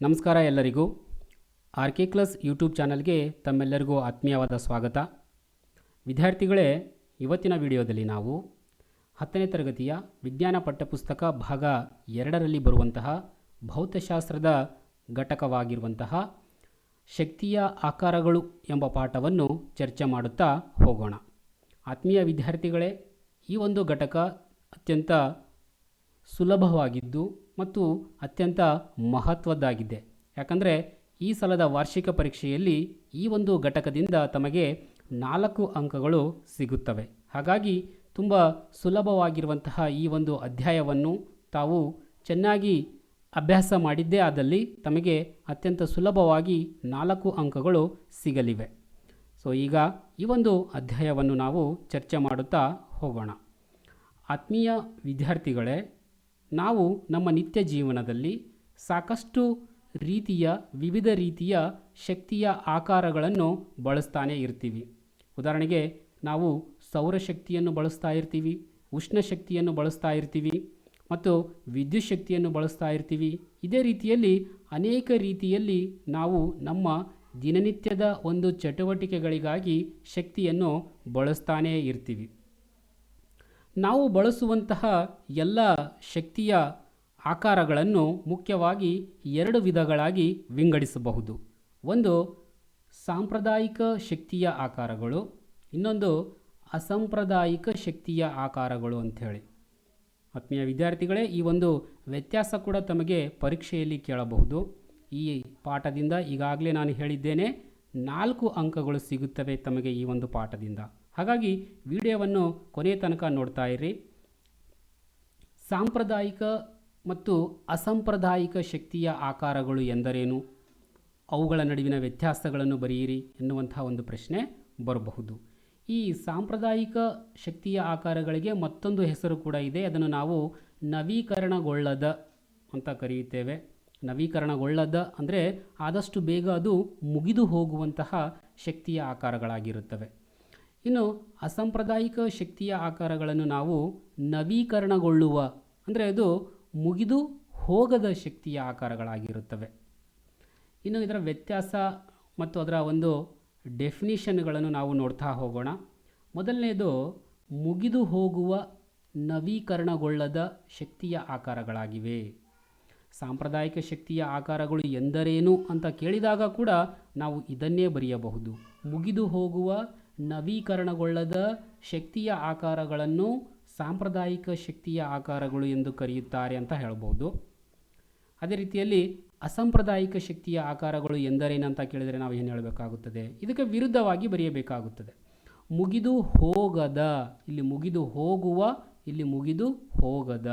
ನಮಸ್ಕಾರ ಎಲ್ಲರಿಗೂ. R K class YouTube ಚಾನಲ್ಗೆ ತಮ್ಮೆಲ್ಲರಿಗೂ ಆತ್ಮೀಯವಾದ ಸ್ವಾಗತ. ವಿದ್ಯಾರ್ಥಿಗಳೇ, ಇವತ್ತಿನ ವಿಡಿಯೋದಲ್ಲಿ ನಾವು 10ನೇ ತರಗತಿಯ ವಿಜ್ಞಾನ ಪಠ್ಯಪುಸ್ತಕ ಭಾಗ 2ರಲ್ಲಿ ಬರುವಂತಹ ಭೌತಶಾಸ್ತ್ರದ ಘಟಕವಾಗಿರುವಂತಹ ಶಕ್ತಿಯ ಆಕಾರಗಳು ಎಂಬ ಪಾಠವನ್ನು ಚರ್ಚೆ ಮಾಡುತ್ತಾ ಹೋಗೋಣ. ಆತ್ಮೀಯ ವಿದ್ಯಾರ್ಥಿಗಳೇ, ಈ ಒಂದು ಘಟಕ ಅತ್ಯಂತ ಸುಲಭವಾಗಿದ್ದು ಮತ್ತು ಅತ್ಯಂತ ಮಹತ್ವದ್ದಾಗಿದೆ. ಯಾಕಂದರೆ ಈ ಸಲದ ವಾರ್ಷಿಕ ಪರೀಕ್ಷೆಯಲ್ಲಿ ಈ ಒಂದು ಘಟಕದಿಂದ ತಮಗೆ 4 ಅಂಕಗಳು ಸಿಗುತ್ತವೆ. ಹಾಗಾಗಿ ತುಂಬ ಸುಲಭವಾಗಿರುವಂತಹ ಈ ಒಂದು ಅಧ್ಯಾಯವನ್ನು ತಾವು ಚೆನ್ನಾಗಿ ಅಭ್ಯಾಸ ಮಾಡಿದ್ದೇ ಆದಲ್ಲಿ ತಮಗೆ ಅತ್ಯಂತ ಸುಲಭವಾಗಿ 4 ಅಂಕಗಳು ಸಿಗಲಿವೆ. ಈಗ ಈ ಒಂದು ಅಧ್ಯಾಯವನ್ನು ನಾವು ಚರ್ಚೆ ಮಾಡುತ್ತಾ ಹೋಗೋಣ. ಆತ್ಮೀಯ ವಿದ್ಯಾರ್ಥಿಗಳೇ, ನಾವು ನಮ್ಮ ನಿತ್ಯ ಜೀವನದಲ್ಲಿ ಸಾಕಷ್ಟು ವಿವಿಧ ರೀತಿಯ ಶಕ್ತಿಯ ಆಕಾರಗಳನ್ನು ಬಳಸ್ತಾನೆ ಇರ್ತೀವಿ. ಉದಾಹರಣೆಗೆ ನಾವು ಸೌರಶಕ್ತಿಯನ್ನು ಬಳಸ್ತಾ ಇರ್ತೀವಿ, ಉಷ್ಣಶಕ್ತಿಯನ್ನು ಬಳಸ್ತಾ ಇರ್ತೀವಿ ಮತ್ತು ವಿದ್ಯುತ್ ಶಕ್ತಿಯನ್ನು ಬಳಸ್ತಾ ಇರ್ತೀವಿ. ಇದೇ ರೀತಿಯಲ್ಲಿ ಅನೇಕ ರೀತಿಯಲ್ಲಿ ನಾವು ನಮ್ಮ ದಿನನಿತ್ಯದ ಒಂದು ಚಟುವಟಿಕೆಗಳಿಗಾಗಿ ಶಕ್ತಿಯನ್ನು ಬಳಸ್ತಾನೇ ಇರ್ತೀವಿ. ನಾವು ಬಳಸುವಂತಹ ಎಲ್ಲ ಶಕ್ತಿಯ ಆಕಾರಗಳನ್ನು ಮುಖ್ಯವಾಗಿ 2 ವಿಧಗಳಾಗಿ ವಿಂಗಡಿಸಬಹುದು. ಒಂದು ಸಾಂಪ್ರದಾಯಿಕ ಶಕ್ತಿಯ ಆಕಾರಗಳು, ಇನ್ನೊಂದು ಅಸಾಂಪ್ರದಾಯಿಕ ಶಕ್ತಿಯ ಆಕಾರಗಳು ಅಂಥೇಳಿ. ಆತ್ಮೀಯ ವಿದ್ಯಾರ್ಥಿಗಳೇ, ಈ ಒಂದು ವ್ಯತ್ಯಾಸ ಕೂಡ ತಮಗೆ ಪರೀಕ್ಷೆಯಲ್ಲಿ ಕೇಳಬಹುದು. ಈ ಪಾಠದಿಂದ ಈಗಾಗಲೇ ನಾನು ಹೇಳಿದ್ದೇನೆ, 4 ಅಂಕಗಳು ಸಿಗುತ್ತವೆ ತಮಗೆ ಈ ಒಂದು ಪಾಠದಿಂದ. ಹಾಗಾಗಿ ವಿಡಿಯೋವನ್ನು ಕೊನೆಯ ತನಕ ನೋಡ್ತಾ ಇರಿ. ಸಾಂಪ್ರದಾಯಿಕ ಮತ್ತು ಅಸಾಂಪ್ರದಾಯಿಕ ಶಕ್ತಿಯ ಆಕಾರಗಳು ಎಂದರೇನು, ಅವುಗಳ ನಡುವಿನ ವ್ಯತ್ಯಾಸಗಳನ್ನು ಬರೆಯಿರಿ ಎನ್ನುವಂತಹ ಒಂದು ಪ್ರಶ್ನೆ ಬರಬಹುದು. ಈ ಸಾಂಪ್ರದಾಯಿಕ ಶಕ್ತಿಯ ಆಕಾರಗಳಿಗೆ ಮತ್ತೊಂದು ಹೆಸರು ಕೂಡ ಇದೆ. ಅದನ್ನು ನಾವು ನವೀಕರಣಗೊಳ್ಳದ ಅಂತ ಕರೆಯುತ್ತೇವೆ. ನವೀಕರಣಗೊಳ್ಳದ ಅಂದರೆ ಆದಷ್ಟು ಬೇಗ ಅದು ಮುಗಿದು ಹೋಗುವಂತಹ ಶಕ್ತಿಯ ಆಕಾರಗಳಾಗಿರುತ್ತವೆ. ಇನ್ನು ಅಸಾಂಪ್ರದಾಯಿಕ ಶಕ್ತಿಯ ಆಕಾರಗಳನ್ನು ನಾವು ನವೀಕರಣಗೊಳ್ಳುವ ಅಂದರೆ ಅದು ಮುಗಿದು ಹೋಗದ ಶಕ್ತಿಯ ಆಕಾರಗಳಾಗಿರುತ್ತವೆ. ಇನ್ನು ಇದರ ವ್ಯತ್ಯಾಸ ಮತ್ತು ಅದರ ಒಂದು ಡೆಫಿನಿಷನ್ಗಳನ್ನು ನಾವು ನೋಡ್ತಾ ಹೋಗೋಣ. ಮೊದಲನೆಯದು ಮುಗಿದು ಹೋಗುವ ನವೀಕರಣಗೊಳ್ಳದ ಶಕ್ತಿಯ ಆಕಾರಗಳಾಗಿವೆ. ಸಾಂಪ್ರದಾಯಿಕ ಶಕ್ತಿಯ ಆಕಾರಗಳು ಎಂದರೇನು ಅಂತ ಕೇಳಿದಾಗ ಕೂಡ ನಾವು ಇದನ್ನೇ ಬರೆಯಬಹುದು. ಮುಗಿದು ಹೋಗುವ ನವೀಕರಣಗೊಳ್ಳದ ಶಕ್ತಿಯ ಆಕಾರಗಳನ್ನು ಸಾಂಪ್ರದಾಯಿಕ ಶಕ್ತಿಯ ಆಕಾರಗಳು ಎಂದು ಕರೆಯುತ್ತಾರೆ ಅಂತ ಹೇಳ್ಬೋದು. ಅದೇ ರೀತಿಯಲ್ಲಿ ಅಸಾಂಪ್ರದಾಯಿಕ ಶಕ್ತಿಯ ಆಕಾರಗಳು ಎಂದರೇನಂತ ಕೇಳಿದರೆ ನಾವು ಏನು ಹೇಳಬೇಕಾಗುತ್ತದೆ? ಇದಕ್ಕೆ ವಿರುದ್ಧವಾಗಿ ಬರೆಯಬೇಕಾಗುತ್ತದೆ. ಮುಗಿದು ಹೋಗದ, ಇಲ್ಲಿ ಮುಗಿದು ಹೋಗುವ, ಇಲ್ಲಿ ಮುಗಿದು ಹೋಗದ.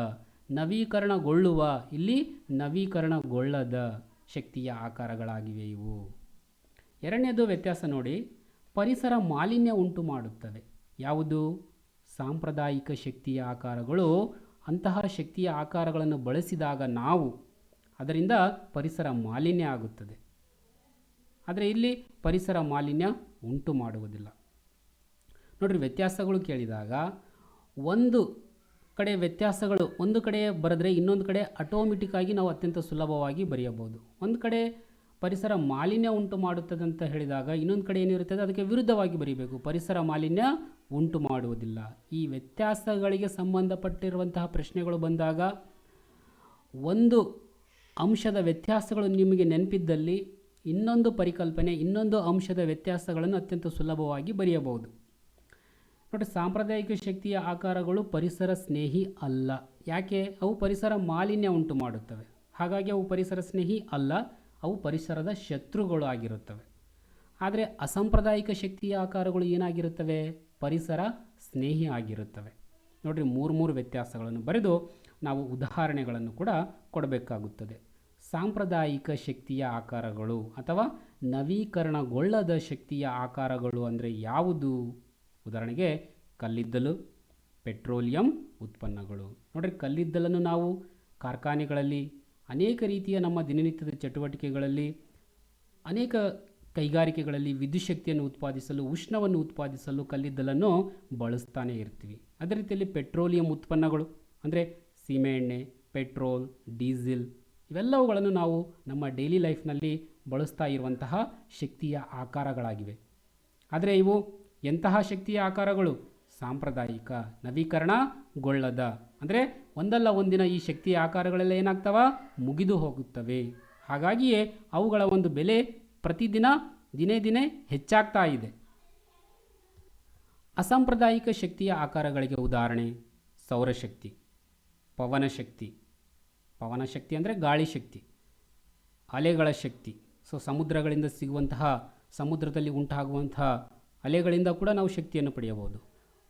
ನವೀಕರಣಗೊಳ್ಳುವ, ಇಲ್ಲಿ ನವೀಕರಣಗೊಳ್ಳದ ಶಕ್ತಿಯ ಆಕಾರಗಳಾಗಿವೆ ಇವು. ಎರಡನೇದು ವ್ಯತ್ಯಾಸ ನೋಡಿ, ಪರಿಸರ ಮಾಲಿನ್ಯ ಉಂಟು ಮಾಡುತ್ತವೆ. ಯಾವುದು? ಸಾಂಪ್ರದಾಯಿಕ ಶಕ್ತಿಯ ಆಕಾರಗಳು. ಅಂತಹ ಶಕ್ತಿಯ ಆಕಾರಗಳನ್ನು ಬಳಸಿದಾಗ ನಾವು ಅದರಿಂದ ಪರಿಸರ ಮಾಲಿನ್ಯ ಆಗುತ್ತದೆ. ಆದರೆ ಇಲ್ಲಿ ಪರಿಸರ ಮಾಲಿನ್ಯ ಉಂಟು ಮಾಡುವುದಿಲ್ಲ. ನೋಡ್ರಿ, ವ್ಯತ್ಯಾಸಗಳು ಕೇಳಿದಾಗ ಒಂದು ಕಡೆ ವ್ಯತ್ಯಾಸಗಳು ಒಂದು ಕಡೆ ಬರೆದ್ರೆ ಇನ್ನೊಂದು ಕಡೆ ಆಟೋಮೆಟಿಕ್ಕಾಗಿ ನಾವು ಅತ್ಯಂತ ಸುಲಭವಾಗಿ ಬರೆಯಬಹುದು. ಒಂದು ಕಡೆ ಪರಿಸರ ಮಾಲಿನ್ಯ ಉಂಟು ಮಾಡುತ್ತದೆ ಅಂತ ಹೇಳಿದಾಗ ಇನ್ನೊಂದು ಕಡೆ ಏನಿರುತ್ತದೆ ಅದಕ್ಕೆ ವಿರುದ್ಧವಾಗಿ ಬರೀಬೇಕು, ಪರಿಸರ ಮಾಲಿನ್ಯ ಉಂಟು ಮಾಡುವುದಿಲ್ಲ. ಈ ವ್ಯತ್ಯಾಸಗಳಿಗೆ ಸಂಬಂಧಪಟ್ಟಿರುವಂತಹ ಪ್ರಶ್ನೆಗಳು ಬಂದಾಗ ಒಂದು ಅಂಶದ ವ್ಯತ್ಯಾಸಗಳು ನಿಮಗೆ ನೆನಪಿದ್ದಲ್ಲಿ ಇನ್ನೊಂದು ಪರಿಕಲ್ಪನೆ, ಇನ್ನೊಂದು ಅಂಶದ ವ್ಯತ್ಯಾಸಗಳನ್ನು ಅತ್ಯಂತ ಸುಲಭವಾಗಿ ಬರೆಯಬಹುದು. ನೋಡಿ, ಸಾಂಪ್ರದಾಯಿಕ ಶಕ್ತಿಯ ಆಕಾರಗಳು ಪರಿಸರ ಸ್ನೇಹಿ ಅಲ್ಲ. ಯಾಕೆ? ಅವು ಪರಿಸರ ಮಾಲಿನ್ಯ ಉಂಟು ಮಾಡುತ್ತವೆ. ಹಾಗಾಗಿ ಅವು ಪರಿಸರ ಸ್ನೇಹಿ ಅಲ್ಲ, ಅವು ಪರಿಸರದ ಶತ್ರುಗಳು ಆಗಿರುತ್ತವೆ. ಆದರೆ ಅಸಾಂಪ್ರದಾಯಿಕ ಶಕ್ತಿಯ ಆಕಾರಗಳು ಏನಾಗಿರುತ್ತವೆ? ಪರಿಸರ ಸ್ನೇಹಿ ಆಗಿರುತ್ತವೆ. ನೋಡ್ರಿ, 3 ವ್ಯತ್ಯಾಸಗಳನ್ನು ಬರೆದು ನಾವು ಉದಾಹರಣೆಗಳನ್ನು ಕೂಡ ಕೊಡಬೇಕಾಗುತ್ತದೆ. ಸಾಂಪ್ರದಾಯಿಕ ಶಕ್ತಿಯ ಆಕಾರಗಳು ಅಥವಾ ನವೀಕರಣಗೊಳ್ಳದ ಶಕ್ತಿಯ ಆಕಾರಗಳು ಅಂದರೆ ಯಾವುದು? ಉದಾಹರಣೆಗೆ ಕಲ್ಲಿದ್ದಲು, ಪೆಟ್ರೋಲಿಯಂ ಉತ್ಪನ್ನಗಳು. ನೋಡ್ರಿ, ಕಲ್ಲಿದ್ದಲನ್ನು ನಾವು ಕಾರ್ಖಾನೆಗಳಲ್ಲಿ ಅನೇಕ ರೀತಿಯ ನಮ್ಮ ದಿನನಿತ್ಯದ ಚಟುವಟಿಕೆಗಳಲ್ಲಿ, ಅನೇಕ ಕೈಗಾರಿಕೆಗಳಲ್ಲಿ ವಿದ್ಯುತ್ ಶಕ್ತಿಯನ್ನು ಉತ್ಪಾದಿಸಲು, ಉಷ್ಣವನ್ನು ಉತ್ಪಾದಿಸಲು ಕಲ್ಲಿದ್ದಲನ್ನು ಬಳಸ್ತಾನೆ ಇರ್ತೀವಿ. ಅದೇ ರೀತಿಯಲ್ಲಿ ಪೆಟ್ರೋಲಿಯಂ ಉತ್ಪನ್ನಗಳು ಅಂದರೆ ಸೀಮೆಎಣ್ಣೆ, ಪೆಟ್ರೋಲ್, ಡೀಸೆಲ್ ಇವೆಲ್ಲವುಗಳನ್ನು ನಾವು ನಮ್ಮ ಡೈಲಿ ಲೈಫ್ನಲ್ಲಿ ಬಳಸ್ತಾ ಇರುವಂತಹ ಶಕ್ತಿಯ ಆಕಾರಗಳಾಗಿವೆ. ಆದರೆ ಇವು ಎಂತಹ ಶಕ್ತಿಯ ಆಕಾರಗಳು? ಸಾಂಪ್ರದಾಯಿಕ, ನವೀಕರಣಗೊಳ್ಳದ. ಅಂದರೆ ಒಂದಲ್ಲ ಒಂದಿನ ಈ ಶಕ್ತಿಯ ಆಕಾರಗಳೆಲ್ಲ ಏನಾಗ್ತವ? ಮುಗಿದು ಹೋಗುತ್ತವೆ. ಹಾಗಾಗಿಯೇ ಅವುಗಳ ಒಂದು ಬೆಲೆ ಪ್ರತಿದಿನ ದಿನೇ ದಿನೇ ಹೆಚ್ಚಾಗ್ತಾ ಇದೆ. ಅಸಾಂಪ್ರದಾಯಿಕ ಶಕ್ತಿಯ ಆಕಾರಗಳಿಗೆ ಉದಾಹರಣೆ ಸೌರಶಕ್ತಿ, ಪವನಶಕ್ತಿ. ಪವನಶಕ್ತಿ ಅಂದರೆ ಗಾಳಿ ಶಕ್ತಿ, ಅಲೆಗಳ ಶಕ್ತಿ. ಸಮುದ್ರಗಳಿಂದ ಸಿಗುವಂತಹ, ಸಮುದ್ರದಲ್ಲಿ ಉಂಟಾಗುವಂತಹ ಅಲೆಗಳಿಂದ ಕೂಡ ನಾವು ಶಕ್ತಿಯನ್ನು ಪಡೆಯಬಹುದು.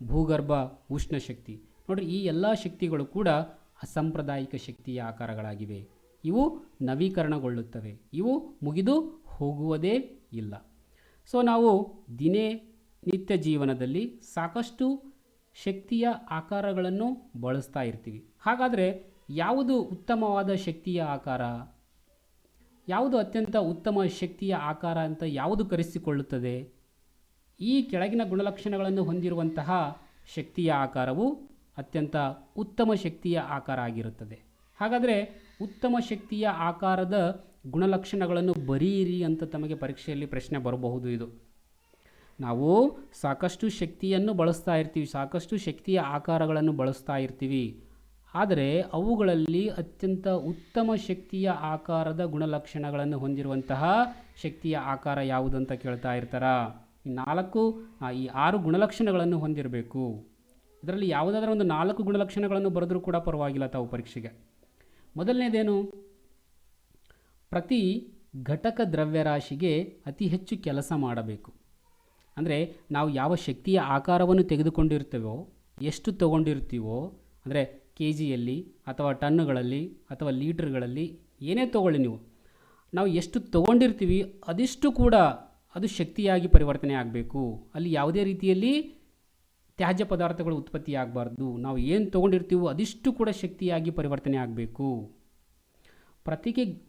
ಭೂಗರ್ಭ ಉಷ್ಣ ಶಕ್ತಿ. ನೋಡಿರಿ, ಈ ಎಲ್ಲ ಶಕ್ತಿಗಳು ಕೂಡ ಅಸಾಂಪ್ರದಾಯಿಕ ಶಕ್ತಿಯ ಆಕಾರಗಳಾಗಿವೆ. ಇವು ನವೀಕರಣಗೊಳ್ಳುತ್ತವೆ, ಇವು ಮುಗಿದು ಹೋಗುವುದೇ ಇಲ್ಲ. ನಾವು ದಿನನಿತ್ಯ ಜೀವನದಲ್ಲಿ ಸಾಕಷ್ಟು ಶಕ್ತಿಯ ಆಕಾರಗಳನ್ನು ಬಳಸ್ತಾ ಇರ್ತೀವಿ. ಹಾಗಾದರೆ ಯಾವುದು ಉತ್ತಮವಾದ ಶಕ್ತಿಯ ಆಕಾರ? ಯಾವುದು ಅತ್ಯಂತ ಉತ್ತಮ ಶಕ್ತಿಯ ಆಕಾರ ಅಂತ ಯಾವುದು ಕರೆಸಿಕೊಳ್ಳುತ್ತದೆ? ಈ ಕೆಳಗಿನ ಗುಣಲಕ್ಷಣಗಳನ್ನು ಹೊಂದಿರುವಂತಹ ಶಕ್ತಿಯ ಆಕಾರವು ಅತ್ಯಂತ ಉತ್ತಮ ಶಕ್ತಿಯ ಆಕಾರ ಆಗಿರುತ್ತದೆ. ಹಾಗಾದರೆ ಉತ್ತಮ ಶಕ್ತಿಯ ಆಕಾರದ ಗುಣಲಕ್ಷಣಗಳನ್ನು ಬರೀರಿ ಅಂತ ತಮಗೆ ಪರೀಕ್ಷೆಯಲ್ಲಿ ಪ್ರಶ್ನೆ ಬರಬಹುದು. ಇದು ನಾವು ಸಾಕಷ್ಟು ಶಕ್ತಿಯನ್ನು ಬಳಸ್ತಾ ಇರ್ತೀವಿ, ಸಾಕಷ್ಟು ಶಕ್ತಿಯ ಆಕಾರಗಳನ್ನು ಬಳಸ್ತಾ ಇರ್ತೀವಿ. ಆದರೆ ಅವುಗಳಲ್ಲಿ ಅತ್ಯಂತ ಉತ್ತಮ ಶಕ್ತಿಯ ಆಕಾರದ ಗುಣಲಕ್ಷಣಗಳನ್ನು ಹೊಂದಿರುವಂತಹ ಶಕ್ತಿಯ ಆಕಾರ ಯಾವುದು ಅಂತ ಕೇಳ್ತಾ ಇರ್ತಾರ. ಈ 6 ಗುಣಲಕ್ಷಣಗಳನ್ನು ಹೊಂದಿರಬೇಕು. ಇದರಲ್ಲಿ ಯಾವುದಾದ್ರೂ ಒಂದು 4 ಗುಣಲಕ್ಷಣಗಳನ್ನು ಬರೆದರೂ ಕೂಡ ಪರವಾಗಿಲ್ಲ ತಾವು ಪರೀಕ್ಷೆಗೆ. ಮೊದಲನೇದೇನು? ಪ್ರತಿ ಘಟಕ ದ್ರವ್ಯರಾಶಿಗೆ ಅತಿ ಹೆಚ್ಚು ಕೆಲಸ ಮಾಡಬೇಕು. ಅಂದರೆ ನಾವು ಯಾವ ಶಕ್ತಿಯ ಆಕಾರವನ್ನು ತೆಗೆದುಕೊಂಡಿರ್ತೇವೋ, ಎಷ್ಟು ತಗೊಂಡಿರ್ತೀವೋ, ಅಂದರೆ ಕೆ ಜಿಯಲ್ಲಿ ಅಥವಾ ಟನ್ನುಗಳಲ್ಲಿ ಅಥವಾ ಲೀಟರ್ಗಳಲ್ಲಿ ಏನೇ ತೊಗೊಳ್ಳಿ ನಾವು ಎಷ್ಟು ತೊಗೊಂಡಿರ್ತೀವಿ ಅದಿಷ್ಟು ಕೂಡ ಅದು ಶಕ್ತಿಯಾಗಿ ಪರಿವರ್ತನೆ ಆಗಬೇಕು. ಅಲ್ಲಿ ಯಾವುದೇ ರೀತಿಯಲ್ಲಿ ತ್ಯಾಜ್ಯ ಪದಾರ್ಥಗಳು ಉತ್ಪತ್ತಿ ಆಗಬಾರ್ದು. ನಾವು ಏನು ತೊಗೊಂಡಿರ್ತೀವೋ ಅದಿಷ್ಟು ಕೂಡ ಶಕ್ತಿಯಾಗಿ ಪರಿವರ್ತನೆ ಆಗಬೇಕು.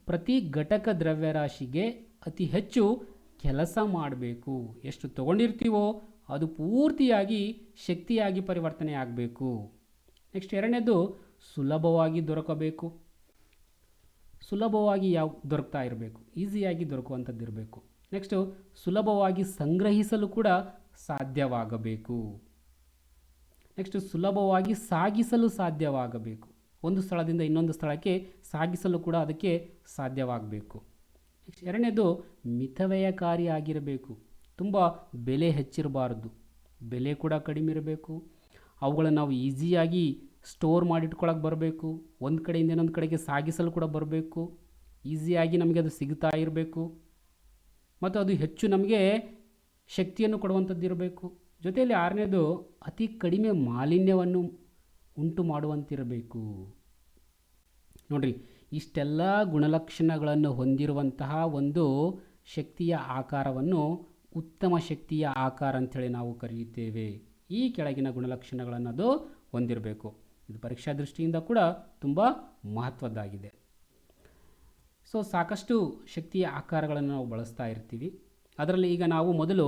ಪ್ರತಿ ಘಟಕ ದ್ರವ್ಯರಾಶಿಗೆ ಅತಿ ಹೆಚ್ಚು ಕೆಲಸ ಮಾಡಬೇಕು. ಎಷ್ಟು ತೊಗೊಂಡಿರ್ತೀವೋ ಅದು ಪೂರ್ತಿಯಾಗಿ ಶಕ್ತಿಯಾಗಿ ಪರಿವರ್ತನೆ ಆಗಬೇಕು. ನೆಕ್ಸ್ಟ್ ಎರಡನೇದು ಸುಲಭವಾಗಿ ದೊರಕಬೇಕು. ಸುಲಭವಾಗಿ ದೊರಕ್ತಾ ಇರಬೇಕು, ಈಸಿಯಾಗಿ ದೊರಕುವಂಥದ್ದು ಇರಬೇಕು. ನೆಕ್ಸ್ಟು ಸುಲಭವಾಗಿ ಸಂಗ್ರಹಿಸಲು ಕೂಡ ಸಾಧ್ಯವಾಗಬೇಕು. ನೆಕ್ಸ್ಟ್ ಸುಲಭವಾಗಿ ಸಾಗಿಸಲು ಸಾಧ್ಯವಾಗಬೇಕು. ಒಂದು ಸ್ಥಳದಿಂದ ಇನ್ನೊಂದು ಸ್ಥಳಕ್ಕೆ ಸಾಗಿಸಲು ಕೂಡ ಅದಕ್ಕೆ ಸಾಧ್ಯವಾಗಬೇಕು. ನೆಕ್ಸ್ಟ್ ಎರಡನೇದು ಮಿತವ್ಯಯಕಾರಿಯಾಗಿರಬೇಕು. ತುಂಬ ಬೆಲೆ ಹೆಚ್ಚಿರಬಾರ್ದು, ಬೆಲೆ ಕೂಡ ಕಡಿಮೆ ಇರಬೇಕು. ಅವುಗಳನ್ನು ನಾವು ಈಸಿಯಾಗಿ ಸ್ಟೋರ್ ಮಾಡಿಟ್ಕೊಳ್ಳೋಕೆ ಬರಬೇಕು. ಒಂದು ಕಡೆಯಿಂದ ಇನ್ನೊಂದು ಕಡೆಗೆ ಸಾಗಿಸಲು ಕೂಡ ಬರಬೇಕು. ಈಸಿಯಾಗಿ ನಮಗೆ ಅದು ಸಿಗ್ತಾ ಇರಬೇಕು ಮತ್ತು ಅದು ಹೆಚ್ಚು ನಮಗೆ ಶಕ್ತಿಯನ್ನು ಕೊಡುವಂಥದ್ದು ಇರಬೇಕು. ಜೊತೆಯಲ್ಲಿ ಆರನೇದು ಅತಿ ಕಡಿಮೆ ಮಾಲಿನ್ಯವನ್ನು ಉಂಟು ಮಾಡುವಂತಿರಬೇಕು. ನೋಡಿರಿ, ಇಷ್ಟೆಲ್ಲ ಗುಣಲಕ್ಷಣಗಳನ್ನು ಹೊಂದಿರುವಂತಹ ಒಂದು ಶಕ್ತಿಯ ಆಕಾರವನ್ನು ಉತ್ತಮ ಶಕ್ತಿಯ ಆಕಾರ ಅಂಥೇಳಿ ನಾವು ಕರೆಯುತ್ತೇವೆ. ಈ ಕೆಳಗಿನ ಗುಣಲಕ್ಷಣಗಳನ್ನು ಅದು ಹೊಂದಿರಬೇಕು. ಇದು ಪರೀಕ್ಷಾ ದೃಷ್ಟಿಯಿಂದ ಕೂಡ ತುಂಬ ಮಹತ್ವದ್ದಾಗಿದೆ. ಸಾಕಷ್ಟು ಶಕ್ತಿಯ ಆಕಾರಗಳನ್ನು ನಾವು ಬಳಸ್ತಾ ಇರ್ತೀವಿ. ಅದರಲ್ಲಿ ಈಗ ನಾವು ಮೊದಲು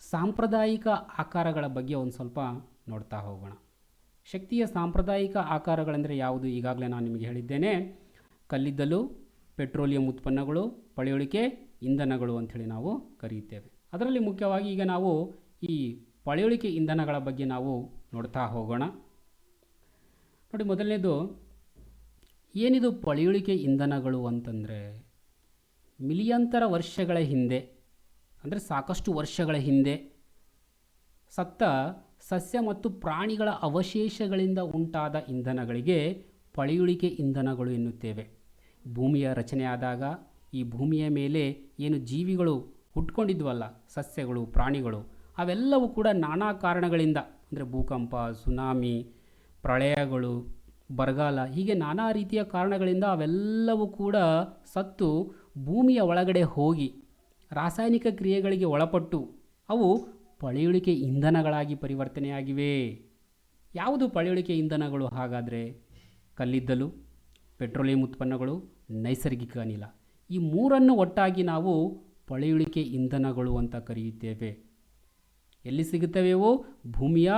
ಸಾಂಪ್ರದಾಯಿಕ ಆಕಾರಗಳ ಬಗ್ಗೆ ಒಂದು ಸ್ವಲ್ಪ ನೋಡ್ತಾ ಹೋಗೋಣ. ಶಕ್ತಿಯ ಸಾಂಪ್ರದಾಯಿಕ ಆಕಾರಗಳೆಂದರೆ ಯಾವುದು? ಈಗಾಗಲೇ ನಾನು ನಿಮಗೆ ಹೇಳಿದ್ದೇನೆ. ಕಲ್ಲಿದ್ದಲು, ಪೆಟ್ರೋಲಿಯಂ ಉತ್ಪನ್ನಗಳು, ಪಳೆಯುಳಿಕೆ ಇಂಧನಗಳು ಅಂಥೇಳಿ ನಾವು ಕರೆಯುತ್ತೇವೆ. ಅದರಲ್ಲಿ ಮುಖ್ಯವಾಗಿ ಈಗ ನಾವು ಈ ಪಳೆಯುಳಿಕೆ ಇಂಧನಗಳ ಬಗ್ಗೆ ನಾವು ನೋಡ್ತಾ ಹೋಗೋಣ. ನೋಡಿ, ಮೊದಲನೇದು ಏನಿದು ಪಳೆಯುಳಿಕೆ ಇಂಧನಗಳು ಅಂತಂದರೆ, ಮಿಲಿಯಂತರ ವರ್ಷಗಳ ಹಿಂದೆ, ಅಂದರೆ ಸಾಕಷ್ಟು ವರ್ಷಗಳ ಹಿಂದೆ ಸತ್ತ ಸಸ್ಯ ಮತ್ತು ಪ್ರಾಣಿಗಳ ಅವಶೇಷಗಳಿಂದ ಉಂಟಾದ ಇಂಧನಗಳಿಗೆ ಪಳೆಯುಳಿಕೆ ಇಂಧನಗಳು ಎನ್ನುತ್ತೇವೆ. ಭೂಮಿಯ ರಚನೆ ಆದಾಗ ಈ ಭೂಮಿಯ ಮೇಲೆ ಏನು ಜೀವಿಗಳು ಹುಟ್ಕೊಂಡಿದ್ವಲ್ಲ, ಸಸ್ಯಗಳು, ಪ್ರಾಣಿಗಳು, ಅವೆಲ್ಲವೂ ಕೂಡ ನಾನಾ ಕಾರಣಗಳಿಂದ, ಅಂದರೆ ಭೂಕಂಪ, ಸುನಾಮಿ, ಪ್ರಳಯಗಳು, ಬರಗಾಲ, ಹೀಗೆ ನಾನಾ ರೀತಿಯ ಕಾರಣಗಳಿಂದ ಅವೆಲ್ಲವೂ ಕೂಡ ಸತ್ತು ಭೂಮಿಯ ಒಳಗಡೆ ಹೋಗಿ ರಾಸಾಯನಿಕ ಕ್ರಿಯೆಗಳಿಗೆ ಒಳಪಟ್ಟು ಅವು ಪಳೆಯುಳಿಕೆ ಇಂಧನಗಳಾಗಿ ಪರಿವರ್ತನೆಯಾಗಿವೆ. ಯಾವುದು ಪಳೆಯುಳಿಕೆ ಇಂಧನಗಳು? ಹಾಗಾದರೆ ಕಲ್ಲಿದ್ದಲು, ಪೆಟ್ರೋಲಿಯಂ ಉತ್ಪನ್ನಗಳು, ನೈಸರ್ಗಿಕ ಅನಿಲ, ಈ ಮೂರನ್ನು ಒಟ್ಟಾಗಿ ನಾವು ಪಳೆಯುಳಿಕೆ ಇಂಧನಗಳು ಅಂತ ಕರೆಯುತ್ತೇವೆ. ಎಲ್ಲಿ ಸಿಗುತ್ತವೆ? ಭೂಮಿಯ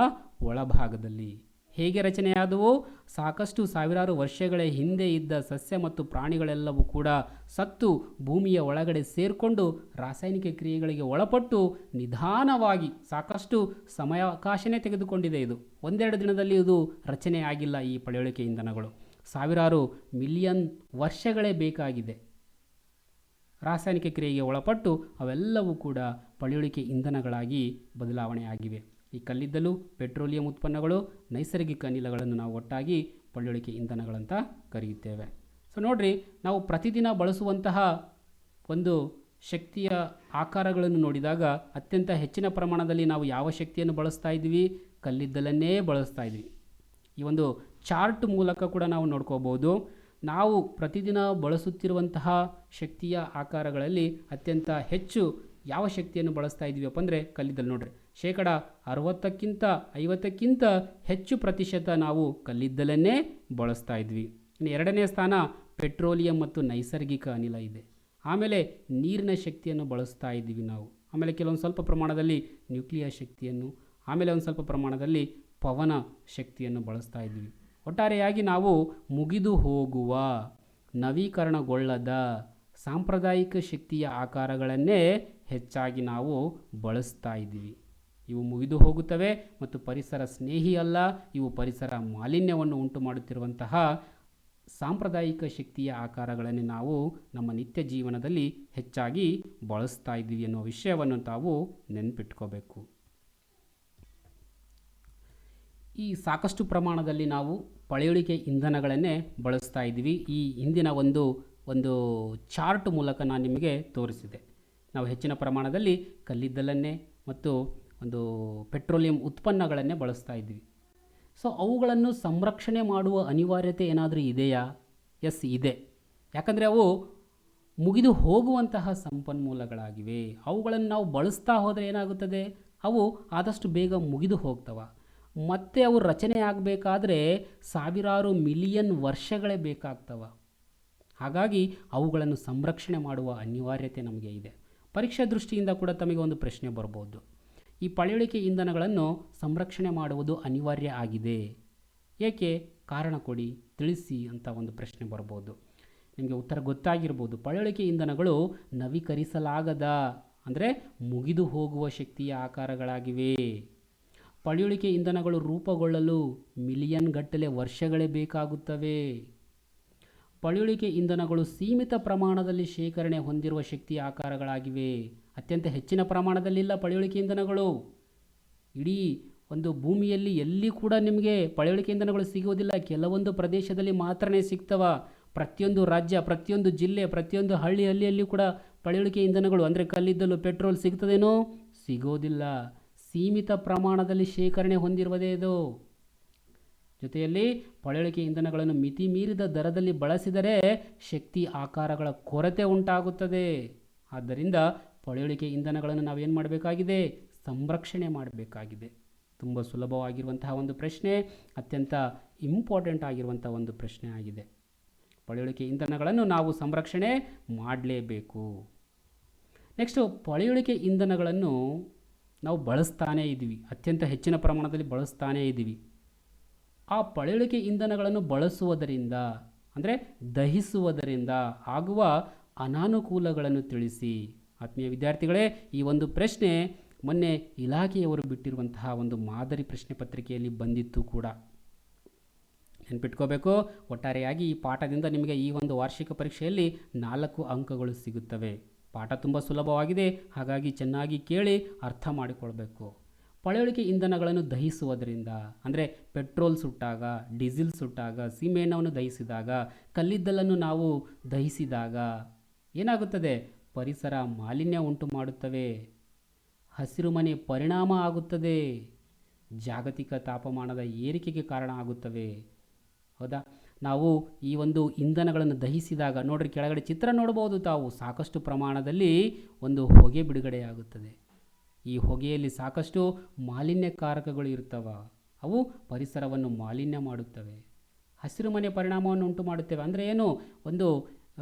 ಒಳಭಾಗದಲ್ಲಿ. ಹೇಗೆ ರಚನೆಯಾದವು? ಸಾಕಷ್ಟು ಸಾವಿರಾರು ವರ್ಷಗಳ ಹಿಂದೆ ಇದ್ದ ಸಸ್ಯ ಮತ್ತು ಪ್ರಾಣಿಗಳೆಲ್ಲವೂ ಕೂಡ ಸತ್ತು ಭೂಮಿಯ ಒಳಗಡೆ ಸೇರಿಕೊಂಡು ರಾಸಾಯನಿಕ ಕ್ರಿಯೆಗಳಿಗೆ ಒಳಪಟ್ಟು ನಿಧಾನವಾಗಿ ಸಾಕಷ್ಟು ಸಮಯಾವಕಾಶನೇ ತೆಗೆದುಕೊಂಡಿದೆ. ಇದು ಒಂದೆರಡು ದಿನದಲ್ಲಿ ಇದು ರಚನೆ ಆಗಿಲ್ಲ. ಈ ಪಳೆಯುಳಿಕೆ ಇಂಧನಗಳು ಸಾವಿರಾರು ಮಿಲಿಯನ್ ವರ್ಷಗಳೇ ಬೇಕಾಗಿದೆ. ರಾಸಾಯನಿಕ ಕ್ರಿಯೆಗೆ ಒಳಪಟ್ಟು ಅವೆಲ್ಲವೂ ಕೂಡ ಪಳೆಯುಳಿಕೆ ಇಂಧನಗಳಾಗಿ ಬದಲಾವಣೆ ಆಗಿವೆ. ಈ ಕಲ್ಲಿದ್ದಲು, ಪೆಟ್ರೋಲಿಯಂ ಉತ್ಪನ್ನಗಳು, ನೈಸರ್ಗಿಕ ಅನಿಲಗಳನ್ನು ನಾವು ಒಟ್ಟಾಗಿ ಪಳೆಯುಳಿಕೆ ಇಂಧನಗಳಂತ ಕರೆಯುತ್ತೇವೆ. ಸೊ ನೋಡ್ರಿ, ನಾವು ಪ್ರತಿದಿನ ಬಳಸುವಂತಹ ಒಂದು ಶಕ್ತಿಯ ಆಕಾರಗಳನ್ನು ನೋಡಿದಾಗ ಅತ್ಯಂತ ಹೆಚ್ಚಿನ ಪ್ರಮಾಣದಲ್ಲಿ ನಾವು ಯಾವ ಶಕ್ತಿಯನ್ನು ಬಳಸ್ತಾ ಇದ್ದೀವಿ? ಕಲ್ಲಿದ್ದಲನ್ನೇ ಬಳಸ್ತಾ ಇದ್ವಿ. ಈ ಒಂದು ಚಾರ್ಟ್ ಮೂಲಕ ಕೂಡ ನಾವು ನೋಡ್ಕೋಬೋದು. ನಾವು ಪ್ರತಿದಿನ ಬಳಸುತ್ತಿರುವಂತಹ ಶಕ್ತಿಯ ಆಕಾರಗಳಲ್ಲಿ ಅತ್ಯಂತ ಹೆಚ್ಚು ಯಾವ ಶಕ್ತಿಯನ್ನು ಬಳಸ್ತಾ ಇದ್ದೀವಪ್ಪ ಅಂದರೆ ಕಲ್ಲಿದ್ದಲು. ನೋಡ್ರಿ, 60-50ಕ್ಕಿಂತ ಹೆಚ್ಚು ಪ್ರತಿಶತ ನಾವು ಕಲ್ಲಿದ್ದಲನ್ನೇ ಬಳಸ್ತಾ ಇದ್ವಿ. ಇನ್ನು ಎರಡನೇ ಸ್ಥಾನ ಪೆಟ್ರೋಲಿಯಂ ಮತ್ತು ನೈಸರ್ಗಿಕ ಅನಿಲ ಇದೆ. ಆಮೇಲೆ ನೀರಿನ ಶಕ್ತಿಯನ್ನು ಬಳಸ್ತಾ ಇದ್ದೀವಿ ನಾವು. ಆಮೇಲೆ ಕೆಲವೊಂದು ಸ್ವಲ್ಪ ಪ್ರಮಾಣದಲ್ಲಿ ನ್ಯೂಕ್ಲಿಯರ್ ಶಕ್ತಿಯನ್ನು, ಆಮೇಲೆ ಒಂದು ಸ್ವಲ್ಪ ಪ್ರಮಾಣದಲ್ಲಿ ಪವನ ಶಕ್ತಿಯನ್ನು ಬಳಸ್ತಾ ಇದ್ವಿ. ಒಟ್ಟಾರೆಯಾಗಿ ನಾವು ಮುಗಿದು ಹೋಗುವ, ನವೀಕರಣಗೊಳ್ಳದ ಸಾಂಪ್ರದಾಯಿಕ ಶಕ್ತಿಯ ಆಕಾರಗಳನ್ನೇ ಹೆಚ್ಚಾಗಿ ನಾವು ಬಳಸ್ತಾ ಇದ್ದೀವಿ. ಇವು ಮುಗಿದು ಹೋಗುತ್ತವೆ ಮತ್ತು ಪರಿಸರ ಸ್ನೇಹಿ ಅಲ್ಲ. ಇವು ಪರಿಸರ ಮಾಲಿನ್ಯವನ್ನು ಉಂಟು ಮಾಡುತ್ತಿರುವಂತಹ ಸಾಂಪ್ರದಾಯಿಕ ಶಕ್ತಿಯ ಆಕಾರಗಳನ್ನು ನಾವು ನಮ್ಮ ನಿತ್ಯ ಜೀವನದಲ್ಲಿ ಹೆಚ್ಚಾಗಿ ಬಳಸ್ತಾ ಇದ್ದೀವಿ ಅನ್ನೋ ವಿಷಯವನ್ನು ತಾವು ನೆನಪಿಟ್ಕೋಬೇಕು. ಈ ಸಾಕಷ್ಟು ಪ್ರಮಾಣದಲ್ಲಿ ನಾವು ಪಳೆಯುಳಿಕೆ ಇಂಧನಗಳನ್ನೇ ಬಳಸ್ತಾ ಇದ್ದೀವಿ. ಈ ಹಿಂದಿನ ಒಂದು ಚಾರ್ಟ್ ಮೂಲಕ ನಾನು ನಿಮಗೆ ತೋರಿಸಿದೆ. ನಾವು ಹೆಚ್ಚಿನ ಪ್ರಮಾಣದಲ್ಲಿ ಕಲ್ಲಿದ್ದಲನ್ನೇ ಮತ್ತು ಒಂದು ಪೆಟ್ರೋಲಿಯಂ ಉತ್ಪನ್ನಗಳನ್ನೇ ಬಳಸ್ತಾ ಇದ್ದೀವಿ. ಸೊ ಅವುಗಳನ್ನು ಸಂರಕ್ಷಣೆ ಮಾಡುವ ಅನಿವಾರ್ಯತೆ ಏನಾದರೂ ಇದೆಯಾ? ಎಸ್, ಇದೆ. ಯಾಕಂದರೆ ಅವು ಮುಗಿದು ಹೋಗುವಂತಹ ಸಂಪನ್ಮೂಲಗಳಾಗಿವೆ. ಅವುಗಳನ್ನು ನಾವು ಬಳಸ್ತಾ ಹೋದರೆ ಏನಾಗುತ್ತದೆ? ಅವು ಆದಷ್ಟು ಬೇಗ ಮುಗಿದು ಹೋಗ್ತವೆ. ಮತ್ತೆ ಅವು ರಚನೆ ಆಗಬೇಕಾದ್ರೆ ಸಾವಿರಾರು ಮಿಲಿಯನ್ ವರ್ಷಗಳೇ ಬೇಕಾಗ್ತವೆ. ಹಾಗಾಗಿ ಅವುಗಳನ್ನು ಸಂರಕ್ಷಣೆ ಮಾಡುವ ಅನಿವಾರ್ಯತೆ ನಮಗೆ ಇದೆ. ಪರೀಕ್ಷಾ ದೃಷ್ಟಿಯಿಂದ ಕೂಡ ತಮಗೆ ಒಂದು ಪ್ರಶ್ನೆ ಬರ್ಬೋದು, ಈ ಪಳೆಯುಳಿಕೆ ಇಂಧನಗಳನ್ನು ಸಂರಕ್ಷಣೆ ಮಾಡುವುದು ಅನಿವಾರ್ಯ ಆಗಿದೆ, ಏಕೆ? ಕಾರಣ ಕೊಡಿ, ತಿಳಿಸಿ ಅಂತ ಒಂದು ಪ್ರಶ್ನೆ ಬರ್ಬೋದು. ನಿಮಗೆ ಉತ್ತರ ಗೊತ್ತಾಗಿರ್ಬೋದು. ಪಳೆಯುಳಿಕೆ ಇಂಧನಗಳು ನವೀಕರಿಸಲಾಗದ, ಅಂದರೆ ಮುಗಿದು ಹೋಗುವ ಶಕ್ತಿಯ ಆಕಾರಗಳಾಗಿವೆ. ಪಳೆಯುಳಿಕೆ ಇಂಧನಗಳು ರೂಪುಗೊಳ್ಳಲು ಮಿಲಿಯನ್ ಗಟ್ಟಲೆ ವರ್ಷಗಳೇ ಬೇಕಾಗುತ್ತವೆ. ಪಳೆಯುಳಿಕೆ ಇಂಧನಗಳು ಸೀಮಿತ ಪ್ರಮಾಣದಲ್ಲಿ ಶೇಖರಣೆ ಹೊಂದಿರುವ ಶಕ್ತಿಯ ಆಕಾರಗಳಾಗಿವೆ. ಅತ್ಯಂತ ಹೆಚ್ಚಿನ ಪ್ರಮಾಣದಲ್ಲಿಲ್ಲ ಪಳೆಯುಳಿಕೆ ಇಂಧನಗಳು. ಇಡೀ ಒಂದು ಭೂಮಿಯಲ್ಲಿ ಎಲ್ಲಿ ಕೂಡ ನಿಮಗೆ ಪಳೆಯುಳಿಕೆ ಇಂಧನಗಳು ಸಿಗುವುದಿಲ್ಲ. ಕೆಲವೊಂದು ಪ್ರದೇಶದಲ್ಲಿ ಮಾತ್ರನೇ ಸಿಗ್ತವ. ಪ್ರತಿಯೊಂದು ರಾಜ್ಯ, ಪ್ರತಿಯೊಂದು ಜಿಲ್ಲೆ, ಪ್ರತಿಯೊಂದು ಹಳ್ಳಿಯಲ್ಲಿ ಕೂಡ ಪಳೆಯುಳಿಕೆ ಇಂಧನಗಳು ಅಂದರೆ ಕಲ್ಲಿದ್ದಲು, ಪೆಟ್ರೋಲ್ ಸಿಗ್ತದೇನೋ? ಸಿಗೋದಿಲ್ಲ. ಸೀಮಿತ ಪ್ರಮಾಣದಲ್ಲಿ ಶೇಖರಣೆ ಹೊಂದಿರುವುದೇ ಇದು. ಜೊತೆಯಲ್ಲಿ ಪಳೆಯುಳಿಕೆ ಇಂಧನಗಳನ್ನು ಮಿತಿ ಮೀರಿದ ದರದಲ್ಲಿ ಬಳಸಿದರೆ ಶಕ್ತಿ ಆಕಾರಗಳ ಕೊರತೆ ಉಂಟಾಗುತ್ತದೆ. ಆದ್ದರಿಂದ ಪಳೆಯುಳಿಕೆ ಇಂಧನಗಳನ್ನು ನಾವೇನು ಮಾಡಬೇಕಾಗಿದೆ? ಸಂರಕ್ಷಣೆ ಮಾಡಬೇಕಾಗಿದೆ. ತುಂಬ ಸುಲಭವಾಗಿರುವಂತಹ ಒಂದು ಪ್ರಶ್ನೆ, ಅತ್ಯಂತ ಇಂಪಾರ್ಟೆಂಟ್ ಆಗಿರುವಂಥ ಒಂದು ಪ್ರಶ್ನೆ ಆಗಿದೆ. ಪಳೆಯುಳಿಕೆ ಇಂಧನಗಳನ್ನು ನಾವು ಸಂರಕ್ಷಣೆ ಮಾಡಲೇಬೇಕು. ನೆಕ್ಸ್ಟು, ಪಳೆಯುಳಿಕೆ ಇಂಧನಗಳನ್ನು ನಾವು ಬಳಸ್ತಾನೇ ಇದ್ದೀವಿ, ಅತ್ಯಂತ ಹೆಚ್ಚಿನ ಪ್ರಮಾಣದಲ್ಲಿ ಬಳಸ್ತಾನೇ ಇದ್ದೀವಿ. ಆ ಪಳೆಯುಳಿಕೆ ಇಂಧನಗಳನ್ನು ಬಳಸುವುದರಿಂದ ಅಂದರೆ ದಹಿಸುವುದರಿಂದ ಆಗುವ ಅನಾನುಕೂಲಗಳನ್ನು ತಿಳಿಸಿ. ಆತ್ಮೀಯ ವಿದ್ಯಾರ್ಥಿಗಳೇ, ಈ ಒಂದು ಪ್ರಶ್ನೆ ಮೊನ್ನೆ ಇಲಾಖೆಯವರು ಬಿಟ್ಟಿರುವಂತಹ ಒಂದು ಮಾದರಿ ಪ್ರಶ್ನೆ ಪತ್ರಿಕೆಯಲ್ಲಿ ಬಂದಿತ್ತು ಕೂಡ. ನೆನಪಿಟ್ಕೋಬೇಕು. ಒಟ್ಟಾರೆಯಾಗಿ ಈ ಪಾಠದಿಂದ ನಿಮಗೆ ಈ ಒಂದು ವಾರ್ಷಿಕ ಪರೀಕ್ಷೆಯಲ್ಲಿ 4 ಅಂಕಗಳು ಸಿಗುತ್ತವೆ. ಪಾಠ ತುಂಬ ಸುಲಭವಾಗಿದೆ, ಹಾಗಾಗಿ ಚೆನ್ನಾಗಿ ಕೇಳಿ ಅರ್ಥ ಮಾಡಿಕೊಳ್ಬೇಕು. ಪಳೆಯುಳಿಕೆ ಇಂಧನಗಳನ್ನು ದಹಿಸುವುದರಿಂದ ಅಂದರೆ ಪೆಟ್ರೋಲ್ ಸುಟ್ಟಾಗ, ಡೀಸೆಲ್ ಸುಟ್ಟಾಗ, ಸೀಮೆಎಣ್ಣೆಯನ್ನು ದಹಿಸಿದಾಗ, ಕಲ್ಲಿದ್ದಲನ್ನು ನಾವು ದಹಿಸಿದಾಗ ಏನಾಗುತ್ತದೆ? ಪರಿಸರ ಮಾಲಿನ್ಯ ಉಂಟು ಮಾಡುತ್ತವೆ. ಹಸಿರುಮನೆ ಪರಿಣಾಮ ಆಗುತ್ತದೆ. ಜಾಗತಿಕ ತಾಪಮಾನದ ಏರಿಕೆಗೆ ಕಾರಣ ಆಗುತ್ತವೆ. ಹೌದಾ? ನಾವು ಈ ಒಂದು ಇಂಧನಗಳನ್ನು ದಹಿಸಿದಾಗ ನೋಡ್ರಿ, ಕೆಳಗಡೆ ಚಿತ್ರ ನೋಡ್ಬೋದು ತಾವು. ಸಾಕಷ್ಟು ಪ್ರಮಾಣದಲ್ಲಿ ಒಂದು ಹೊಗೆ ಬಿಡುಗಡೆಯಾಗುತ್ತದೆ. ಈ ಹೊಗೆಯಲ್ಲಿ ಸಾಕಷ್ಟು ಮಾಲಿನ್ಯಕಾರಕಗಳು ಇರ್ತವೆ. ಅವು ಪರಿಸರವನ್ನು ಮಾಲಿನ್ಯ ಮಾಡುತ್ತವೆ. ಹಸಿರುಮನೆ ಪರಿಣಾಮವನ್ನು ಉಂಟು ಮಾಡುತ್ತವೆ. ಅಂದರೆ ಏನು? ಒಂದು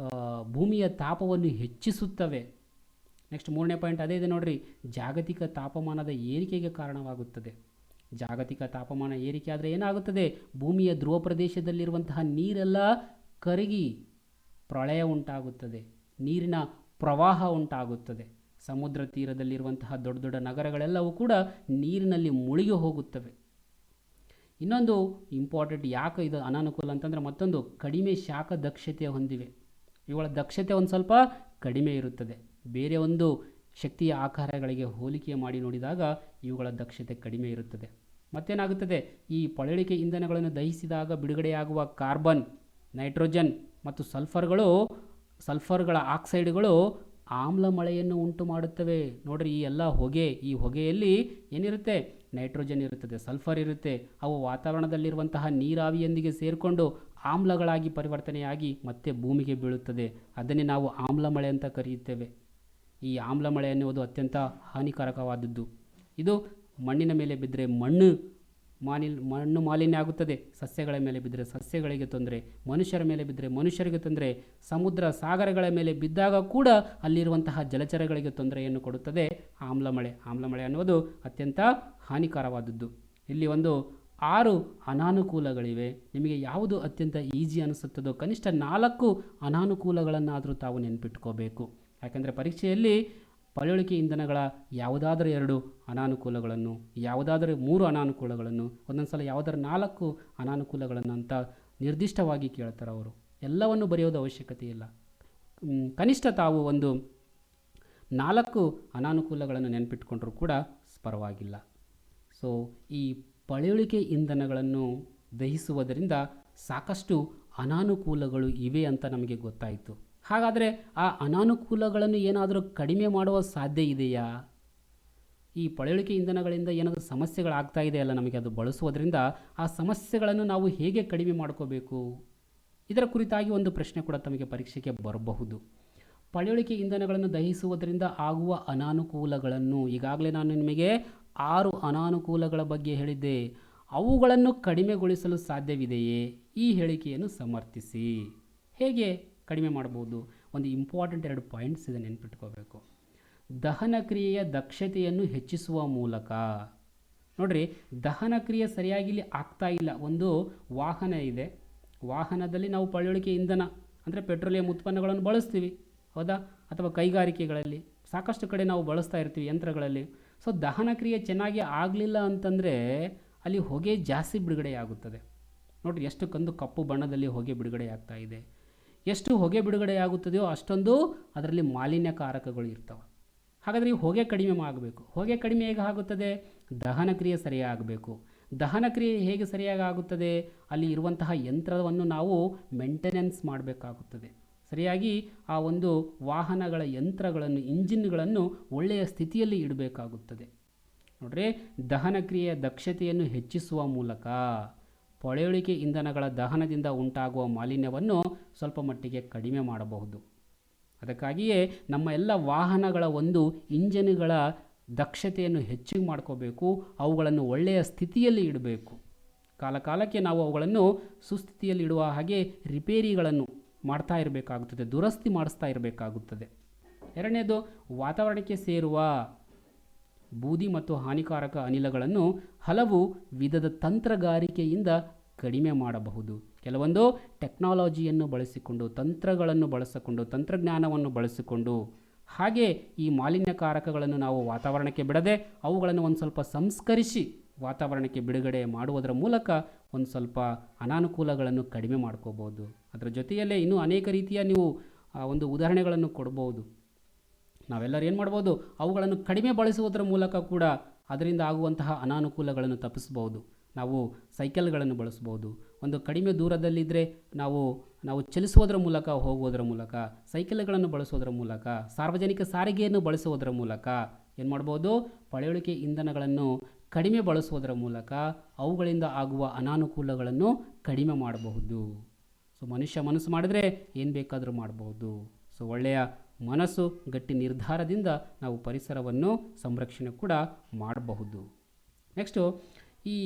ಭೂಮಿಯ ತಾಪವನ್ನು ಹೆಚ್ಚಿಸುತ್ತವೆ. ನೆಕ್ಸ್ಟ್ 3ನೇ ಪಾಯಿಂಟ್ ಅದೇ ಇದೆ ನೋಡ್ರಿ, ಜಾಗತಿಕ ತಾಪಮಾನದ ಏರಿಕೆಗೆ ಕಾರಣವಾಗುತ್ತದೆ. ಜಾಗತಿಕ ತಾಪಮಾನ ಏರಿಕೆ ಆದರೆ ಏನಾಗುತ್ತದೆ, ಭೂಮಿಯ ಧ್ರುವ ಪ್ರದೇಶದಲ್ಲಿರುವಂತಹ ನೀರೆಲ್ಲ ಕರಗಿ ಪ್ರಳಯ ಉಂಟಾಗುತ್ತದೆ, ನೀರಿನ ಪ್ರವಾಹ ಉಂಟಾಗುತ್ತದೆ. ಸಮುದ್ರ ತೀರದಲ್ಲಿರುವಂತಹ ದೊಡ್ಡ ದೊಡ್ಡ ನಗರಗಳೆಲ್ಲವೂ ಕೂಡ ನೀರಿನಲ್ಲಿ ಮುಳುಗಿ ಹೋಗುತ್ತವೆ. ಇನ್ನೊಂದು ಇಂಪಾರ್ಟೆಂಟ್ ಯಾಕೆ ಇದು ಅನಾನುಕೂಲ ಅಂತಂದರೆ, ಮತ್ತೊಂದು ಕಡಿಮೆ ಶಾಖ ದಕ್ಷತೆ ಹೊಂದಿವೆ. ಇವುಗಳ ದಕ್ಷತೆ ಒಂದು ಸ್ವಲ್ಪ ಕಡಿಮೆ ಇರುತ್ತದೆ. ಬೇರೆ ಒಂದು ಶಕ್ತಿಯ ಆಕಾರಗಳಿಗೆ ಹೋಲಿಕೆ ಮಾಡಿ ನೋಡಿದಾಗ ಇವುಗಳ ದಕ್ಷತೆ ಕಡಿಮೆ ಇರುತ್ತದೆ. ಮತ್ತೇನಾಗುತ್ತದೆ, ಈ ಪಳೆಯುಳಿಕೆ ಇಂಧನಗಳನ್ನು ದಹಿಸಿದಾಗ ಬಿಡುಗಡೆಯಾಗುವ ಕಾರ್ಬನ್, ನೈಟ್ರೋಜನ್ ಮತ್ತು ಸಲ್ಫರ್ಗಳ ಆಕ್ಸೈಡ್ಗಳು ಆಮ್ಲ ಮಳೆಯನ್ನು ಉಂಟು ಮಾಡುತ್ತವೆ. ನೋಡ್ರಿ, ಈ ಹೊಗೆಯಲ್ಲಿ ಏನಿರುತ್ತೆ, ನೈಟ್ರೋಜನ್ ಇರುತ್ತದೆ, ಸಲ್ಫರ್ ಇರುತ್ತೆ. ಅವು ವಾತಾವರಣದಲ್ಲಿರುವಂತಹ ನೀರಾವಿಯೊಂದಿಗೆ ಸೇರಿಕೊಂಡು ಆಮ್ಲಗಳಾಗಿ ಪರಿವರ್ತನೆಯಾಗಿ ಮತ್ತೆ ಭೂಮಿಗೆ ಬೀಳುತ್ತದೆ. ಅದನ್ನೇ ನಾವು ಆಮ್ಲ ಮಳೆ ಅಂತ ಕರೆಯುತ್ತೇವೆ. ಈ ಆಮ್ಲ ಮಳೆ ಎನ್ನುವುದು ಅತ್ಯಂತ ಹಾನಿಕಾರಕವಾದದ್ದು. ಇದು ಮಣ್ಣಿನ ಮೇಲೆ ಬಿದ್ದರೆ ಮಣ್ಣು ಮಾಲಿನ್ಯ ಆಗುತ್ತದೆ, ಸಸ್ಯಗಳ ಮೇಲೆ ಬಿದ್ದರೆ ಸಸ್ಯಗಳಿಗೆ ತೊಂದರೆ, ಮನುಷ್ಯರ ಮೇಲೆ ಬಿದ್ದರೆ ಮನುಷ್ಯರಿಗೆ ತೊಂದರೆ, ಸಮುದ್ರ ಸಾಗರಗಳ ಮೇಲೆ ಬಿದ್ದಾಗ ಕೂಡ ಅಲ್ಲಿರುವಂತಹ ಜಲಚರಗಳಿಗೆ ತೊಂದರೆಯನ್ನು ಕೊಡುತ್ತದೆ ಆಮ್ಲ ಮಳೆ ಅನ್ನುವುದು ಅತ್ಯಂತ ಹಾನಿಕಾರವಾದದ್ದು. ಇಲ್ಲಿ ಒಂದು 6 ಅನಾನುಕೂಲಗಳಿವೆ. ನಿಮಗೆ ಯಾವುದು ಅತ್ಯಂತ ಈಸಿ ಅನಿಸುತ್ತದೋ ಕನಿಷ್ಠ 4 ಅನಾನುಕೂಲಗಳನ್ನಾದರೂ ತಾವು ನೆನಪಿಟ್ಕೋಬೇಕು. ಯಾಕೆಂದರೆ ಪರೀಕ್ಷೆಯಲ್ಲಿ ಪಳೆಯುಳಿಕೆ ಇಂಧನಗಳ ಯಾವುದಾದರೂ 2 ಅನಾನುಕೂಲಗಳನ್ನು, ಯಾವುದಾದರೂ 3 ಅನಾನುಕೂಲಗಳನ್ನು, ಒಂದೊಂದು ಸಲ ಯಾವುದಾದ್ರೂ 4 ಅನಾನುಕೂಲಗಳನ್ನು ಅಂತ ನಿರ್ದಿಷ್ಟವಾಗಿ ಕೇಳ್ತಾರೆ ಅವರು. ಎಲ್ಲವನ್ನು ಬರೆಯೋದು ಅವಶ್ಯಕತೆ ಇಲ್ಲ. ಕನಿಷ್ಠ ತಾವು ಒಂದು 4 ಅನಾನುಕೂಲಗಳನ್ನು ನೆನಪಿಟ್ಕೊಂಡ್ರೂ ಕೂಡ ಪರವಾಗಿಲ್ಲ. ಸೊ ಈ ಪಳೆಯುಳಿಕೆ ಇಂಧನಗಳನ್ನು ದಹಿಸುವುದರಿಂದ ಸಾಕಷ್ಟು ಅನಾನುಕೂಲಗಳು ಇವೆ ಅಂತ ನಮಗೆ ಗೊತ್ತಾಯಿತು. ಹಾಗಾದರೆ ಆ ಅನಾನುಕೂಲಗಳನ್ನು ಏನಾದರೂ ಕಡಿಮೆ ಮಾಡುವ ಸಾಧ್ಯ ಇದೆಯಾ? ಈ ಪಳೆಯುಳಿಕೆ ಇಂಧನಗಳಿಂದ ಏನಾದರೂ ಸಮಸ್ಯೆಗಳಾಗ್ತಾ ಇದೆಯಲ್ಲ ನಮಗೆ, ಅದು ಬಳಸುವುದರಿಂದ ಆ ಸಮಸ್ಯೆಗಳನ್ನು ನಾವು ಹೇಗೆ ಕಡಿಮೆ ಮಾಡ್ಕೋಬೇಕು? ಇದರ ಕುರಿತಾಗಿ ಒಂದು ಪ್ರಶ್ನೆ ಕೂಡ ತಮಗೆ ಪರೀಕ್ಷೆಗೆ ಬರಬಹುದು. ಪಳೆಯುಳಿಕೆ ಇಂಧನಗಳನ್ನು ದಹಿಸುವುದರಿಂದ ಆಗುವ ಅನಾನುಕೂಲಗಳನ್ನು ಈಗಾಗಲೇ ನಾನು ನಿಮಗೆ 6 ಅನಾನುಕೂಲಗಳ ಬಗ್ಗೆ ಹೇಳಿದ್ದೆ. ಅವುಗಳನ್ನು ಕಡಿಮೆಗೊಳಿಸಲು ಸಾಧ್ಯವಿದೆಯೇ? ಈ ಹೇಳಿಕೆಯನ್ನು ಸಮರ್ಥಿಸಿ. ಹೇಗೆ ಕಡಿಮೆ ಮಾಡ್ಬೋದು? ಒಂದು ಇಂಪಾರ್ಟೆಂಟ್ 2 ಪಾಯಿಂಟ್ಸ್ ಇದೆ, ನೆನ್ಪಿಟ್ಕೋಬೇಕು. ದಹನ ಕ್ರಿಯೆಯ ದಕ್ಷತೆಯನ್ನು ಹೆಚ್ಚಿಸುವ ಮೂಲಕ. ನೋಡ್ರಿ, ದಹನ ಕ್ರಿಯೆ ಸರಿಯಾಗಿ ಇಲ್ಲಿ ಆಗ್ತಾ ಇಲ್ಲ. ಒಂದು ವಾಹನ ಇದೆ, ವಾಹನದಲ್ಲಿ ನಾವು ಪಳೆಯುಳಿಕೆ ಇಂಧನ ಅಂದರೆ ಪೆಟ್ರೋಲಿಯಂ ಉತ್ಪನ್ನಗಳನ್ನು ಬಳಸ್ತೀವಿ, ಹೌದಾ? ಅಥವಾ ಕೈಗಾರಿಕೆಗಳಲ್ಲಿ ಸಾಕಷ್ಟು ಕಡೆ ನಾವು ಬಳಸ್ತಾ ಇರ್ತೀವಿ, ಯಂತ್ರಗಳಲ್ಲಿ. ಸೊ ದಹನ ಕ್ರಿಯೆ ಚೆನ್ನಾಗಿ ಆಗಲಿಲ್ಲ ಅಂತಂದರೆ ಅಲ್ಲಿ ಹೊಗೆ ಜಾಸ್ತಿ ಬಿಡುಗಡೆಯಾಗುತ್ತದೆ. ನೋಡಿರಿ, ಎಷ್ಟು ಕಪ್ಪು ಬಣ್ಣದಲ್ಲಿ ಹೊಗೆ ಬಿಡುಗಡೆಯಾಗ್ತಾ ಇದೆ. ಎಷ್ಟು ಹೊಗೆ ಬಿಡುಗಡೆಯಾಗುತ್ತದೆಯೋ ಅಷ್ಟೊಂದು ಅದರಲ್ಲಿ ಮಾಲಿನ್ಯಕಾರಕಗಳು ಇರ್ತವೆ. ಹಾಗಾದರೆ ಈ ಹೊಗೆ ಕಡಿಮೆ ಆಗಬೇಕು. ಹೊಗೆ ಕಡಿಮೆ ಹೇಗೆ ಆಗುತ್ತದೆ? ದಹನ ಕ್ರಿಯೆ ಸರಿಯಾಗಬೇಕು. ದಹನ ಕ್ರಿಯೆ ಹೇಗೆ ಸರಿಯಾಗಿ ಆಗುತ್ತದೆ? ಅಲ್ಲಿ ಇರುವಂತಹ ಯಂತ್ರವನ್ನು ನಾವು ಮೇಂಟೆನೆನ್ಸ್ ಮಾಡಬೇಕಾಗುತ್ತದೆ. ಸರಿಯಾಗಿ ಆ ಒಂದು ವಾಹನಗಳ ಯಂತ್ರಗಳನ್ನು, ಇಂಜಿನ್ಗಳನ್ನು ಒಳ್ಳೆಯ ಸ್ಥಿತಿಯಲ್ಲಿ ಇಡಬೇಕಾಗುತ್ತದೆ. ನೋಡ್ರಿ, ದಹನ ಕ್ರಿಯೆಯ ದಕ್ಷತೆಯನ್ನು ಹೆಚ್ಚಿಸುವ ಮೂಲಕ ಪಳೆಯುಳಿಕೆ ಇಂಧನಗಳ ದಹನದಿಂದ ಉಂಟಾಗುವ ಮಾಲಿನ್ಯವನ್ನು ಸ್ವಲ್ಪ ಮಟ್ಟಿಗೆ ಕಡಿಮೆ ಮಾಡಬಹುದು. ಅದಕ್ಕಾಗಿಯೇ ನಮ್ಮ ಎಲ್ಲ ವಾಹನಗಳ ಒಂದು ಇಂಜಿನ್ಗಳ ದಕ್ಷತೆಯನ್ನು ಹೆಚ್ಚಿಗೆ ಮಾಡ್ಕೋಬೇಕು. ಅವುಗಳನ್ನು ಒಳ್ಳೆಯ ಸ್ಥಿತಿಯಲ್ಲಿ ಇಡಬೇಕು. ಕಾಲಕಾಲಕ್ಕೆ ನಾವು ಅವುಗಳನ್ನು ಸುಸ್ಥಿತಿಯಲ್ಲಿ ಇಡುವ ಹಾಗೆ ರಿಪೇರಿಗಳನ್ನು ಮಾಡ್ತಾ ಇರಬೇಕಾಗುತ್ತದೆ, ದುರಸ್ತಿ ಮಾಡಿಸ್ತಾ ಇರಬೇಕಾಗುತ್ತದೆ. ಎರಡನೇದು, ವಾತಾವರಣಕ್ಕೆ ಸೇರುವ ಬೂದಿ ಮತ್ತು ಹಾನಿಕಾರಕ ಅನಿಲಗಳನ್ನು ಹಲವು ವಿಧದ ತಂತ್ರಗಾರಿಕೆಯಿಂದ ಕಡಿಮೆ ಮಾಡಬಹುದು. ಕೆಲವೊಂದು ಟೆಕ್ನಾಲಜಿಯನ್ನು ಬಳಸಿಕೊಂಡು, ತಂತ್ರಗಳನ್ನು ಬಳಸಿಕೊಂಡು, ತಂತ್ರಜ್ಞಾನವನ್ನು ಬಳಸಿಕೊಂಡು, ಹಾಗೆ ಈ ಮಾಲಿನ್ಯಕಾರಕಗಳನ್ನು ನಾವು ವಾತಾವರಣಕ್ಕೆ ಬಿಡದೆ ಅವುಗಳನ್ನು ಒಂದು ಸ್ವಲ್ಪ ಸಂಸ್ಕರಿಸಿ ವಾತಾವರಣಕ್ಕೆ ಬಿಡುಗಡೆ ಮಾಡುವುದರ ಮೂಲಕ ಒಂದು ಸ್ವಲ್ಪ ಅನಾನುಕೂಲಗಳನ್ನು ಕಡಿಮೆ ಮಾಡ್ಕೋಬೋದು. ಅದರ ಜೊತೆಯಲ್ಲೇ ಇನ್ನೂ ಅನೇಕ ರೀತಿಯ ನೀವು ಒಂದು ಉದಾಹರಣೆಗಳನ್ನು ಕೊಡ್ಬೋದು. ನಾವೆಲ್ಲರೂ ಏನು ಮಾಡ್ಬೋದು? ಅವುಗಳನ್ನು ಕಡಿಮೆ ಬಳಸುವುದರ ಮೂಲಕ ಕೂಡ ಅದರಿಂದ ಆಗುವಂತಹ ಅನಾನುಕೂಲಗಳನ್ನು ತಪ್ಪಿಸ್ಬೋದು. ನಾವು ಸೈಕಲ್ಗಳನ್ನು ಬಳಸ್ಬೋದು. ಒಂದು ಕಡಿಮೆ ದೂರದಲ್ಲಿದ್ದರೆ ನಾವು ಚಲಿಸುವುದರ ಮೂಲಕ, ಹೋಗುವುದರ ಮೂಲಕ, ಸೈಕಲ್ಗಳನ್ನು ಬಳಸೋದರ ಮೂಲಕ, ಸಾರ್ವಜನಿಕ ಸಾರಿಗೆಯನ್ನು ಬಳಸುವುದರ ಮೂಲಕ ಏನು ಮಾಡ್ಬೋದು? ಪಳೆಯುಳಿಕೆ ಇಂಧನಗಳನ್ನು ಕಡಿಮೆ ಬಳಸುವುದರ ಮೂಲಕ ಅವುಗಳಿಂದ ಆಗುವ ಅನಾನುಕೂಲಗಳನ್ನು ಕಡಿಮೆ ಮಾಡಬಹುದು. ಸೊ ಮನುಷ್ಯ ಮನಸ್ಸು ಮಾಡಿದರೆ ಏನು ಬೇಕಾದರೂ ಮಾಡ್ಬೋದು. ಸೊ ಒಳ್ಳೆಯ ಮನಸ್ಸು, ಗಟ್ಟಿ ನಿರ್ಧಾರದಿಂದ ನಾವು ಪರಿಸರವನ್ನು ಸಂರಕ್ಷಣೆ ಕೂಡ ಮಾಡಬಹುದು. ನೆಕ್ಸ್ಟು, ಈ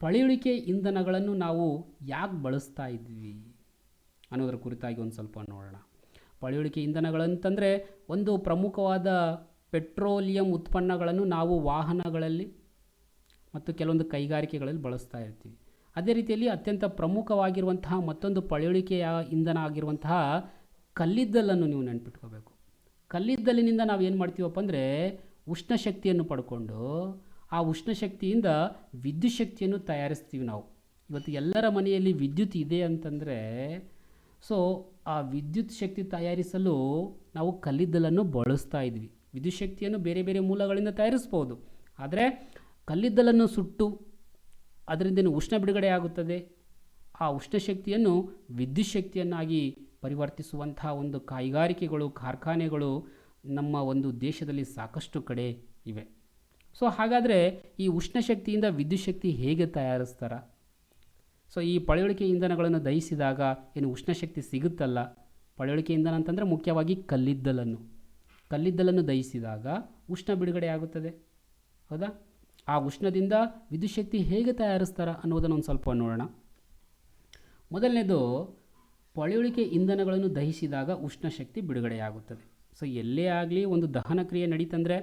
ಪಳೆಯುಳಿಕೆ ಇಂಧನಗಳನ್ನು ನಾವು ಯಾಕೆ ಬಳಸ್ತಾ ಇದ್ವಿ ಅನ್ನೋದರ ಕುರಿತಾಗಿ ಒಂದು ಸ್ವಲ್ಪ ನೋಡೋಣ. ಪಳೆಯುಳಿಕೆ ಇಂಧನಗಳಂತಂದರೆ ಒಂದು ಪ್ರಮುಖವಾದ ಪೆಟ್ರೋಲಿಯಂ ಉತ್ಪನ್ನಗಳನ್ನು ನಾವು ವಾಹನಗಳಲ್ಲಿ ಮತ್ತು ಕೆಲವೊಂದು ಕೈಗಾರಿಕೆಗಳಲ್ಲಿ ಬಳಸ್ತಾ ಇರ್ತೀವಿ. ಅದೇ ರೀತಿಯಲ್ಲಿ ಅತ್ಯಂತ ಪ್ರಮುಖವಾಗಿರುವಂತಹ ಮತ್ತೊಂದು ಪಳೆಯುಳಿಕೆಯ ಇಂಧನ ಆಗಿರುವಂತಹ ಕಲ್ಲಿದ್ದಲನ್ನು ನೀವು ನೆನಪಿಟ್ಕೋಬೇಕು. ಕಲ್ಲಿದ್ದಲಿನಿಂದ ನಾವು ಏನು ಮಾಡ್ತೀವಪ್ಪ ಅಂದರೆ ಉಷ್ಣ ಶಕ್ತಿಯನ್ನು ಪಡ್ಕೊಂಡು ಆ ಉಷ್ಣ ಶಕ್ತಿಯಿಂದ ವಿದ್ಯುತ್ ಶಕ್ತಿಯನ್ನು ತಯಾರಿಸ್ತೀವಿ ನಾವು. ಇವತ್ತು ಎಲ್ಲರ ಮನೆಯಲ್ಲಿ ವಿದ್ಯುತ್ ಇದೆ ಅಂತಂದರೆ ಸೊ ಆ ವಿದ್ಯುತ್ ಶಕ್ತಿ ತಯಾರಿಸಲು ನಾವು ಕಲ್ಲಿದ್ದಲನ್ನು ಬಳಸ್ತಾ ಇದ್ವಿ. ವಿದ್ಯುತ್ ಶಕ್ತಿಯನ್ನು ಬೇರೆ ಬೇರೆ ಮೂಲಗಳಿಂದ ತಯಾರಿಸ್ಬೋದು, ಆದರೆ ಕಲ್ಲಿದ್ದಲನ್ನು ಸುಟ್ಟು ಅದರಿಂದ ಉಷ್ಣ ಬಿಡುಗಡೆ ಆಗುತ್ತದೆ. ಆ ಉಷ್ಣ ಶಕ್ತಿಯನ್ನು ವಿದ್ಯುತ್ ಶಕ್ತಿಯನ್ನಾಗಿ ಪರಿವರ್ತಿಸುವಂತಹ ಒಂದು ಕೈಗಾರಿಕೆಗಳು, ಕಾರ್ಖಾನೆಗಳು ನಮ್ಮ ಒಂದು ದೇಶದಲ್ಲಿ ಸಾಕಷ್ಟು ಕಡೆ ಇವೆ. ಸೊ ಹಾಗಾದರೆ ಈ ಉಷ್ಣ ಶಕ್ತಿಯಿಂದ ವಿದ್ಯುತ್ ಶಕ್ತಿ ಹೇಗೆ ತಯಾರಿಸ್ತಾರ? ಸೊ ಈ ಪಳೆಯುಳಿಕೆ ಇಂಧನಗಳನ್ನು ದಹಿಸಿದಾಗ ಏನು ಉಷ್ಣ ಶಕ್ತಿ ಸಿಗುತ್ತಲ್ಲ, ಪಳೆಯುಳಿಕೆ ಇಂಧನ ಅಂತಂದರೆ ಮುಖ್ಯವಾಗಿ ಕಲ್ಲಿದ್ದಲನ್ನು ದಹಿಸಿದಾಗ ಉಷ್ಣ ಬಿಡುಗಡೆ ಆಗುತ್ತದೆ, ಹೌದಾ? ಆ ಉಷ್ಣದಿಂದ ವಿದ್ಯುತ್ ಶಕ್ತಿ ಹೇಗೆ ತಯಾರಿಸ್ತಾರ ಅನ್ನೋದನ್ನು ಒಂದು ಸ್ವಲ್ಪ ನೋಡೋಣ. ಮೊದಲನೇದು, ಪಳೆಯುಳಿಕೆ ಇಂಧನಗಳನ್ನು ದಹಿಸಿದಾಗ ಉಷ್ಣ ಶಕ್ತಿ ಬಿಡುಗಡೆಯಾಗುತ್ತದೆ. ಸೊ ಎಲ್ಲೇ ಆಗಲಿ ಒಂದು ದಹನ ಕ್ರಿಯೆ ನಡೀತಂದರೆ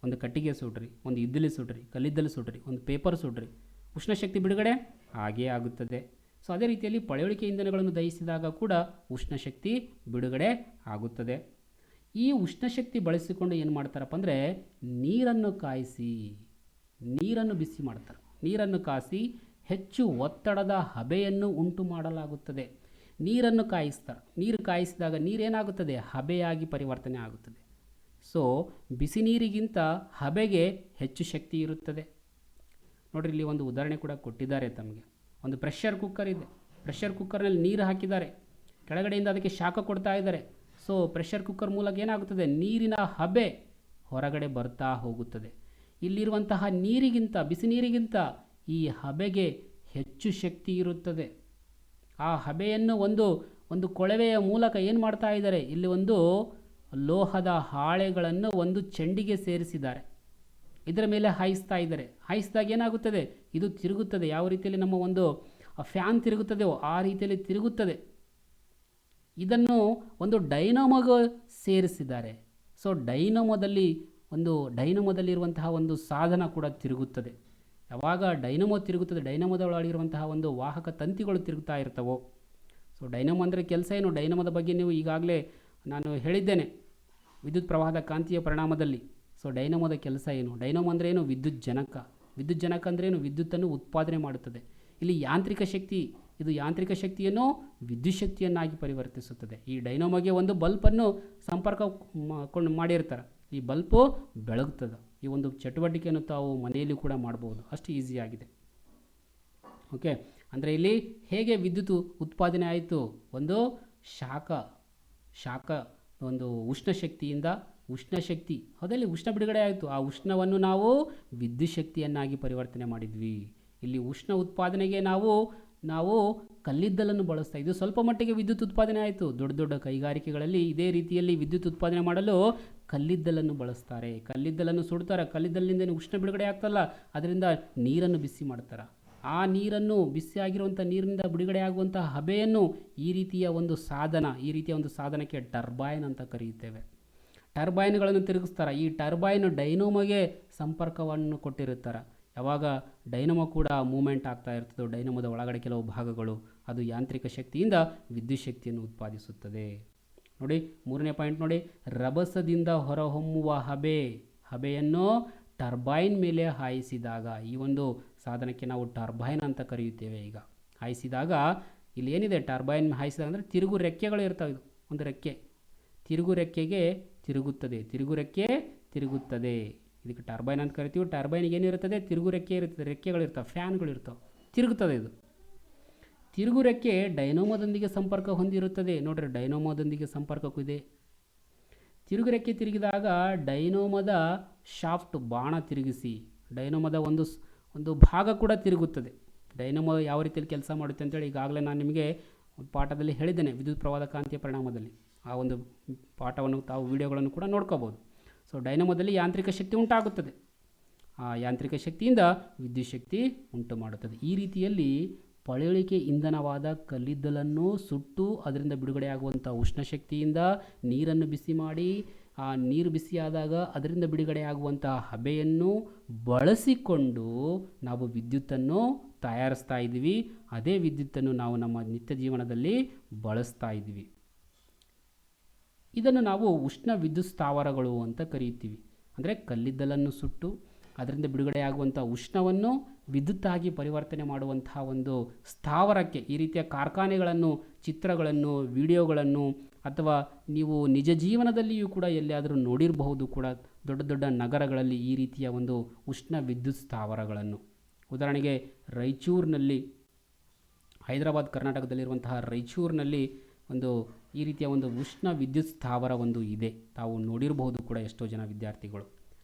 ಒಂದು ಕಟ್ಟಿಗೆ ಸುಡ್ರಿ, ಒಂದು ಇದ್ದಲಿ ಸುಡ್ರಿ, ಕಲ್ಲಿದ್ದಲು ಸುಡ್ರಿ, ಒಂದು ಪೇಪರ್ ಸುಡ್ರಿ, ಉಷ್ಣಶಕ್ತಿ ಬಿಡುಗಡೆ ಹಾಗೇ ಆಗುತ್ತದೆ. ಸೊ ಅದೇ ರೀತಿಯಲ್ಲಿ ಪಳೆಯುಳಿಕೆ ಇಂಧನಗಳನ್ನು ದಹಿಸಿದಾಗ ಕೂಡ ಉಷ್ಣಶಕ್ತಿ ಬಿಡುಗಡೆ ಆಗುತ್ತದೆ. ಈ ಉಷ್ಣಶಕ್ತಿ ಬಳಸಿಕೊಂಡು ಏನು ಮಾಡ್ತಾರಪ್ಪ ಅಂದರೆ ನೀರನ್ನು ಬಿಸಿ ಮಾಡ್ತಾರೆ. ನೀರನ್ನು ಕಾಯಿಸಿ ಹೆಚ್ಚು ಒತ್ತಡದ ಹಬೆಯನ್ನು ಉಂಟು ಮಾಡಲಾಗುತ್ತದೆ. ನೀರನ್ನು ಕಾಯಿಸ್ತಾರೆ. ನೀರು ಕಾಯಿಸಿದಾಗ ನೀರೇನಾಗುತ್ತದೆ? ಹಬೆಯಾಗಿ ಪರಿವರ್ತನೆ ಆಗುತ್ತದೆ. ಸೊ ಬಿಸಿ ನೀರಿಗಿಂತ ಹಬೆಗೆ ಹೆಚ್ಚು ಶಕ್ತಿ ಇರುತ್ತದೆ. ನೋಡಿರಿ, ಇಲ್ಲಿ ಒಂದು ಉದಾಹರಣೆ ಕೂಡ ಕೊಟ್ಟಿದ್ದಾರೆ ತಮಗೆ. ಒಂದು ಪ್ರೆಷರ್ ಕುಕ್ಕರ್ ಇದೆ. ಪ್ರೆಷರ್ ಕುಕ್ಕರ್ನಲ್ಲಿ ನೀರು ಹಾಕಿದ್ದಾರೆ, ಕೆಳಗಡೆಯಿಂದ ಅದಕ್ಕೆ ಶಾಖ ಕೊಡ್ತಾ ಇದ್ದಾರೆ. ಸೊ ಪ್ರೆಷರ್ ಕುಕ್ಕರ್ ಮೂಲಕ ಏನಾಗುತ್ತದೆ? ನೀರಿನ ಹಬೆ ಹೊರಗಡೆ ಬರ್ತಾ ಹೋಗುತ್ತದೆ. ಇಲ್ಲಿರುವಂತಹ ನೀರಿಗಿಂತ, ಬಿಸಿ ನೀರಿಗಿಂತ ಈ ಹಬೆಗೆ ಹೆಚ್ಚು ಶಕ್ತಿ ಇರುತ್ತದೆ. ಆ ಹಬೆಯನ್ನು ಒಂದು ಕೊಳವೆಯ ಮೂಲಕ ಏನು ಮಾಡ್ತಾ ಇದ್ದಾರೆ? ಇಲ್ಲಿ ಒಂದು ಲೋಹದ ಹಾಳೆಗಳನ್ನು ಒಂದು ಚೆಂಡಿಗೆ ಸೇರಿಸಿದ್ದಾರೆ. ಇದರ ಮೇಲೆ ಹಾಯಿಸ್ತಾ ಇದ್ದಾರೆ. ಹಾಯಿಸಿದಾಗ ಏನಾಗುತ್ತದೆ? ಇದು ತಿರುಗುತ್ತದೆ. ಯಾವ ರೀತಿಯಲ್ಲಿ ನಮ್ಮ ಒಂದು ಫ್ಯಾನ್ ತಿರುಗುತ್ತದೆಯೋ ಆ ರೀತಿಯಲ್ಲಿ ತಿರುಗುತ್ತದೆ. ಇದನ್ನು ಒಂದು ಡೈನಮೋಗೆ ಸೇರಿಸಿದ್ದಾರೆ. ಸೊ ಡೈನಮೋದಲ್ಲಿರುವಂತಹ ಒಂದು ಸಾಧನ ಕೂಡ ತಿರುಗುತ್ತದೆ. ಯಾವಾಗ ಡೈನಮೋ ತಿರುಗುತ್ತದೆ, ಡೈನಮೋದ ಒಳಗಿರುವಂತಹ ಒಂದು ವಾಹಕ ತಂತಿಗಳು ತಿರುಗ್ತಾ ಇರ್ತವೋ. ಸೊ ಡೈನಮೋ ಅಂದರೆ ಕೆಲಸ ಏನು? ಡೈನಮೋದ ಬಗ್ಗೆ ನೀವು ಈಗಾಗಲೇ ನಾನು ಹೇಳಿದ್ದೇನೆ, ವಿದ್ಯುತ್ ಪ್ರವಾಹದ ಕಾಂತೀಯ ಪರಿಣಾಮದಲ್ಲಿ. ಸೊ ಡೈನಮೋದ ಕೆಲಸ ಏನು? ಡೈನಮೋ ಅಂದರೆ ಏನು? ವಿದ್ಯುತ್ ಜನಕ. ವಿದ್ಯುತ್ ಜನಕ ಅಂದರೆ ಏನು? ವಿದ್ಯುತ್ತನ್ನು ಉತ್ಪಾದನೆ ಮಾಡುತ್ತದೆ. ಇಲ್ಲಿ ಯಾಂತ್ರಿಕ ಶಕ್ತಿ, ಇದು ಯಾಂತ್ರಿಕ ಶಕ್ತಿಯನ್ನು ವಿದ್ಯುತ್ ಶಕ್ತಿಯನ್ನಾಗಿ ಪರಿವರ್ತಿಸುತ್ತದೆ. ಈ ಡೈನಮೋಗೆ ಒಂದು ಬಲ್ಬನ್ನು ಸಂಪರ್ಕ ಮಾಡಿರ್ತಾರೆ. ಈ ಬಲ್ಬು ಬೆಳಗುತ್ತದೆ. ಈ ಒಂದು ಚಟುವಟಿಕೆಯನ್ನು ತಾವು ಮನೆಯಲ್ಲಿ ಕೂಡ ಮಾಡಬಹುದು, ಅಷ್ಟು ಈಸಿಯಾಗಿದೆ. ಓಕೆ, ಅಂದರೆ ಇಲ್ಲಿ ಹೇಗೆ ವಿದ್ಯುತ್ ಉತ್ಪಾದನೆ ಆಯಿತು? ಒಂದು ಶಾಖ ಒಂದು ಉಷ್ಣ ಶಕ್ತಿಯಿಂದ ಉಷ್ಣಶಕ್ತಿ, ಹೌದಲ್ಲಿ ಉಷ್ಣ ಬಿಡುಗಡೆ ಆಯಿತು. ಆ ಉಷ್ಣವನ್ನು ನಾವು ವಿದ್ಯುತ್ ಶಕ್ತಿಯನ್ನಾಗಿ ಪರಿವರ್ತನೆ ಮಾಡಿದ್ವಿ. ಇಲ್ಲಿ ಉಷ್ಣ ಉತ್ಪಾದನೆಗೆ ನಾವು ಕಲ್ಲಿದ್ದಲನ್ನು ಬಳಸ್ತಾ ಇದ್ದು ಸ್ವಲ್ಪ ಮಟ್ಟಿಗೆ ವಿದ್ಯುತ್ ಉತ್ಪಾದನೆ ಆಯಿತು. ದೊಡ್ಡ ದೊಡ್ಡ ಕೈಗಾರಿಕೆಗಳಲ್ಲಿ ಇದೇ ರೀತಿಯಲ್ಲಿ ವಿದ್ಯುತ್ ಉತ್ಪಾದನೆ ಮಾಡಲು ಕಲ್ಲಿದ್ದಲನ್ನು ಬಳಸ್ತಾರೆ. ಕಲ್ಲಿದ್ದಲನ್ನು ಸುಡ್ತಾರೆ. ಕಲ್ಲಿದ್ದಲಿನಿಂದ ಉಷ್ಣ ಬಿಡುಗಡೆ ಆಗ್ತಲ್ಲ, ಅದರಿಂದ ನೀರನ್ನು ಬಿಸಿ ಮಾಡ್ತಾರೆ. ಆ ನೀರನ್ನು, ಬಿಸಿಯಾಗಿರುವಂಥ ನೀರಿನಿಂದ ಬಿಡುಗಡೆ ಆಗುವಂಥ ಹಬೆಯನ್ನು ಈ ರೀತಿಯ ಒಂದು ಸಾಧನಕ್ಕೆ ಟರ್ಬೈನ್ ಅಂತ ಕರೆಯುತ್ತೇವೆ. ಟರ್ಬೈನ್ಗಳನ್ನು ತಿರುಗಿಸ್ತಾರೆ. ಈ ಟರ್ಬೈನ್ ಡೈನಮೋಗೆ ಸಂಪರ್ಕವನ್ನು ಕೊಟ್ಟಿರುತ್ತಾರೆ. ಯಾವಾಗ ಡೈನಮೋ ಕೂಡ ಮೂವ್ಮೆಂಟ್ ಆಗ್ತಾ ಇರ್ತದೋ, ಡೈನಮೋದ ಒಳಗಡೆ ಕೆಲವು ಭಾಗಗಳು, ಅದು ಯಾಂತ್ರಿಕ ಶಕ್ತಿಯಿಂದ ವಿದ್ಯುತ್ ಶಕ್ತಿಯನ್ನು ಉತ್ಪಾದಿಸುತ್ತದೆ. ನೋಡಿ, ಮೂರನೇ ಪಾಯಿಂಟ್ ನೋಡಿ, ರಭಸದಿಂದ ಹೊರಹೊಮ್ಮುವ ಹಬೆಯನ್ನು ಟರ್ಬೈನ್ ಮೇಲೆ ಹಾಯಿಸಿದಾಗ, ಈ ಒಂದು ಸಾಧನಕ್ಕೆ ನಾವು ಟರ್ಬೈನ್ ಅಂತ ಕರೆಯುತ್ತೇವೆ. ಈಗ ಹಾಯಿಸಿದಾಗ ಇಲ್ಲಿ ಏನಿದೆ? ಟರ್ಬೈನ್ ಹಾಯಿಸಿದಾಗ ಅಂದರೆ ತಿರುಗು ರೆಕ್ಕೆಗಳು ಇರ್ತವೆ. ಇದು ಒಂದು ರೆಕ್ಕೆ, ತಿರುಗು ರೆಕ್ಕೆಗೆ ತಿರುಗುತ್ತದೆ. ಇದಕ್ಕೆ ಟರ್ಬೈನ್ ಅಂತ ಕರಿತೀವಿ. ಟರ್ಬೈನ್ಗೆ ಏನಿರುತ್ತದೆ? ತಿರುಗು ರೆಕ್ಕೆ ಇರುತ್ತದೆ, ರೆಕ್ಕೆಗಳಿರ್ತವೆ, ಫ್ಯಾನ್ಗಳಿರ್ತವೆ, ತಿರುಗುತ್ತದೆ. ಇದು ತಿರುಗು ರೆಕ್ಕೆ ಡೈನಮೋದೊಂದಿಗೆ ಸಂಪರ್ಕ ಹೊಂದಿರುತ್ತದೆ. ನೋಡ್ರಿ, ಡೈನಮೋದೊಂದಿಗೆ ಸಂಪರ್ಕಕ್ಕೂ ಇದೆ. ತಿರುಗು ರೆಕ್ಕೆ ತಿರುಗಿದಾಗ ಡೈನಮೋದ ಶಾಫ್ಟ್ ಬಾಣ ತಿರುಗಿಸಿ ಡೈನಮೋದ ಒಂದು ಭಾಗ ಕೂಡ ತಿರುಗುತ್ತದೆ. ಡೈನಮೋ ಯಾವ ರೀತಿಯಲ್ಲಿ ಕೆಲಸ ಮಾಡುತ್ತೆ ಅಂತೇಳಿ ಈಗಾಗಲೇ ನಾನು ನಿಮಗೆ ಪಾಠದಲ್ಲಿ ಹೇಳಿದ್ದೇನೆ, ವಿದ್ಯುತ್ ಪ್ರವಾಹದ ಕಾಂತೀಯ ಪರಿಣಾಮದಲ್ಲಿ. ಆ ಒಂದು ಪಾಠವನ್ನು ತಾವು ವಿಡಿಯೋಗಳನ್ನು ಕೂಡ ನೋಡ್ಕೋಬೋದು. ಸೊ ಡೈನಮೋದಲ್ಲಿ ಯಾಂತ್ರಿಕ ಶಕ್ತಿ ಉಂಟಾಗುತ್ತದೆ. ಆ ಯಾಂತ್ರಿಕ ಶಕ್ತಿಯಿಂದ ವಿದ್ಯುತ್ ಶಕ್ತಿ ಉಂಟು ಮಾಡುತ್ತದೆ. ಈ ರೀತಿಯಲ್ಲಿ ಪಳೆಯುಳಿಕೆ ಇಂಧನವಾದ ಕಲ್ಲಿದ್ದಲನ್ನು ಸುಟ್ಟು ಅದರಿಂದ ಬಿಡುಗಡೆಯಾಗುವಂಥ ಉಷ್ಣಶಕ್ತಿಯಿಂದ ನೀರನ್ನು ಬಿಸಿ ಮಾಡಿ ಆ ನೀರು ಬಿಸಿಯಾದಾಗ ಅದರಿಂದ ಬಿಡುಗಡೆಯಾಗುವಂತಹ ಹಬೆಯನ್ನು ಬಳಸಿಕೊಂಡು ನಾವು ವಿದ್ಯುತ್ತನ್ನು ತಯಾರಿಸ್ತಾ ಇದ್ದೀವಿ. ಅದೇ ವಿದ್ಯುತ್ತನ್ನು ನಾವು ನಮ್ಮ ನಿತ್ಯ ಜೀವನದಲ್ಲಿ ಬಳಸ್ತಾ ಇದ್ದೀವಿ. ಇದನ್ನು ನಾವು ಉಷ್ಣ ವಿದ್ಯುತ್ ಸ್ಥಾವರಗಳು ಅಂತ ಕರೀತೀವಿ. ಅಂದರೆ ಕಲ್ಲಿದ್ದಲನ್ನು ಸುಟ್ಟು ಅದರಿಂದ ಬಿಡುಗಡೆಯಾಗುವಂಥ ಉಷ್ಣವನ್ನು ವಿದ್ಯುತ್ತಾಗಿ ಪರಿವರ್ತನೆ ಮಾಡುವಂತಹ ಒಂದು ಸ್ಥಾವರಕ್ಕೆ ಈ ರೀತಿಯ ಕಾರ್ಖಾನೆಗಳನ್ನು, ಚಿತ್ರಗಳನ್ನು, ವಿಡಿಯೋಗಳನ್ನು ಅಥವಾ ನೀವು ನಿಜ ಜೀವನದಲ್ಲಿಯೂ ಕೂಡ ಎಲ್ಲಿಯಾದರೂ ನೋಡಿರಬಹುದು ಕೂಡ, ದೊಡ್ಡ ದೊಡ್ಡ ನಗರಗಳಲ್ಲಿ ಈ ರೀತಿಯ ಒಂದು ಉಷ್ಣ ವಿದ್ಯುತ್ ಸ್ಥಾವರಗಳನ್ನು. ಉದಾಹರಣೆಗೆ ರಾಯಚೂರಿನಲ್ಲಿ, ಹೈದರಾಬಾದ್ ಕರ್ನಾಟಕದಲ್ಲಿರುವಂತಹ ರಾಯಚೂರಿನಲ್ಲಿ ಒಂದು ಈ ರೀತಿಯ ಒಂದು ಉಷ್ಣ ವಿದ್ಯುತ್ ಸ್ಥಾವರ ಒಂದು ಇದೆ. ತಾವು ನೋಡಿರಬಹುದು ಕೂಡ ಎಷ್ಟೋ ಜನ ವಿದ್ಯಾರ್ಥಿಗಳು.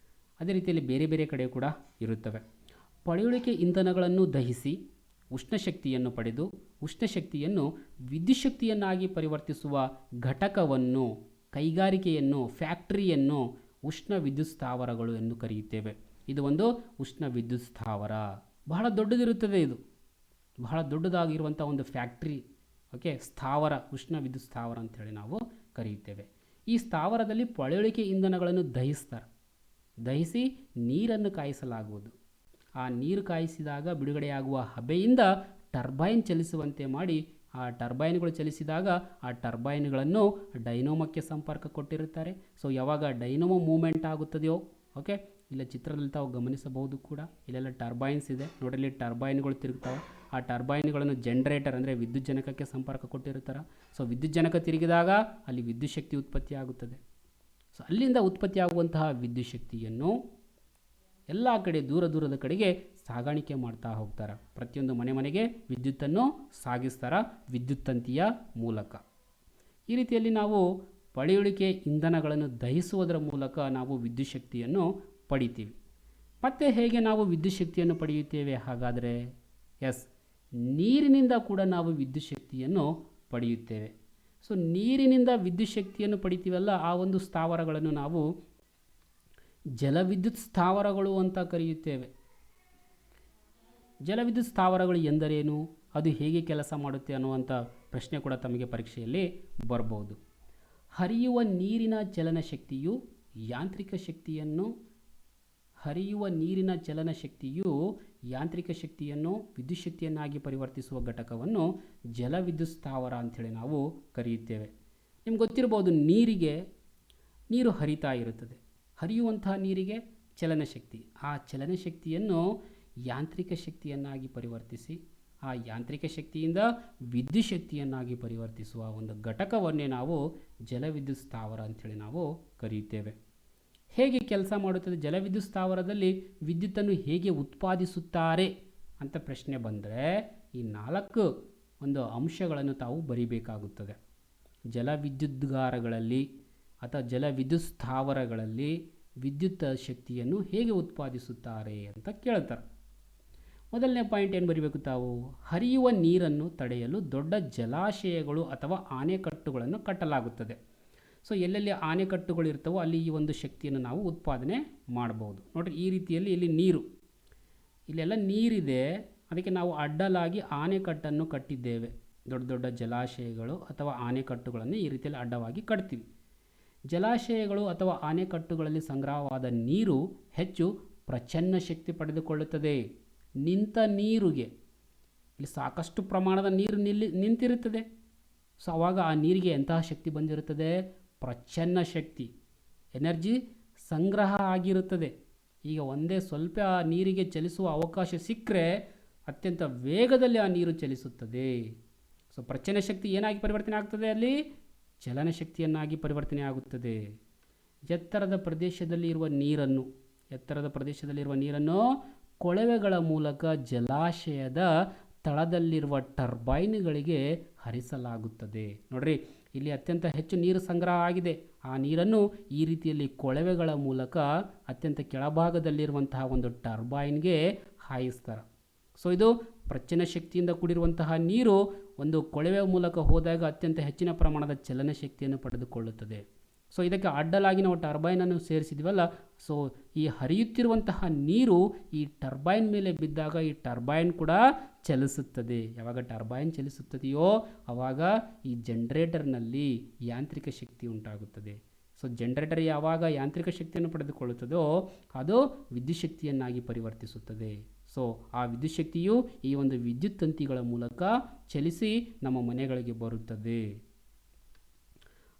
ಅದೇ ರೀತಿಯಲ್ಲಿ ಬೇರೆ ಬೇರೆ ಕಡೆ ಕೂಡ ಇರುತ್ತವೆ. ಪಳೆಯುಳಿಕೆ ಇಂಧನಗಳನ್ನು ದಹಿಸಿ ಉಷ್ಣಶಕ್ತಿಯನ್ನು ಪಡೆದು ಉಷ್ಣಶಕ್ತಿಯನ್ನು ವಿದ್ಯುತ್ ಶಕ್ತಿಯನ್ನಾಗಿ ಪರಿವರ್ತಿಸುವ ಘಟಕವನ್ನು, ಕೈಗಾರಿಕೆಯನ್ನು, ಫ್ಯಾಕ್ಟರಿಯನ್ನು ಉಷ್ಣ ವಿದ್ಯುತ್ ಸ್ಥಾವರಗಳು ಎಂದು ಕರೆಯುತ್ತೇವೆ. ಇದು ಒಂದು ಉಷ್ಣ ವಿದ್ಯುತ್ ಸ್ಥಾವರ. ಬಹಳ ದೊಡ್ಡದಿರುತ್ತದೆ. ಇದು ಬಹಳ ದೊಡ್ಡದಾಗಿರುವಂಥ ಒಂದು ಫ್ಯಾಕ್ಟ್ರಿ, ಓಕೆ, ಸ್ಥಾವರ, ಉಷ್ಣ ವಿದ್ಯುತ್ ಸ್ಥಾವರ ಅಂಥೇಳಿ ನಾವು ಕರೆಯುತ್ತೇವೆ. ಈ ಸ್ಥಾವರದಲ್ಲಿ ಪಳೆಯುಳಿಕೆ ಇಂಧನಗಳನ್ನು ದಹಿಸಿ ನೀರನ್ನು ಕಾಯಿಸಲಾಗುವುದು. ಆ ನೀರು ಕಾಯಿಸಿದಾಗ ಬಿಡುಗಡೆಯಾಗುವ ಹಬೆಯಿಂದ ಟರ್ಬೈನ್ ಚಲಿಸುವಂತೆ ಮಾಡಿ, ಆ ಟರ್ಬೈನ್ಗಳು ಚಲಿಸಿದಾಗ ಆ ಟರ್ಬೈನ್ಗಳನ್ನು ಡೈನೋಮಕ್ಕೆ ಸಂಪರ್ಕ ಕೊಟ್ಟಿರುತ್ತಾರೆ. ಸೊ ಯಾವಾಗ ಡೈನೋಮೋ ಮೂವ್ಮೆಂಟ್ ಆಗುತ್ತದೆಯೋ, ಓಕೆ, ಇಲ್ಲ ಚಿತ್ರದಲ್ಲಿ ತಾವು ಗಮನಿಸಬಹುದು ಕೂಡ, ಇಲ್ಲೆಲ್ಲ ಟರ್ಬೈನ್ಸ್ ಇದೆ ನೋಡ್ರಿ, ಇಲ್ಲಿ ಟರ್ಬೈನ್ಗಳು ತಿರುಗ್ತಾವೆ. ಆ ಟರ್ಬೈನ್ಗಳನ್ನು ಜನರೇಟರ್ ಅಂದರೆ ವಿದ್ಯುತ್ ಜನಕಕ್ಕೆ ಸಂಪರ್ಕ ಕೊಟ್ಟಿರ್ತಾರೆ. ಸೊ ವಿದ್ಯುತ್ ಜನಕ ತಿರುಗಿದಾಗ ಅಲ್ಲಿ ವಿದ್ಯುತ್ ಶಕ್ತಿ ಉತ್ಪತ್ತಿ ಆಗುತ್ತದೆ. ಸೊ ಅಲ್ಲಿಂದ ಉತ್ಪತ್ತಿಯಾಗುವಂತಹ ವಿದ್ಯುತ್ ಶಕ್ತಿಯನ್ನು ಎಲ್ಲ ಕಡೆ ದೂರ ದೂರದ ಕಡೆಗೆ ಸಾಗಾಣಿಕೆ ಮಾಡ್ತಾ ಹೋಗ್ತಾರೆ. ಪ್ರತಿಯೊಂದು ಮನೆಗೆ ವಿದ್ಯುತ್ತನ್ನು ಸಾಗಿಸ್ತಾರೆ ವಿದ್ಯುತ್ ತಂತಿಯ ಮೂಲಕ. ಈ ರೀತಿಯಲ್ಲಿ ನಾವು ಪಳೆಯುಳಿಕೆ ಇಂಧನಗಳನ್ನು ದಹಿಸುವುದರ ಮೂಲಕ ನಾವು ವಿದ್ಯುತ್ ಶಕ್ತಿಯನ್ನು ಪಡಿತೀವಿ. ಮತ್ತು ಹೇಗೆ ನಾವು ವಿದ್ಯುತ್ ಶಕ್ತಿಯನ್ನು ಪಡೆಯುತ್ತೇವೆ ಹಾಗಾದರೆ? ಎಸ್, ನೀರಿನಿಂದ ಕೂಡ ನಾವು ವಿದ್ಯುತ್ ಶಕ್ತಿಯನ್ನು ಪಡೆಯುತ್ತೇವೆ. ಸೊ ನೀರಿನಿಂದ ವಿದ್ಯುತ್ ಶಕ್ತಿಯನ್ನು ಪಡಿತೀವಲ್ಲ, ಆ ಒಂದು ಸ್ಥಾವರಗಳನ್ನು ನಾವು ಜಲವಿದ್ಯುತ್ ಸ್ಥಾವರಗಳು ಅಂತ ಕರೆಯುತ್ತೇವೆ. ಜಲವಿದ್ಯುತ್ ಸ್ಥಾವರಗಳು ಎಂದರೇನು, ಅದು ಹೇಗೆ ಕೆಲಸ ಮಾಡುತ್ತೆ ಅನ್ನುವಂಥ ಪ್ರಶ್ನೆ ಕೂಡ ತಮಗೆ ಪರೀಕ್ಷೆಯಲ್ಲಿ ಬರಬಹುದು. ಹರಿಯುವ ನೀರಿನ ಚಲನಶಕ್ತಿಯು ಯಾಂತ್ರಿಕ ಶಕ್ತಿಯನ್ನು ವಿದ್ಯುತ್ ಶಕ್ತಿಯನ್ನಾಗಿ ಪರಿವರ್ತಿಸುವ ಘಟಕವನ್ನು ಜಲವಿದ್ಯುತ್ ಸ್ಥಾವರ ಅಂಥೇಳಿ ನಾವು ಕರೆಯುತ್ತೇವೆ. ನಿಮ್ಗೆ ಗೊತ್ತಿರ್ಬೋದು, ನೀರು ಹರಿತಾ ಇರುತ್ತದೆ. ಹರಿಯುವಂತಹ ನೀರಿಗೆ ಚಲನಶಕ್ತಿ, ಆ ಚಲನಶಕ್ತಿಯನ್ನು ಯಾಂತ್ರಿಕ ಶಕ್ತಿಯನ್ನಾಗಿ ಪರಿವರ್ತಿಸಿ ಆ ಯಾಂತ್ರಿಕ ಶಕ್ತಿಯಿಂದ ವಿದ್ಯುತ್ ಶಕ್ತಿಯನ್ನಾಗಿ ಪರಿವರ್ತಿಸುವ ಒಂದು ಘಟಕವನ್ನೇ ನಾವು ಜಲವಿದ್ಯುತ್ ಸ್ಥಾವರ ಅಂಥೇಳಿ ನಾವು ಕರೆಯುತ್ತೇವೆ. ಹೇಗೆ ಕೆಲಸ ಮಾಡುತ್ತದೆ ಜಲವಿದ್ಯುತ್ ಸ್ಥಾವರದಲ್ಲಿ, ವಿದ್ಯುತ್ತನ್ನು ಹೇಗೆ ಉತ್ಪಾದಿಸುತ್ತಾರೆ ಅಂತ ಪ್ರಶ್ನೆ ಬಂದರೆ ಈ 4 ಒಂದು ಅಂಶಗಳನ್ನು ತಾವು ಬರಿಬೇಕಾಗುತ್ತದೆ. ಜಲವಿದ್ಯುದ್ಗಾರಗಳಲ್ಲಿ ಅಥವಾ ಜಲವಿದ್ಯುತ್ ಸ್ಥಾವರಗಳಲ್ಲಿ ವಿದ್ಯುತ್ ಶಕ್ತಿಯನ್ನು ಹೇಗೆ ಉತ್ಪಾದಿಸುತ್ತಾರೆ ಅಂತ ಕೇಳ್ತಾರೆ. ಮೊದಲನೇ ಪಾಯಿಂಟ್ ಏನು ಬರೀಬೇಕು ತಾವು? ಹರಿಯುವ ನೀರನ್ನು ತಡೆಯಲು ದೊಡ್ಡ ಜಲಾಶಯಗಳು ಅಥವಾ ಆಣೆಕಟ್ಟುಗಳನ್ನು ಕಟ್ಟಲಾಗುತ್ತದೆ. ಸೊ ಎಲ್ಲೆಲ್ಲಿ ಆಣೆಕಟ್ಟುಗಳು ಇರ್ತವೋ ಅಲ್ಲಿ ಈ ಒಂದು ಶಕ್ತಿಯನ್ನು ನಾವು ಉತ್ಪಾದನೆ ಮಾಡಬಹುದು. ನೋಡಿರಿ, ಈ ರೀತಿಯಲ್ಲಿ ಇಲ್ಲೆಲ್ಲ ನೀರಿದೆ, ಅದಕ್ಕೆ ನಾವು ಅಡ್ಡಲಾಗಿ ಆಣೆಕಟ್ಟನ್ನು ಕಟ್ಟಿದ್ದೇವೆ. ದೊಡ್ಡ ದೊಡ್ಡ ಜಲಾಶಯಗಳು ಅಥವಾ ಆಣೆಕಟ್ಟುಗಳನ್ನು ಈ ರೀತಿಯಲ್ಲಿ ಅಡ್ಡವಾಗಿ ಕಟ್ತೀವಿ. ಜಲಾಶಯಗಳು ಅಥವಾ ಆಣೆಕಟ್ಟುಗಳಲ್ಲಿ ಸಂಗ್ರಹವಾದ ನೀರು ಹೆಚ್ಚು ಪ್ರಚನ್ನ ಶಕ್ತಿ ಪಡೆದುಕೊಳ್ಳುತ್ತದೆ. ನಿಂತ ನೀರಿಗೆ ಇಲ್ಲಿ ಸಾಕಷ್ಟು ಪ್ರಮಾಣದ ನೀರು ನಿಂತಿರುತ್ತದೆ. ಸೊ ಆವಾಗ ಆ ನೀರಿಗೆ ಎಂತಹ ಶಕ್ತಿ ಬಂದಿರುತ್ತದೆ? ಪ್ರಚನ್ನ ಶಕ್ತಿ, ಎನರ್ಜಿ ಸಂಗ್ರಹ ಆಗಿರುತ್ತದೆ. ಈಗ ಒಂದೇ ಸ್ವಲ್ಪ ಆ ನೀರಿಗೆ ಚಲಿಸುವ ಅವಕಾಶ ಸಿಕ್ಕರೆ ಅತ್ಯಂತ ವೇಗದಲ್ಲಿ ಆ ನೀರು ಚಲಿಸುತ್ತದೆ. ಸೊ ಪ್ರಚನ್ನ ಶಕ್ತಿ ಏನಾಗಿ ಪರಿವರ್ತನೆ ಆಗ್ತದೆ? ಅಲ್ಲಿ ಚಲನಶಕ್ತಿಯನ್ನಾಗಿ ಪರಿವರ್ತನೆ ಆಗುತ್ತದೆ. ಎತ್ತರದ ಪ್ರದೇಶದಲ್ಲಿರುವ ನೀರನ್ನು ಕೊಳವೆಗಳ ಮೂಲಕ ಜಲಾಶಯದ ತಳದಲ್ಲಿರುವ ಟರ್ಬೈನ್ಗಳಿಗೆ ಹರಿಸಲಾಗುತ್ತದೆ. ನೋಡ್ರಿ, ಇಲ್ಲಿ ಅತ್ಯಂತ ಹೆಚ್ಚು ನೀರು ಸಂಗ್ರಹ ಆಗಿದೆ. ಆ ನೀರನ್ನು ಈ ರೀತಿಯಲ್ಲಿ ಕೊಳವೆಗಳ ಮೂಲಕ ಅತ್ಯಂತ ಕೆಳಭಾಗದಲ್ಲಿರುವಂತಹ ಒಂದು ಟರ್ಬೈನ್ಗೆ ಹಾಯಿಸ್ತಾರೆ. ಸೊ ಇದು ಪ್ರಚನ್ನ ಶಕ್ತಿಯಿಂದ ಕೂಡಿರುವಂತಹ ನೀರು ಒಂದು ಕೊಳವೆ ಮೂಲಕ ಹೋದಾಗ ಅತ್ಯಂತ ಹೆಚ್ಚಿನ ಪ್ರಮಾಣದ ಚಲನಶಕ್ತಿಯನ್ನು ಪಡೆದುಕೊಳ್ಳುತ್ತದೆ. ಸೊ ಇದಕ್ಕೆ ಅಡ್ಡಲಾಗಿ ನಾವು ಟರ್ಬೈನನ್ನು ಸೇರಿಸಿದ್ವಲ್ಲ, ಸೊ ಈ ಹರಿಯುತ್ತಿರುವಂತಹ ನೀರು ಈ ಟರ್ಬೈನ್ ಮೇಲೆ ಬಿದ್ದಾಗ ಈ ಟರ್ಬೈನ್ ಕೂಡ ಚಲಿಸುತ್ತದೆ. ಯಾವಾಗ ಟರ್ಬೈನ್ ಚಲಿಸುತ್ತದೆಯೋ ಆವಾಗ ಈ ಜನರೇಟರ್ನಲ್ಲಿ ಯಾಂತ್ರಿಕ ಶಕ್ತಿ ಉಂಟಾಗುತ್ತದೆ. ಸೊ ಜನರೇಟರ್ ಯಾವಾಗ ಯಾಂತ್ರಿಕ ಶಕ್ತಿಯನ್ನು ಪಡೆದುಕೊಳ್ಳುತ್ತದೋ ಅದು ವಿದ್ಯುತ್ ಶಕ್ತಿಯನ್ನಾಗಿ ಪರಿವರ್ತಿಸುತ್ತದೆ. ಸೊ ಆ ವಿದ್ಯುತ್ ಶಕ್ತಿಯು ಈ ಒಂದು ವಿದ್ಯುತ್ ತಂತಿಗಳ ಮೂಲಕ ಚಲಿಸಿ ನಮ್ಮ ಮನೆಗಳಿಗೆ ಬರುತ್ತದೆ.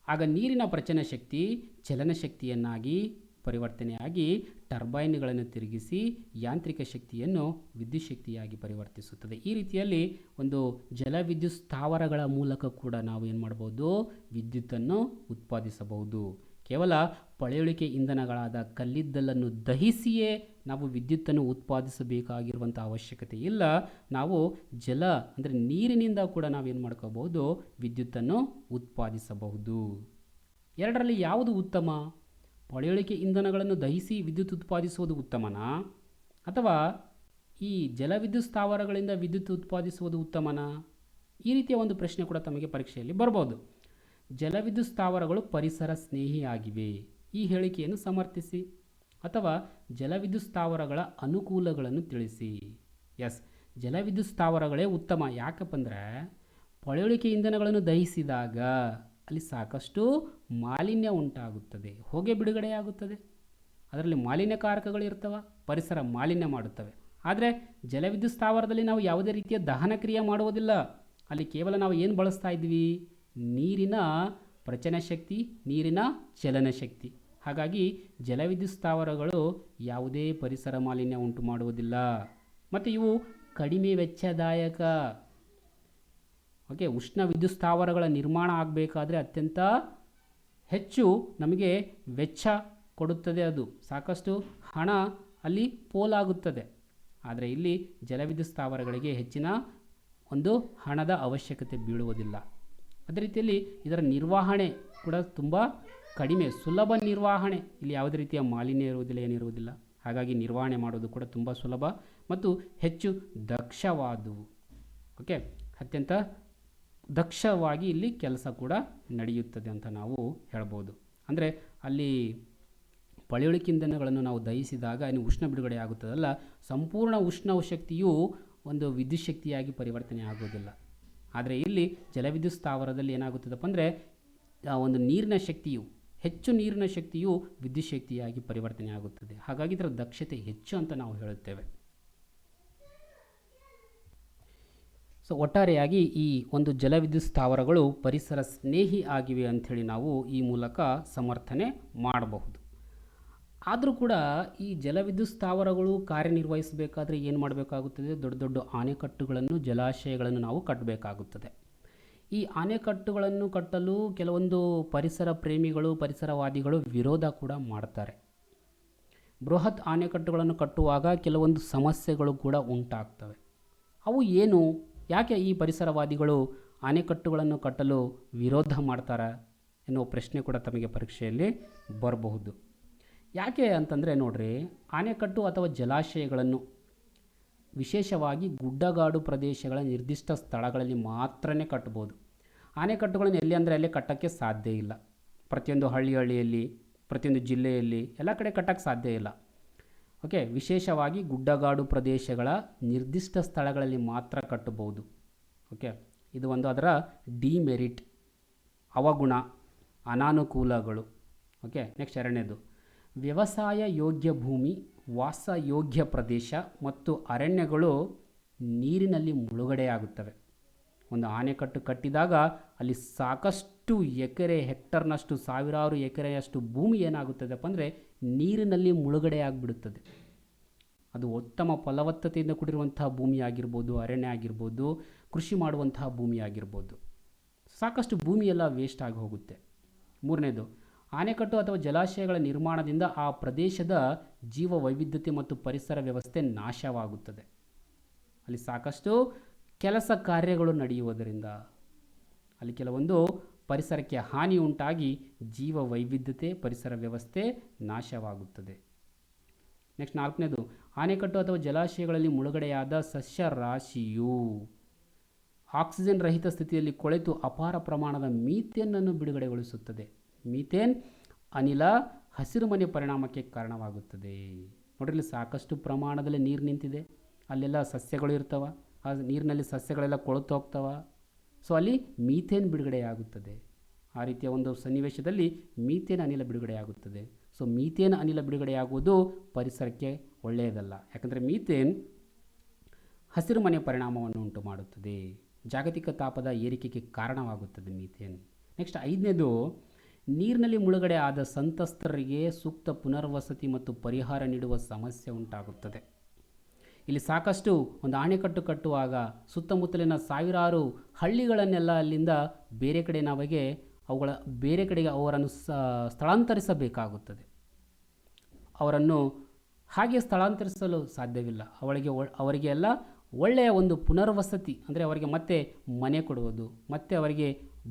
ಆಗ ನೀರಿನ ಪ್ರಚನ ಶಕ್ತಿ ಚಲನ ಶಕ್ತಿಯನ್ನಾಗಿ ಪರಿವರ್ತನೆಯಾಗಿ ಟರ್ಬೈನ್ಗಳನ್ನು ತಿರುಗಿಸಿ ಯಾಂತ್ರಿಕ ಶಕ್ತಿಯನ್ನು ವಿದ್ಯುತ್ ಶಕ್ತಿಯಾಗಿ ಪರಿವರ್ತಿಸುತ್ತದೆ. ಈ ರೀತಿಯಲ್ಲಿ ಒಂದು ಜಲವಿದ್ಯುತ್ ಸ್ಥಾವರಗಳ ಮೂಲಕ ಕೂಡ ನಾವು ಏನು ಮಾಡ್ಬೋದು, ವಿದ್ಯುತ್ತನ್ನು ಉತ್ಪಾದಿಸಬಹುದು. ಕೇವಲ ಪಳೆಯುಳಿಕೆ ಇಂಧನಗಳಾದ ಕಲ್ಲಿದ್ದಲನ್ನು ದಹಿಸಿಯೇ ನಾವು ವಿದ್ಯುತ್ತನ್ನು ಉತ್ಪಾದಿಸಬೇಕಾಗಿರುವಂಥ ಅವಶ್ಯಕತೆ ಇಲ್ಲ. ನಾವು ಜಲ ಅಂದರೆ ನೀರಿನಿಂದ ಕೂಡ ನಾವೇನು ಮಾಡ್ಕೋಬಹುದು, ವಿದ್ಯುತ್ತನ್ನು ಉತ್ಪಾದಿಸಬಹುದು. ಎರಡರಲ್ಲಿ ಯಾವುದು ಉತ್ತಮ? ಪಳೆಯುಳಿಕೆ ಇಂಧನಗಳನ್ನು ದಹಿಸಿ ವಿದ್ಯುತ್ ಉತ್ಪಾದಿಸುವುದು ಉತ್ತಮನಾ, ಅಥವಾ ಈ ಜಲವಿದ್ಯುತ್ ಸ್ಥಾವರಗಳಿಂದ ವಿದ್ಯುತ್ ಉತ್ಪಾದಿಸುವುದು ಉತ್ತಮನಾ? ಈ ರೀತಿಯ ಒಂದು ಪ್ರಶ್ನೆ ಕೂಡ ತಮಗೆ ಪರೀಕ್ಷೆಯಲ್ಲಿ ಬರ್ಬೋದು. ಜಲವಿದ್ಯುತ್ ಸ್ಥಾವರಗಳು ಪರಿಸರ ಸ್ನೇಹಿಯಾಗಿವೆ, ಈ ಹೇಳಿಕೆಯನ್ನು ಸಮರ್ಥಿಸಿ. ಅಥವಾ ಜಲವಿದ್ಯುತ್ ಸ್ಥಾವರಗಳ ಅನುಕೂಲಗಳನ್ನು ತಿಳಿಸಿ. ಎಸ್, ಜಲವಿದ್ಯುತ್ ಸ್ಥಾವರಗಳೇ ಉತ್ತಮ. ಯಾಕಪ್ಪ ಅಂದರೆ ಪಳೆಯುಳಿಕೆ ಇಂಧನಗಳನ್ನು ದಹಿಸಿದಾಗ ಅಲ್ಲಿ ಸಾಕಷ್ಟು ಮಾಲಿನ್ಯ ಉಂಟಾಗುತ್ತದೆ, ಹೊಗೆ ಬಿಡುಗಡೆಯಾಗುತ್ತದೆ, ಅದರಲ್ಲಿ ಮಾಲಿನ್ಯಕಾರಕಗಳು ಇರ್ತವೆ, ಪರಿಸರ ಮಾಲಿನ್ಯ ಮಾಡುತ್ತವೆ. ಆದರೆ ಜಲವಿದ್ಯುತ್ ಸ್ಥಾವರದಲ್ಲಿ ನಾವು ಯಾವುದೇ ರೀತಿಯ ದಹನ ಕ್ರಿಯೆ ಮಾಡುವುದಿಲ್ಲ. ಅಲ್ಲಿ ಕೇವಲ ನಾವು ಏನು ಬಳಸ್ತಾ ಇದ್ವಿ, ನೀರಿನ ಪ್ರಚನ ಶಕ್ತಿ, ನೀರಿನ ಚಲನ ಶಕ್ತಿ. ಹಾಗಾಗಿ ಜಲವಿದ್ಯುತ್ ಸ್ಥಾವರಗಳು ಯಾವುದೇ ಪರಿಸರ ಮಾಲಿನ್ಯ ಉಂಟು ಮಾಡುವುದಿಲ್ಲ ಮತ್ತು ಇವು ಕಡಿಮೆ ವೆಚ್ಚದಾಯಕ. ಓಕೆ, ಉಷ್ಣ ವಿದ್ಯುತ್ ಸ್ಥಾವರಗಳ ನಿರ್ಮಾಣ ಆಗಬೇಕಾದ್ರೆ ಅತ್ಯಂತ ಹೆಚ್ಚು ನಮಗೆ ವೆಚ್ಚ ಕೊಡುತ್ತದೆ, ಅದು ಸಾಕಷ್ಟು ಹಣ ಅಲ್ಲಿ ಪೋಲಾಗುತ್ತದೆ. ಆದರೆ ಇಲ್ಲಿ ಜಲವಿದ್ಯುತ್ ಸ್ಥಾವರಗಳಿಗೆ ಹೆಚ್ಚಿನ ಒಂದು ಹಣದ ಅವಶ್ಯಕತೆ ಬೀಳುವುದಿಲ್ಲ. ಅದೇ ರೀತಿಯಲ್ಲಿ ಇದರ ನಿರ್ವಹಣೆ ಕೂಡ ತುಂಬ ಕಡಿಮೆ, ಸುಲಭ ನಿರ್ವಹಣೆ. ಇಲ್ಲಿ ಯಾವುದೇ ರೀತಿಯ ಮಾಲಿನ್ಯ ಇರುವುದಿಲ್ಲ, ಏನಿರುವುದಿಲ್ಲ. ಹಾಗಾಗಿ ನಿರ್ವಹಣೆ ಮಾಡೋದು ಕೂಡ ತುಂಬ ಸುಲಭ ಮತ್ತು ಹೆಚ್ಚು ದಕ್ಷವಾದವು. ಓಕೆ, ಅತ್ಯಂತ ದಕ್ಷವಾಗಿ ಇಲ್ಲಿ ಕೆಲಸ ಕೂಡ ನಡೆಯುತ್ತದೆ ಅಂತ ನಾವು ಹೇಳ್ಬೋದು. ಅಂದರೆ ಅಲ್ಲಿ ಪಳೆಯುಳಿಕೆ ಇಂಧನಗಳನ್ನು ನಾವು ದಹಿಸಿದಾಗ ಇನ್ನು ಉಷ್ಣ ಬಿಡುಗಡೆ ಆಗುತ್ತದಲ್ಲ, ಸಂಪೂರ್ಣ ಉಷ್ಣ ಶಕ್ತಿಯು ಒಂದು ವಿದ್ಯುತ್ ಶಕ್ತಿಯಾಗಿ ಪರಿವರ್ತನೆ ಆಗೋದಿಲ್ಲ. ಆದರೆ ಇಲ್ಲಿ ಜಲವಿದ್ಯುತ್ ಸ್ಥಾವರದಲ್ಲಿ ಏನಾಗುತ್ತದಪ್ಪ ಅಂದರೆ ಒಂದು ನೀರಿನ ಶಕ್ತಿಯು, ಹೆಚ್ಚು ನೀರಿನ ಶಕ್ತಿಯು ವಿದ್ಯುತ್ ಶಕ್ತಿಯಾಗಿ ಪರಿವರ್ತನೆ ಆಗುತ್ತದೆ. ಹಾಗಾಗಿ ಇದರ ದಕ್ಷತೆ ಹೆಚ್ಚು ಅಂತ ನಾವು ಹೇಳುತ್ತೇವೆ. ಸೊ ಒಟ್ಟಾರೆಯಾಗಿ ಈ ಒಂದು ಜಲವಿದ್ಯುತ್ ಸ್ಥಾವರಗಳು ಪರಿಸರ ಸ್ನೇಹಿ ಆಗಿವೆ ಅಂಥೇಳಿ ನಾವು ಈ ಮೂಲಕ ಸಮರ್ಥನೆ ಮಾಡಬಹುದು. ಆದರೂ ಕೂಡ ಈ ಜಲವಿದ್ಯುತ್ ಸ್ಥಾವರಗಳು ಕಾರ್ಯನಿರ್ವಹಿಸಬೇಕಾದ್ರೆ ಏನು ಮಾಡಬೇಕಾಗುತ್ತದೆ, ದೊಡ್ಡ ದೊಡ್ಡ ಆಣೆಕಟ್ಟುಗಳನ್ನು, ಜಲಾಶಯಗಳನ್ನು ನಾವು ಕಟ್ಟಬೇಕಾಗುತ್ತದೆ. ಈ ಆಣೆಕಟ್ಟುಗಳನ್ನು ಕಟ್ಟಲು ಕೆಲವೊಂದು ಪರಿಸರ ಪ್ರೇಮಿಗಳು, ಪರಿಸರವಾದಿಗಳು ವಿರೋಧ ಕೂಡ ಮಾಡ್ತಾರೆ. ಬೃಹತ್ ಆಣೆಕಟ್ಟುಗಳನ್ನು ಕಟ್ಟುವಾಗ ಕೆಲವೊಂದು ಸಮಸ್ಯೆಗಳು ಕೂಡ ಉಂಟಾಗ್ತವೆ. ಅವು ಏನು, ಯಾಕೆ ಈ ಪರಿಸರವಾದಿಗಳು ಆಣೆಕಟ್ಟುಗಳನ್ನು ಕಟ್ಟಲು ವಿರೋಧ ಮಾಡ್ತಾರೆ ಎನ್ನುವ ಪ್ರಶ್ನೆ ಕೂಡ ತಮಗೆ ಪರೀಕ್ಷೆಯಲ್ಲಿ ಬರಬಹುದು. ಯಾಕೆ ಅಂತಂದರೆ ನೋಡ್ರಿ, ಆಣೆಕಟ್ಟು ಅಥವಾ ಜಲಾಶಯಗಳನ್ನು ವಿಶೇಷವಾಗಿ ಗುಡ್ಡಗಾಡು ಪ್ರದೇಶಗಳ ನಿರ್ದಿಷ್ಟ ಸ್ಥಳಗಳಲ್ಲಿ ಮಾತ್ರನೇ ಕಟ್ಬೋದು. ಆಣೆಕಟ್ಟುಗಳನ್ನು ಎಲ್ಲಿ ಅಂದರೆ ಅಲ್ಲಿ ಕಟ್ಟೋಕ್ಕೆ ಸಾಧ್ಯ ಇಲ್ಲ. ಪ್ರತಿಯೊಂದು ಹಳ್ಳಿಯಲ್ಲಿ, ಪ್ರತಿಯೊಂದು ಜಿಲ್ಲೆಯಲ್ಲಿ ಎಲ್ಲ ಕಡೆ ಕಟ್ಟೋಕ್ಕೆ ಸಾಧ್ಯ ಇಲ್ಲ. ಓಕೆ, ವಿಶೇಷವಾಗಿ ಗುಡ್ಡಗಾಡು ಪ್ರದೇಶಗಳ ನಿರ್ದಿಷ್ಟ ಸ್ಥಳಗಳಲ್ಲಿ ಮಾತ್ರ ಕಟ್ಟಬಹುದು. ಓಕೆ, ಇದು ಒಂದು ಅದರ ಡಿಮೆರಿಟ್, ಅವಗುಣ, ಅನಾನುಕೂಲಗಳು. ಓಕೆ, ನೆಕ್ಸ್ಟ್ ಎರಡನೇದು, ವ್ಯವಸಾಯ ಯೋಗ್ಯ ಭೂಮಿ, ವಾಸ ಯೋಗ್ಯ ಪ್ರದೇಶ ಮತ್ತು ಅರಣ್ಯಗಳು ನೀರಿನಲ್ಲಿ ಮುಳುಗಡೆಯಾಗುತ್ತವೆ. ಒಂದು ಆಣೆಕಟ್ಟು ಕಟ್ಟಿದಾಗ ಅಲ್ಲಿ ಸಾಕಷ್ಟು ಎಕರೆ, ಹೆಕ್ಟರ್ನಷ್ಟು, ಸಾವಿರಾರು ಎಕರೆಯಷ್ಟು ಭೂಮಿ ಏನಾಗುತ್ತದಪ್ಪ ಅಂದರೆ ನೀರಿನಲ್ಲಿ ಮುಳುಗಡೆಯಾಗಿಬಿಡುತ್ತದೆ. ಅದು ಉತ್ತಮ ಫಲವತ್ತತೆಯಿಂದ ಕೂಡಿರುವಂತಹ ಭೂಮಿ ಆಗಿರ್ಬೋದು, ಅರಣ್ಯ ಆಗಿರ್ಬೋದು, ಕೃಷಿ ಮಾಡುವಂತಹ ಭೂಮಿ ಆಗಿರ್ಬೋದು. ಸಾಕಷ್ಟು ಭೂಮಿಯೆಲ್ಲ ವೇಸ್ಟ್ ಆಗಿ ಹೋಗುತ್ತೆ. ಮೂರನೇದು, ಆಣೆಕಟ್ಟು ಅಥವಾ ಜಲಾಶಯಗಳ ನಿರ್ಮಾಣದಿಂದ ಆ ಪ್ರದೇಶದ ಜೀವ ವೈವಿಧ್ಯತೆ ಮತ್ತು ಪರಿಸರ ವ್ಯವಸ್ಥೆ ನಾಶವಾಗುತ್ತದೆ. ಅಲ್ಲಿ ಸಾಕಷ್ಟು ಕೆಲಸ ಕಾರ್ಯಗಳು ನಡೆಯುವುದರಿಂದ ಅಲ್ಲಿ ಕೆಲವೊಂದು ಪರಿಸರಕ್ಕೆ ಹಾನಿ ಉಂಟಾಗಿ ಜೀವ ವೈವಿಧ್ಯತೆ, ಪರಿಸರ ವ್ಯವಸ್ಥೆ ನಾಶವಾಗುತ್ತದೆ. ನೆಕ್ಸ್ಟ್ ನಾಲ್ಕನೇದು, ಆಣೆಕಟ್ಟು ಅಥವಾ ಜಲಾಶಯಗಳಲ್ಲಿ ಮುಳುಗಡೆಯಾದ ಸಸ್ಯ ರಾಶಿಯು ಆಕ್ಸಿಜನ್ ರಹಿತ ಸ್ಥಿತಿಯಲ್ಲಿ ಕೊಳೆತು ಅಪಾರ ಪ್ರಮಾಣದ ಮೀಥೇನನ್ನು ಬಿಡುಗಡೆಗೊಳಿಸುತ್ತದೆ. ಮೀಥೇನ್ ಅನಿಲ ಹಸಿರುಮನೆ ಪರಿಣಾಮಕ್ಕೆ ಕಾರಣವಾಗುತ್ತದೆ. ನೋಡ್ರಿ, ಇಲ್ಲಿ ಸಾಕಷ್ಟು ಪ್ರಮಾಣದಲ್ಲಿ ನೀರು ನಿಂತಿದೆ, ಅಲ್ಲೆಲ್ಲ ಸಸ್ಯಗಳು ಇರ್ತವೆ, ಆ ನೀರಿನಲ್ಲಿ ಸಸ್ಯಗಳೆಲ್ಲ ಕೊಳೆತು ಹೋಗ್ತವೆ. ಸೊ ಅಲ್ಲಿ ಮೀಥೇನ್ ಬಿಡುಗಡೆಯಾಗುತ್ತದೆ. ಆ ರೀತಿಯ ಒಂದು ಸನ್ನಿವೇಶದಲ್ಲಿ ಮೀಥೇನ್ ಅನಿಲ ಬಿಡುಗಡೆಯಾಗುತ್ತದೆ. ಸೊ ಮೀಥೇನ್ ಅನಿಲ ಬಿಡುಗಡೆಯಾಗುವುದು ಪರಿಸರಕ್ಕೆ ಒಳ್ಳೆಯದಲ್ಲ. ಯಾಕಂದರೆ ಮೀಥೇನ್ ಹಸಿರುಮನೆ ಪರಿಣಾಮವನ್ನು ಉಂಟು ಮಾಡುತ್ತದೆ, ಜಾಗತಿಕ ತಾಪದ ಏರಿಕೆಗೆ ಕಾರಣವಾಗುತ್ತದೆ ಮೀಥೇನ್. ನೆಕ್ಸ್ಟ್ 5ನೇದು, ನೀರಿನಲ್ಲಿ ಮುಳುಗಡೆ ಆದ ಸಂತ್ರಸ್ತರಿಗೆ ಸೂಕ್ತ ಪುನರ್ವಸತಿ ಮತ್ತು ಪರಿಹಾರ ನೀಡುವ ಸಮಸ್ಯೆ ಉಂಟಾಗುತ್ತದೆ. ಇಲ್ಲಿ ಸಾಕಷ್ಟು ಒಂದು ಅಣೆಕಟ್ಟು ಕಟ್ಟುವಾಗ ಸುತ್ತಮುತ್ತಲಿನ ಸಾವಿರಾರು ಹಳ್ಳಿಗಳನ್ನೆಲ್ಲ ಅಲ್ಲಿಂದ ಬೇರೆ ಕಡೆ ಬೇರೆ ಕಡೆಗೆ ಅವರನ್ನು ಸ್ಥಳಾಂತರಿಸಬೇಕಾಗುತ್ತದೆ. ಅವರನ್ನು ಹಾಗೆ ಸ್ಥಳಾಂತರಿಸಲು ಸಾಧ್ಯವಿಲ್ಲ. ಅವರಿಗೆ ಎಲ್ಲ ಒಳ್ಳೆಯ ಒಂದು ಪುನರ್ವಸತಿ ಅಂದರೆ ಅವರಿಗೆ ಮತ್ತೆ ಮನೆ ಕೊಡುವುದು, ಮತ್ತೆ ಅವರಿಗೆ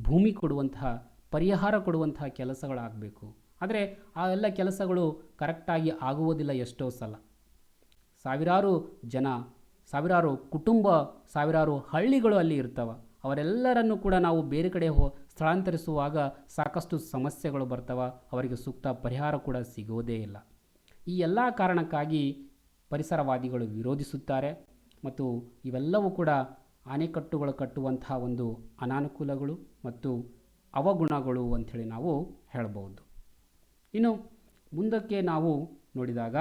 ಭೂಮಿ ಕೊಡುವಂತಹ, ಪರಿಹಾರ ಕೊಡುವಂತಹ ಕೆಲಸಗಳಾಗಬೇಕು. ಆದರೆ ಆ ಎಲ್ಲ ಕೆಲಸಗಳು ಕರೆಕ್ಟಾಗಿ ಆಗುವುದಿಲ್ಲ. ಎಷ್ಟೋ ಸಲ ಸಾವಿರಾರು ಜನ, ಸಾವಿರಾರು ಕುಟುಂಬ, ಸಾವಿರಾರು ಹಳ್ಳಿಗಳು ಅಲ್ಲಿ ಇರ್ತವೆ. ಅವರೆಲ್ಲರನ್ನು ಕೂಡ ನಾವು ಬೇರೆ ಕಡೆ ಸ್ಥಳಾಂತರಿಸುವಾಗ ಸಾಕಷ್ಟು ಸಮಸ್ಯೆಗಳು ಬರ್ತವೆ. ಅವರಿಗೆ ಸೂಕ್ತ ಪರಿಹಾರ ಕೂಡ ಸಿಗೋದೇ ಇಲ್ಲ. ಈ ಎಲ್ಲ ಕಾರಣಕ್ಕಾಗಿ ಪರಿಸರವಾದಿಗಳು ವಿರೋಧಿಸುತ್ತಾರೆ. ಮತ್ತು ಇವೆಲ್ಲವೂ ಕೂಡ ಅಣೆಕಟ್ಟುಗಳು ಕಟ್ಟುವಂತಹ ಒಂದು ಅನಾನುಕೂಲಗಳು ಮತ್ತು ಅವಗುಣಗಳು ಅಂಥೇಳಿ ನಾವು ಹೇಳ್ಬೋದು. ಇನ್ನು ಮುಂದಕ್ಕೆ ನಾವು ನೋಡಿದಾಗ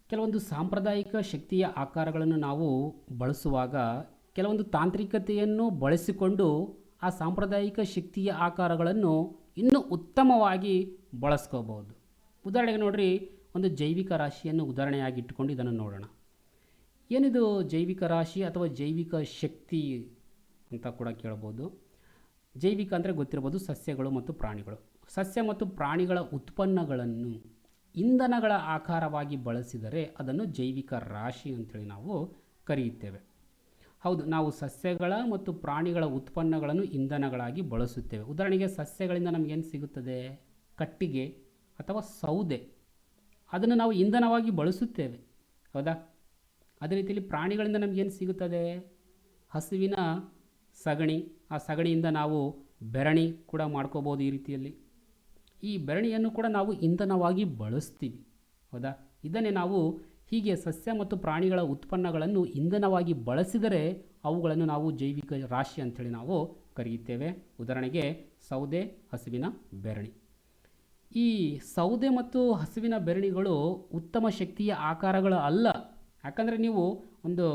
ಕೆಲವೊಂದು ಸಾಂಪ್ರದಾಯಿಕ ಶಕ್ತಿಯ ಆಕಾರಗಳನ್ನು ನಾವು ಬಳಸುವಾಗ ಕೆಲವೊಂದು ತಾಂತ್ರಿಕತೆಯನ್ನು ಬಳಸಿಕೊಂಡು ಆ ಸಾಂಪ್ರದಾಯಿಕ ಶಕ್ತಿಯ ಆಕಾರಗಳನ್ನು ಇನ್ನೂ ಉತ್ತಮವಾಗಿ ಬಳಸ್ಕೋಬಹುದು. ಉದಾಹರಣೆಗೆ ನೋಡ್ರಿ, ಒಂದು ಜೈವಿಕ ರಾಶಿಯನ್ನು ಉದಾಹರಣೆಯಾಗಿ ಇಟ್ಟುಕೊಂಡು ಇದನ್ನು ನೋಡೋಣ. ಏನಿದು ಜೈವಿಕ ರಾಶಿ ಅಥವಾ ಜೈವಿಕ ಶಕ್ತಿ ಅಂತ ಕೂಡ ಕೇಳ್ಬೋದು. ಜೈವಿಕ ಅಂದರೆ ಗೊತ್ತಿರ್ಬೋದು, ಸಸ್ಯಗಳು ಮತ್ತು ಪ್ರಾಣಿಗಳು. ಸಸ್ಯ ಮತ್ತು ಪ್ರಾಣಿಗಳ ಉತ್ಪನ್ನಗಳನ್ನು ಇಂಧನಗಳ ಆಕಾರವಾಗಿ ಬಳಸಿದರೆ ಅದನ್ನು ಜೈವಿಕ ರಾಶಿ ಅಂತೇಳಿ ನಾವು ಕರೆಯುತ್ತೇವೆ. ಹೌದು, ನಾವು ಸಸ್ಯಗಳ ಮತ್ತು ಪ್ರಾಣಿಗಳ ಉತ್ಪನ್ನಗಳನ್ನು ಇಂಧನಗಳಾಗಿ ಬಳಸುತ್ತೇವೆ. ಉದಾಹರಣೆಗೆ ಸಸ್ಯಗಳಿಂದ ನಮಗೇನು ಸಿಗುತ್ತದೆ? ಕಟ್ಟಿಗೆ ಅಥವಾ ಸೌದೆ, ಅದನ್ನು ನಾವು ಇಂಧನವಾಗಿ ಬಳಸುತ್ತೇವೆ, ಹೌದಾ? ಅದೇ ರೀತಿಯಲ್ಲಿ ಪ್ರಾಣಿಗಳಿಂದ ನಮಗೇನು ಸಿಗುತ್ತದೆ? ಹಸುವಿನ ಸಗಣಿ, ಆ ಸಗಣಿಯಿಂದ ನಾವು ಬೆರಣಿ ಕೂಡ ಮಾಡ್ಕೋಬೋದು. ಈ ರೀತಿಯಲ್ಲಿ ಈ ಬೆರಣಿಯನ್ನು ಕೂಡ ನಾವು ಇಂಧನವಾಗಿ ಬಳಸ್ತೀವಿ, ಹೌದಾ? ಇದನ್ನೇ ನಾವು ಹೀಗೆ ಸಸ್ಯ ಮತ್ತು ಪ್ರಾಣಿಗಳ ಉತ್ಪನ್ನಗಳನ್ನು ಇಂಧನವಾಗಿ ಬಳಸಿದರೆ ಅವುಗಳನ್ನು ನಾವು ಜೈವಿಕ ರಾಶಿ ಅಂಥೇಳಿ ನಾವು ಕರೆಯುತ್ತೇವೆ. ಉದಾಹರಣೆಗೆ ಸೌದೆ, ಹಸುವಿನ ಬೆರಣಿ. ಈ ಸೌದೆ ಮತ್ತು ಹಸುವಿನ ಬೆರಣಿಗಳು ಉತ್ತಮ ಶಕ್ತಿಯ ಆಕಾರಗಳು ಅಲ್ಲ. ಯಾಕಂದರೆ ನೀವು ಒಂದು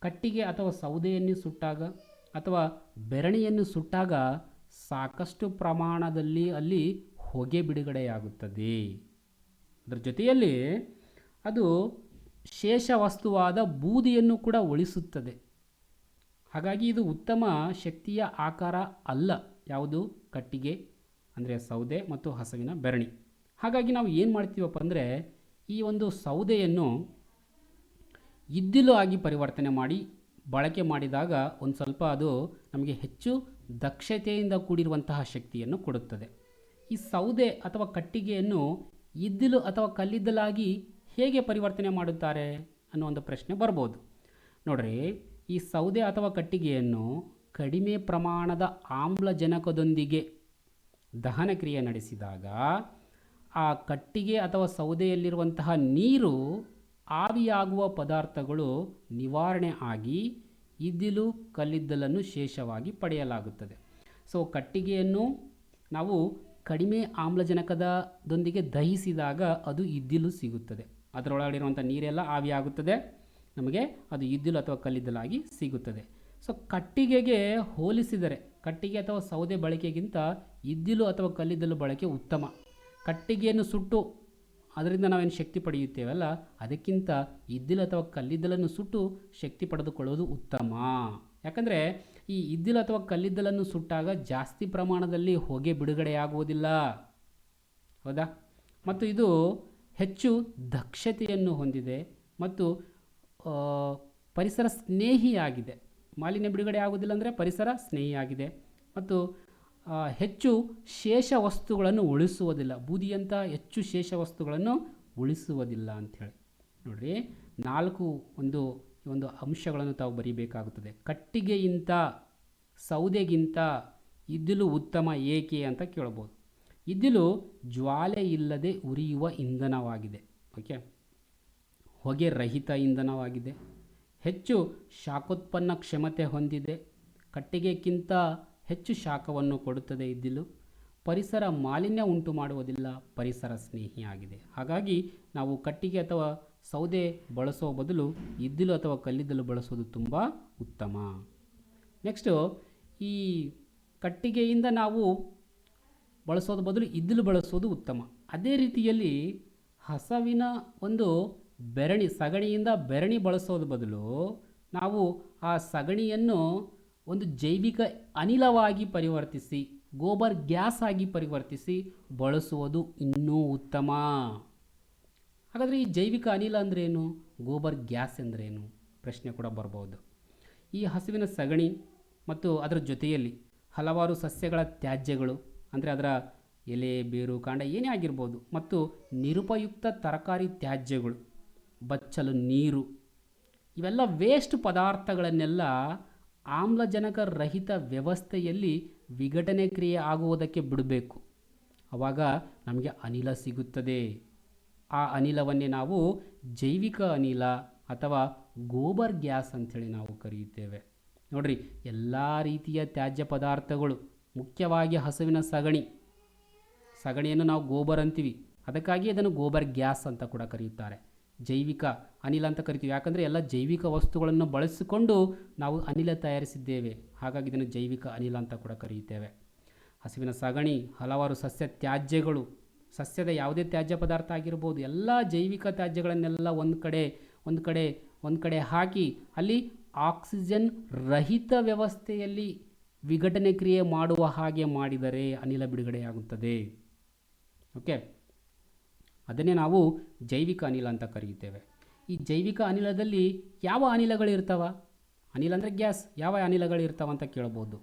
ಕಟ್ಟಿಗೆ ಅಥವಾ ಸೌದೆಯನ್ನು ಸುಟ್ಟಾಗ ಅಥವಾ ಬೆರಣಿಯನ್ನು ಸುಟ್ಟಾಗ ಸಾಕಷ್ಟು ಪ್ರಮಾಣದಲ್ಲಿ ಅಲ್ಲಿ ಹೊಗೆ ಬಿಡುಗಡೆಯಾಗುತ್ತದೆ. ಅದರ ಜೊತೆಯಲ್ಲಿ ಅದು ಶೇಷ ವಸ್ತುವಾದ ಬೂದಿಯನ್ನು ಕೂಡ ಉಳಿಸುತ್ತದೆ. ಹಾಗಾಗಿ ಇದು ಉತ್ತಮ ಶಕ್ತಿಯ ಆಕಾರ ಅಲ್ಲ. ಯಾವುದು? ಕಟ್ಟಿಗೆ ಅಂದರೆ ಸೌದೆ ಮತ್ತು ಹಸುವಿನ ಬೆರಣಿ. ಹಾಗಾಗಿ ನಾವು ಏನು ಮಾಡ್ತೀವಪ್ಪ ಅಂದರೆ, ಈ ಒಂದು ಸೌದೆಯನ್ನು ಇದ್ದಿಲು ಆಗಿ ಪರಿವರ್ತನೆ ಮಾಡಿ ಬಳಕೆ ಮಾಡಿದಾಗ ಒಂದು ಸ್ವಲ್ಪ ಅದು ನಮಗೆ ಹೆಚ್ಚು ದಕ್ಷತೆಯಿಂದ ಕೂಡಿರುವಂತಹ ಶಕ್ತಿಯನ್ನು ಕೊಡುತ್ತದೆ. ಈ ಸೌದೆ ಅಥವಾ ಕಟ್ಟಿಗೆಯನ್ನು ಇದ್ದಿಲು ಅಥವಾ ಕಲ್ಲಿದ್ದಲಾಗಿ ಹೇಗೆ ಪರಿವರ್ತನೆ ಮಾಡುತ್ತಾರೆ ಅನ್ನೋ ಒಂದು ಪ್ರಶ್ನೆ ಬರ್ಬೋದು. ನೋಡ್ರಿ, ಈ ಸೌದೆ ಅಥವಾ ಕಟ್ಟಿಗೆಯನ್ನು ಕಡಿಮೆ ಪ್ರಮಾಣದ ಆಮ್ಲಜನಕದೊಂದಿಗೆ ದಹನ ಕ್ರಿಯೆ ನಡೆಸಿದಾಗ ಆ ಕಟ್ಟಿಗೆ ಅಥವಾ ಸೌದೆಯಲ್ಲಿರುವಂತಹ ನೀರು ಆವಿಯಾಗುವ ಪದಾರ್ಥಗಳು ನಿವಾರಣೆ ಆಗಿ ಇದ್ದಿಲು ಕಲ್ಲಿದ್ದಲನ್ನು ಶೇಷವಾಗಿ ಪಡೆಯಲಾಗುತ್ತದೆ. ಸೊ ಕಟ್ಟಿಗೆಯನ್ನು ನಾವು ಕಡಿಮೆ ಆಮ್ಲಜನಕದೊಂದಿಗೆ ದಹಿಸಿದಾಗ ಅದು ಇದ್ದಿಲು ಸಿಗುತ್ತದೆ. ಅದರೊಳಗಿರುವಂಥ ನೀರೆಲ್ಲ ಆವಿಯಾಗುತ್ತದೆ, ನಮಗೆ ಅದು ಇದ್ದಿಲು ಅಥವಾ ಕಲ್ಲಿದ್ದಲಾಗಿ ಸಿಗುತ್ತದೆ. ಸೊ ಕಟ್ಟಿಗೆಗೆ ಹೋಲಿಸಿದರೆ ಕಟ್ಟಿಗೆ ಅಥವಾ ಸೌದೆ ಬಳಕೆಗಿಂತ ಇದ್ದಿಲು ಅಥವಾ ಕಲ್ಲಿದ್ದಲು ಬಳಕೆ ಉತ್ತಮ. ಕಟ್ಟಿಗೆಯನ್ನು ಸುಟ್ಟು ಅದರಿಂದ ನಾವೇನು ಶಕ್ತಿ ಪಡೆಯುತ್ತೇವಲ್ಲ, ಅದಕ್ಕಿಂತ ಇದ್ದಿಲು ಅಥವಾ ಕಲ್ಲಿದ್ದಲನ್ನು ಸುಟ್ಟು ಶಕ್ತಿ ಪಡೆದುಕೊಳ್ಳೋದು ಉತ್ತಮ. ಯಾಕಂದರೆ ಈ ಇದ್ದಿಲು ಅಥವಾ ಕಲ್ಲಿದ್ದಲನ್ನು ಸುಟ್ಟಾಗ ಜಾಸ್ತಿ ಪ್ರಮಾಣದಲ್ಲಿ ಹೊಗೆ ಬಿಡುಗಡೆಯಾಗುವುದಿಲ್ಲ, ಹೌದಾ? ಮತ್ತು ಇದು ಹೆಚ್ಚು ದಕ್ಷತೆಯನ್ನು ಹೊಂದಿದೆ ಮತ್ತು ಪರಿಸರ ಸ್ನೇಹಿಯಾಗಿದೆ. ಮಾಲಿನ್ಯ ಬಿಡುಗಡೆ ಆಗುವುದಿಲ್ಲ ಅಂದರೆ ಪರಿಸರ ಸ್ನೇಹಿಯಾಗಿದೆ ಮತ್ತು ಹೆಚ್ಚು ಶೇಷ ವಸ್ತುಗಳನ್ನು ಉಳಿಸುವುದಿಲ್ಲ. ಬೂದಿಯಂಥ ಹೆಚ್ಚು ಶೇಷ ವಸ್ತುಗಳನ್ನು ಉಳಿಸುವುದಿಲ್ಲ ಅಂಥೇಳಿ. ನೋಡಿರಿ, 4 ಒಂದು ಅಂಶಗಳನ್ನು ತಾವು ಬರೀಬೇಕಾಗುತ್ತದೆ. ಕಟ್ಟಿಗೆಗಿಂತ ಸೌದೆಗಿಂತ ಇದ್ದಿಲು ಉತ್ತಮ ಏಕೆ ಅಂತ ಕೇಳ್ಬೋದು. ಇದ್ದಿಲು ಜ್ವಾಲೆ ಇಲ್ಲದೆ ಉರಿಯುವ ಇಂಧನವಾಗಿದೆ. ಓಕೆ, ಹೊಗೆ ರಹಿತ ಇಂಧನವಾಗಿದೆ. ಹೆಚ್ಚು ಶಾಖೋತ್ಪನ್ನ ಕ್ಷಮತೆ ಹೊಂದಿದೆ. ಕಟ್ಟಿಗೆಗಿಂತ ಹೆಚ್ಚು ಶಾಖವನ್ನು ಕೊಡುತ್ತದೆ ಇದ್ದಿಲು. ಪರಿಸರ ಮಾಲಿನ್ಯ ಉಂಟು ಮಾಡುವುದಿಲ್ಲ, ಪರಿಸರ ಸ್ನೇಹಿಯಾಗಿದೆ. ಹಾಗಾಗಿ ನಾವು ಕಟ್ಟಿಗೆ ಅಥವಾ ಸೌದೆ ಬಳಸೋ ಬದಲು ಇದ್ದಿಲು ಅಥವಾ ಕಲ್ಲಿದ್ದಲು ಬಳಸೋದು ತುಂಬ ಉತ್ತಮ. ನೆಕ್ಸ್ಟು, ಈ ಕಟ್ಟಿಗೆಯಿಂದ ನಾವು ಬಳಸೋದು ಬದಲು ಇದ್ದಿಲು ಬಳಸೋದು ಉತ್ತಮ. ಅದೇ ರೀತಿಯಲ್ಲಿ ಹಸವಿನ ಒಂದು ಬೆರಣಿ, ಸಗಣಿಯಿಂದ ಬೆರಣಿ ಬಳಸೋದು ಬದಲು ನಾವು ಆ ಸಗಣಿಯನ್ನು ಒಂದು ಜೈವಿಕ ಅನಿಲವಾಗಿ ಪರಿವರ್ತಿಸಿ, ಗೋಬರ್ ಗ್ಯಾಸ್ ಆಗಿ ಪರಿವರ್ತಿಸಿ ಬಳಸುವುದು ಇನ್ನೂ ಉತ್ತಮ. ಹಾಗಾದರೆ ಈ ಜೈವಿಕ ಅನಿಲ ಅಂದ್ರೇನು, ಗೋಬರ್ ಗ್ಯಾಸ್ ಅಂದ್ರೇನು ಪ್ರಶ್ನೆ ಕೂಡ ಬರ್ಬೋದು. ಈ ಹಸುವಿನ ಸಗಣಿ ಮತ್ತು ಅದರ ಜೊತೆಯಲ್ಲಿ ಹಲವಾರು ಸಸ್ಯಗಳ ತ್ಯಾಜ್ಯಗಳು, ಅಂದರೆ ಅದರ ಎಲೆ, ಬೇರು, ಕಾಂಡ ಏನೇ ಆಗಿರ್ಬೋದು, ಮತ್ತು ನಿರುಪಯುಕ್ತ ತರಕಾರಿ ತ್ಯಾಜ್ಯಗಳು, ಬಚ್ಚಲು ನೀರು, ಇವೆಲ್ಲ ವೇಸ್ಟ್ ಪದಾರ್ಥಗಳನ್ನೆಲ್ಲ ಆಮ್ಲಜನಕ ರಹಿತ ವ್ಯವಸ್ಥೆಯಲ್ಲಿ ವಿಘಟನೆ ಕ್ರಿಯೆ ಆಗುವುದಕ್ಕೆ ಬಿಡಬೇಕು. ಆವಾಗ ನಮಗೆ ಅನಿಲ ಸಿಗುತ್ತದೆ. ಆ ಅನಿಲವನ್ನೇ ನಾವು ಜೈವಿಕ ಅನಿಲ ಅಥವಾ ಗೋಬರ್ ಗ್ಯಾಸ್ ಅಂಥೇಳಿ ನಾವು ಕರೆಯುತ್ತೇವೆ. ನೋಡ್ರಿ, ಎಲ್ಲ ರೀತಿಯ ತ್ಯಾಜ್ಯ ಪದಾರ್ಥಗಳು, ಮುಖ್ಯವಾಗಿ ಹಸುವಿನ ಸಗಣಿಯನ್ನು ನಾವು ಗೋಬರ್ ಅಂತೀವಿ. ಅದಕ್ಕಾಗಿ ಅದನ್ನು ಗೋಬರ್ ಗ್ಯಾಸ್ ಅಂತ ಕೂಡ ಕರೆಯುತ್ತಾರೆ. ಜೈವಿಕ ಅನಿಲ ಅಂತ ಕರಿತೀವಿ, ಯಾಕಂದರೆ ಎಲ್ಲ ಜೈವಿಕ ವಸ್ತುಗಳನ್ನು ಬಳಸಿಕೊಂಡು ನಾವು ಅನಿಲ ತಯಾರಿಸಿದ್ದೇವೆ. ಹಾಗಾಗಿ ಇದನ್ನು ಜೈವಿಕ ಅನಿಲ ಅಂತ ಕೂಡ ಕರೆಯುತ್ತೇವೆ. ಹಸುವಿನ ಸಗಣಿ, ಹಲವಾರು ಸಸ್ಯ ತ್ಯಾಜ್ಯಗಳು, ಸಸ್ಯದ ಯಾವುದೇ ತ್ಯಾಜ್ಯ ಪದಾರ್ಥ ಆಗಿರ್ಬೋದು, ಎಲ್ಲ ಜೈವಿಕ ತ್ಯಾಜ್ಯಗಳನ್ನೆಲ್ಲ ಒಂದು ಕಡೆ ಹಾಕಿ ಅಲ್ಲಿ ಆಕ್ಸಿಜನ್ ರಹಿತ ವ್ಯವಸ್ಥೆಯಲ್ಲಿ ವಿಘಟನೆ ಕ್ರಿಯೆ ಮಾಡುವ ಹಾಗೆ ಮಾಡಿದರೆ ಅನಿಲ ಬಿಡುಗಡೆಯಾಗುತ್ತದೆ. ಓಕೆ, ಅದನ್ನೇ ನಾವು ಜೈವಿಕ ಅನಿಲ ಅಂತ ಕರೆಯುತ್ತೇವೆ. ಈ ಜೈವಿಕ ಅನಿಲದಲ್ಲಿ ಯಾವ ಅನಿಲಗಳಿರ್ತಾವ? ಅನಿಲ ಅಂದರೆ ಗ್ಯಾಸ್. ಯಾವ ಅನಿಲಗಳಿರ್ತಾವ ಅಂತ ಕೇಳ್ಬೋದು.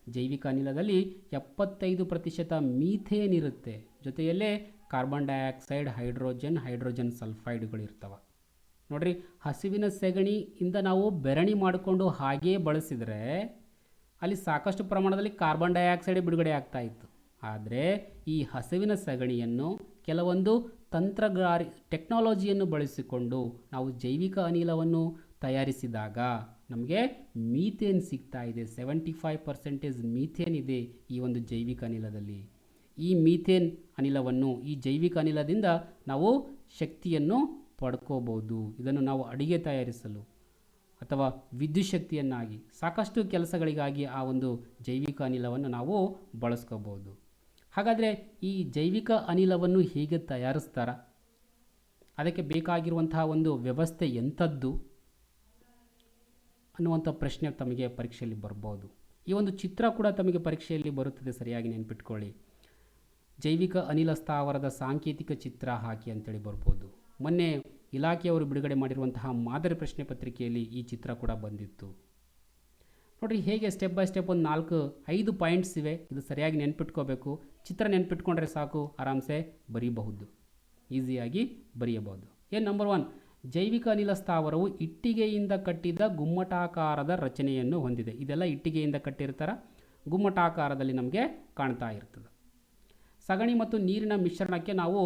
ಜೈವಿಕ ಅನಿಲದಲ್ಲಿ 75% ಮೀಥೇನ್ ಇರುತ್ತೆ. ಜೊತೆಯಲ್ಲೇ ಕಾರ್ಬನ್ ಡೈಆಕ್ಸೈಡ್, ಹೈಡ್ರೋಜನ್ ಸಲ್ಫೈಡ್ಗಳಿರ್ತಾವೆ. ನೋಡ್ರಿ, ಹಸುವಿನ ಸೆಗಣಿಯಿಂದ ನಾವು ಬೆರಣಿ ಮಾಡಿಕೊಂಡು ಹಾಗೇ ಬಳಸಿದರೆ ಅಲ್ಲಿ ಸಾಕಷ್ಟು ಪ್ರಮಾಣದಲ್ಲಿ ಕಾರ್ಬನ್ ಡೈಆಕ್ಸೈಡ್ ಬಿಡುಗಡೆ ಆಗ್ತಾ ಇತ್ತು. ಆದರೆ ಈ ಹಸುವಿನ ಸಗಣಿಯನ್ನು ಕೆಲವೊಂದು ಟೆಕ್ನಾಲಜಿಯನ್ನು ಬಳಸಿಕೊಂಡು ನಾವು ಜೈವಿಕ ಅನಿಲವನ್ನು ತಯಾರಿಸಿದಾಗ ನಮಗೆ ಮೀಥೇನ್ ಸಿಗ್ತಾ ಇದೆ. 75% ಮೀಥೇನ್ ಇದೆ ಈ ಒಂದು ಜೈವಿಕ ಅನಿಲದಲ್ಲಿ. ಈ ಮೀಥೇನ್ ಅನಿಲವನ್ನು, ಈ ಜೈವಿಕ ಅನಿಲದಿಂದ ನಾವು ಶಕ್ತಿಯನ್ನು ಪಡ್ಕೋಬೋದು. ಇದನ್ನು ನಾವು ಅಡಿಗೆ ತಯಾರಿಸಲು ಅಥವಾ ವಿದ್ಯುತ್ ಶಕ್ತಿಯನ್ನಾಗಿ, ಸಾಕಷ್ಟು ಕೆಲಸಗಳಿಗಾಗಿ ಆ ಒಂದು ಜೈವಿಕ ಅನಿಲವನ್ನು ನಾವು ಬಳಸ್ಕೋಬೋದು. ಹಾಗಾದರೆ ಈ ಜೈವಿಕ ಅನಿಲವನ್ನು ಹೇಗೆ ತಯಾರಿಸ್ತಾರ? ಅದಕ್ಕೆ ಬೇಕಾಗಿರುವಂತಹ ಒಂದು ವ್ಯವಸ್ಥೆ ಎಂಥದ್ದು ಅನ್ನುವಂಥ ಪ್ರಶ್ನೆ ತಮಗೆ ಪರೀಕ್ಷೆಯಲ್ಲಿ ಬರ್ಬೋದು. ಈ ಒಂದು ಚಿತ್ರ ಕೂಡ ತಮಗೆ ಪರೀಕ್ಷೆಯಲ್ಲಿ ಬರುತ್ತದೆ, ಸರಿಯಾಗಿ ನೆನ್ಪಿಟ್ಕೊಳ್ಳಿ. ಜೈವಿಕ ಅನಿಲ ಸ್ಥಾವರದ ಸಾಂಕೇತಿಕ ಚಿತ್ರ ಹಾಕಿ ಅಂತೇಳಿ ಬರ್ಬೋದು. ಮೊನ್ನೆ ಇಲಾಖೆಯವರು ಬಿಡುಗಡೆ ಮಾಡಿರುವಂತಹ ಮಾದರಿ ಪ್ರಶ್ನೆ ಪತ್ರಿಕೆಯಲ್ಲಿ ಈ ಚಿತ್ರ ಕೂಡ ಬಂದಿತ್ತು. ನೋಡಿರಿ, ಹೇಗೆ ಸ್ಟೆಪ್ ಬೈ ಸ್ಟೆಪ್ ಒಂದು 4-5 ಪಾಯಿಂಟ್ಸ್ ಇವೆ. ಇದು ಸರಿಯಾಗಿ ನೆನ್ಪಿಟ್ಕೋಬೇಕು. ಚಿತ್ರ ನೆನ್ಪಿಟ್ಕೊಂಡ್ರೆ ಸಾಕು, ಆರಾಮ್ಸೆ ಬರೀಬಹುದು, ಈಸಿಯಾಗಿ ಬರೆಯಬಹುದು. ನಂಬರ್ 1, ಜೈವಿಕ ಅನಿಲ ಸ್ಥಾವರವು ಇಟ್ಟಿಗೆಯಿಂದ ಕಟ್ಟಿದ ಗುಮ್ಮಟಾಕಾರದ ರಚನೆಯನ್ನು ಹೊಂದಿದೆ. ಇದೆಲ್ಲ ಇಟ್ಟಿಗೆಯಿಂದ ಕಟ್ಟಿರ್ತಾರೆ, ಗುಮ್ಮಟಾಕಾರದಲ್ಲಿ ನಮಗೆ ಕಾಣ್ತಾ ಇರ್ತದೆ. ಸಗಣಿ ಮತ್ತು ನೀರಿನ ಮಿಶ್ರಣಕ್ಕೆ ನಾವು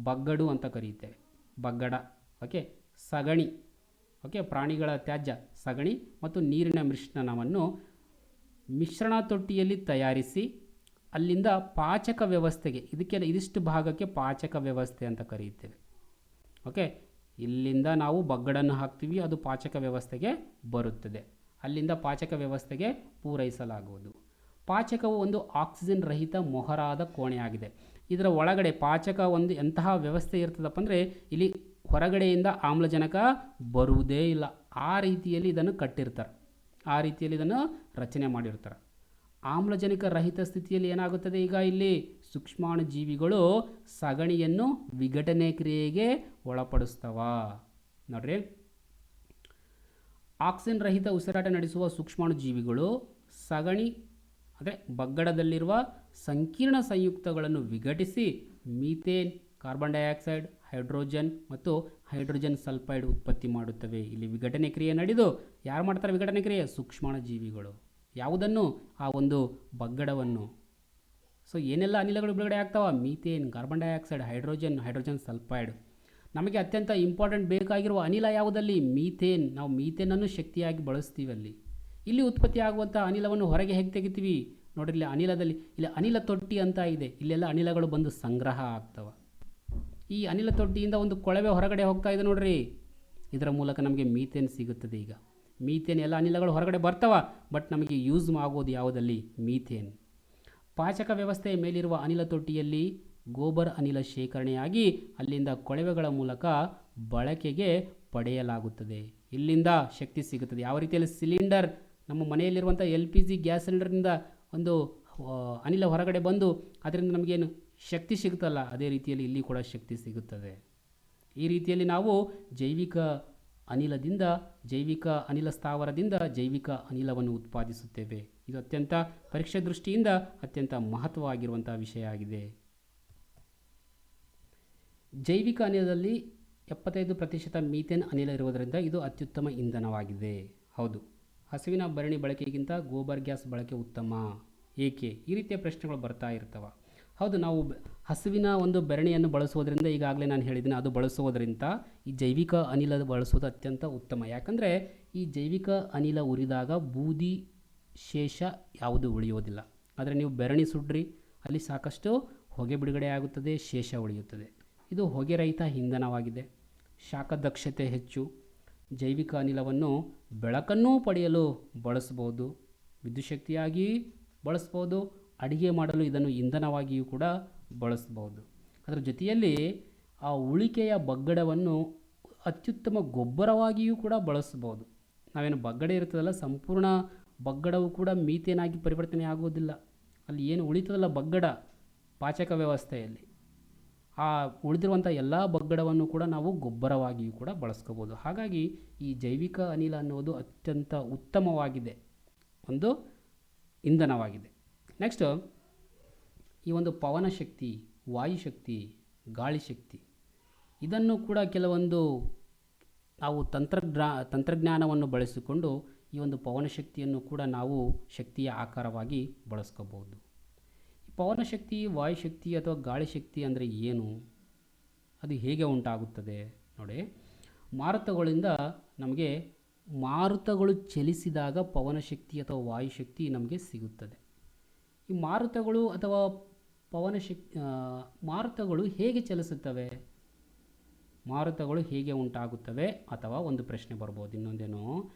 ಬಗ್ಗಡು ಅಂತ ಕರೆಯುತ್ತೇವೆ. ಬಗ್ಗಡ, ಓಕೆ. ಸಗಣಿ, ಓಕೆ, ಪ್ರಾಣಿಗಳ ತ್ಯಾಜ್ಯ, ಸಗಣಿ ಮತ್ತು ನೀರಿನ ಮಿಶ್ರಣ ತೊಟ್ಟಿಯಲ್ಲಿ ತಯಾರಿಸಿ ಅಲ್ಲಿಂದ ಪಾಚಕ ವ್ಯವಸ್ಥೆಗೆ, ಇದಿಷ್ಟು ಭಾಗಕ್ಕೆ ಪಾಚಕ ವ್ಯವಸ್ಥೆ ಅಂತ ಕರೆಯುತ್ತೇವೆ. ಓಕೆ, ಇಲ್ಲಿಂದ ನಾವು ಬಗ್ಗಡನ್ನು ಹಾಕ್ತೀವಿ, ಅದು ಪಾಚಕ ವ್ಯವಸ್ಥೆಗೆ ಬರುತ್ತದೆ. ಅಲ್ಲಿಂದ ಪಾಚಕ ವ್ಯವಸ್ಥೆಗೆ ಪೂರೈಸಲಾಗುವುದು. ಪಾಚಕವು ಒಂದು ಆಕ್ಸಿಜನ್ ರಹಿತ ಮೊಹರಾದ ಕೋಣೆಯಾಗಿದೆ. ಇದರ ಒಳಗಡೆ ಪಾಚಕ ಒಂದು ಎಂತಹ ವ್ಯವಸ್ಥೆ ಇರ್ತದಪ್ಪ ಅಂದರೆ, ಇಲ್ಲಿ ಹೊರಗಡೆಯಿಂದ ಆಮ್ಲಜನಕ ಬರುವುದೇ ಇಲ್ಲ. ಆ ರೀತಿಯಲ್ಲಿ ಇದನ್ನು ಕಟ್ಟಿರ್ತಾರೆ, ಆ ರೀತಿಯಲ್ಲಿ ಇದನ್ನು ರಚನೆ ಮಾಡಿರ್ತಾರೆ. ಆಮ್ಲಜನಕ ರಹಿತ ಸ್ಥಿತಿಯಲ್ಲಿ ಏನಾಗುತ್ತದೆ? ಈಗ ಇಲ್ಲಿ ಸೂಕ್ಷ್ಮಾಣು ಜೀವಿಗಳು ಸಗಣಿಯನ್ನು ವಿಘಟನೆ ಕ್ರಿಯೆಗೆ ಒಳಪಡಿಸ್ತವ. ನೋಡ್ರಿ, ಆಕ್ಸಿಜನ್ ರಹಿತ ಉಸಿರಾಟ ನಡೆಸುವ ಸೂಕ್ಷ್ಮಾಣು ಜೀವಿಗಳು ಸಗಣಿ ಅಂದರೆ ಬಗ್ಗಡದಲ್ಲಿರುವ ಸಂಕೀರ್ಣ ಸಂಯುಕ್ತಗಳನ್ನು ವಿಘಟಿಸಿ ಮೀಥೇನ್, ಕಾರ್ಬನ್ ಡೈಆಕ್ಸೈಡ್, ಹೈಡ್ರೋಜನ್ ಮತ್ತು ಹೈಡ್ರೋಜನ್ ಸಲ್ಫೈಡ್ ಉತ್ಪತ್ತಿ ಮಾಡುತ್ತವೆ. ಇಲ್ಲಿ ವಿಘಟನೆ ಕ್ರಿಯೆ ನಡೆದು ಯಾರು ಮಾಡ್ತಾರೆ ವಿಘಟನೆ ಕ್ರಿಯೆ? ಸೂಕ್ಷ್ಮಾಣು ಜೀವಿಗಳು. ಯಾವುದನ್ನು? ಆ ಒಂದು ಬಗ್ಗಡವನ್ನು. ಸೊ ಏನೆಲ್ಲ ಅನಿಲಗಳು ಬಿಡುಗಡೆ ಆಗ್ತಾವ? Methane, carbon dioxide, hydrogen sulphide. ನಮಗೆ ಅತ್ಯಂತ ಇಂಪಾರ್ಟೆಂಟ್ ಬೇಕಾಗಿರುವ ಅನಿಲ ಯಾವುದಲ್ಲಿ? ಮೀಥೇನ್. ನಾವು ಮೀಥೇನನ್ನು ಶಕ್ತಿಯಾಗಿ ಬಳಸ್ತೀವಿ ಅಲ್ಲಿ. ಇಲ್ಲಿ ಉತ್ಪತ್ತಿ ಆಗುವಂಥ ಅನಿಲವನ್ನು ಹೊರಗೆ ಹೇಗೆ ತೆಗಿತೀವಿ? ನೋಡ್ರಿ ಇಲ್ಲಿ ಅನಿಲದಲ್ಲಿ ಇಲ್ಲಿ ಅನಿಲ ತೊಟ್ಟಿ ಅಂತ ಇದೆ, ಇಲ್ಲೆಲ್ಲ ಅನಿಲಗಳು ಬಂದು ಸಂಗ್ರಹ ಆಗ್ತವೆ. ಈ ಅನಿಲ ತೊಟ್ಟಿಯಿಂದ ಒಂದು ಕೊಳವೆ ಹೊರಗಡೆ ಹೋಗ್ತಾ ಇದೆ ನೋಡ್ರಿ, ಇದರ ಮೂಲಕ ನಮಗೆ ಮೀಥೇನ್ ಸಿಗುತ್ತದೆ. ಈಗ ಮೀಥೇನ್ ಎಲ್ಲ ಅನಿಲಗಳು ಹೊರಗಡೆ ಬರ್ತಾವ, ಬಟ್ ನಮಗೆ ಯೂಸ್ ಆಗೋದು ಯಾವುದಲ್ಲಿ? ಮೀಥೇನ್. ಪಾಚಕ ವ್ಯವಸ್ಥೆಯ ಮೇಲಿರುವ ಅನಿಲ ತೊಟ್ಟಿಯಲ್ಲಿ ಗೋಬರ್ ಅನಿಲ ಶೇಖರಣೆಯಾಗಿ ಅಲ್ಲಿಂದ ಕೊಳವೆಗಳ ಮೂಲಕ ಬಳಕೆಗೆ ಪಡೆಯಲಾಗುತ್ತದೆ. ಇಲ್ಲಿಂದ ಶಕ್ತಿ ಸಿಗುತ್ತದೆ. ಯಾವ ರೀತಿಯಲ್ಲಿ ಸಿಲಿಂಡರ್ ನಮ್ಮ ಮನೆಯಲ್ಲಿರುವಂಥ LPG ಗ್ಯಾಸ್ ಸಿಲಿಂಡರ್ನಿಂದ ಒಂದು ಅನಿಲ ಹೊರಗಡೆ ಬಂದು ಅದರಿಂದ ನಮಗೇನು ಶಕ್ತಿ ಸಿಗುತ್ತಲ್ಲ, ಅದೇ ರೀತಿಯಲ್ಲಿ ಇಲ್ಲಿ ಕೂಡ ಶಕ್ತಿ ಸಿಗುತ್ತದೆ. ಈ ರೀತಿಯಲ್ಲಿ ನಾವು ಜೈವಿಕ ಅನಿಲ ಸ್ಥಾವರದಿಂದ ಜೈವಿಕ ಅನಿಲವನ್ನು ಉತ್ಪಾದಿಸುತ್ತೇವೆ. ಇದು ಅತ್ಯಂತ ಪರೀಕ್ಷೆ ದೃಷ್ಟಿಯಿಂದ ಅತ್ಯಂತ ಮಹತ್ವವಾಗಿರುವಂಥ ವಿಷಯ ಆಗಿದೆ. ಜೈವಿಕ ಅನಿಲದಲ್ಲಿ 75% ಮೀಥೇನ್ ಅನಿಲ ಇರುವುದರಿಂದ ಇದು ಅತ್ಯುತ್ತಮ ಇಂಧನವಾಗಿದೆ. ಹೌದು, ಹಸುವಿನ ಭರಣಿ ಬಳಕೆಗಿಂತ ಗೋಬರ್ ಗ್ಯಾಸ್ ಬಳಕೆ ಉತ್ತಮ, ಏಕೆ? ಈ ರೀತಿಯ ಪ್ರಶ್ನೆಗಳು ಬರ್ತಾ ಇರ್ತವೆ. ಹೌದು, ನಾವು ಹಸುವಿನ ಒಂದು ಬೆರಣಿಯನ್ನು ಬಳಸುವುದರಿಂದ, ಈಗಾಗಲೇ ನಾನು ಹೇಳಿದ್ದೀನಿ, ಅದು ಬಳಸುವುದರಿಂದ ಈ ಜೈವಿಕ ಅನಿಲ ಬಳಸುವುದು ಅತ್ಯಂತ ಉತ್ತಮ. ಯಾಕಂದರೆ ಈ ಜೈವಿಕ ಅನಿಲ ಉರಿದಾಗ ಬೂದಿ ಶೇಷ ಯಾವುದು ಉಳಿಯೋದಿಲ್ಲ. ಆದರೆ ನೀವು ಬೆರಣಿ ಸುಡ್ರಿ, ಅಲ್ಲಿ ಸಾಕಷ್ಟು ಹೊಗೆ ಬಿಡುಗಡೆ ಆಗುತ್ತದೆ, ಶೇಷ ಉಳಿಯುತ್ತದೆ. ಇದು ಹೊಗೆ ರಹಿತ ಇಂಧನವಾಗಿದೆ. ಶಾಖ ದಕ್ಷತೆ ಹೆಚ್ಚು. ಜೈವಿಕ ಅನಿಲವನ್ನು ಬೆಳಕನ್ನು ಪಡೆಯಲು ಬಳಸ್ಬೋದು, ವಿದ್ಯುತ್ ಶಕ್ತಿಯಾಗಿ ಬಳಸ್ಬೋದು, ಅಡಿಗೆ ಮಾಡಲು ಇದನ್ನು ಇಂಧನವಾಗಿಯೂ ಕೂಡ ಬಳಸ್ಬೋದು. ಅದರ ಜೊತೆಯಲ್ಲಿ ಆ ಉಳಿಕೆಯ ಬಗ್ಗಡವನ್ನು ಅತ್ಯುತ್ತಮ ಗೊಬ್ಬರವಾಗಿಯೂ ಕೂಡ ಬಳಸ್ಬೋದು. ನಾವೇನು ಬಗ್ಗಡೆ ಇರ್ತದಲ್ಲ, ಸಂಪೂರ್ಣ ಬಗ್ಗಡವು ಕೂಡ ಮೀಥೇನ್ ಆಗಿ ಪರಿವರ್ತನೆ ಆಗುವುದಿಲ್ಲ. ಅಲ್ಲಿ ಏನು ಉಳಿತದಲ್ಲ ಬಗ್ಗಡ ಪಾಚಕ ವ್ಯವಸ್ಥೆಯಲ್ಲಿ, ಆ ಉಳಿದಿರುವಂಥ ಎಲ್ಲ ಬಗ್ಗಡವನ್ನು ಕೂಡ ನಾವು ಗೊಬ್ಬರವಾಗಿಯೂ ಕೂಡ ಬಳಸ್ಕೋಬೋದು. ಹಾಗಾಗಿ ಈ ಜೈವಿಕ ಅನಿಲ ಅನ್ನೋದು ಅತ್ಯಂತ ಉತ್ತಮವಾಗಿದೆ, ಒಂದು ಇಂಧನವಾಗಿದೆ. ನೆಕ್ಸ್ಟು ಈ ಒಂದು ಪವನ ಶಕ್ತಿ, ವಾಯುಶಕ್ತಿ, ಗಾಳಿ ಶಕ್ತಿ, ಇದನ್ನು ಕೂಡ ಕೆಲವೊಂದು ನಾವು ತಂತ್ರಜ್ಞಾನವನ್ನು ಬಳಸಿಕೊಂಡು ಈ ಒಂದು ಪವನ ಶಕ್ತಿಯನ್ನು ಕೂಡ ನಾವು ಶಕ್ತಿಯ ಆಕಾರವಾಗಿ ಬಳಸ್ಕೋಬೋದು. ಈ ಪವನ ಶಕ್ತಿ, ವಾಯುಶಕ್ತಿ ಅಥವಾ ಗಾಳಿ ಶಕ್ತಿ ಅಂದರೆ ಏನು? ಅದು ಹೇಗೆ ಉಂಟಾಗುತ್ತದೆ? ನೋಡಿ, ಮಾರುತಗಳು ಚಲಿಸಿದಾಗ ಪವನ ಶಕ್ತಿ ಅಥವಾ ವಾಯುಶಕ್ತಿ ನಮಗೆ ಸಿಗುತ್ತದೆ. ಈ ಮಾರುತಗಳು ಹೇಗೆ ಚಲಿಸುತ್ತವೆ? ಮಾರುತಗಳು ಹೇಗೆ ಉಂಟಾಗುತ್ತವೆ? ಅಥವಾ ಒಂದು ಪ್ರಶ್ನೆ ಬರ್ಬೋದು ಇನ್ನೊಂದೇನು,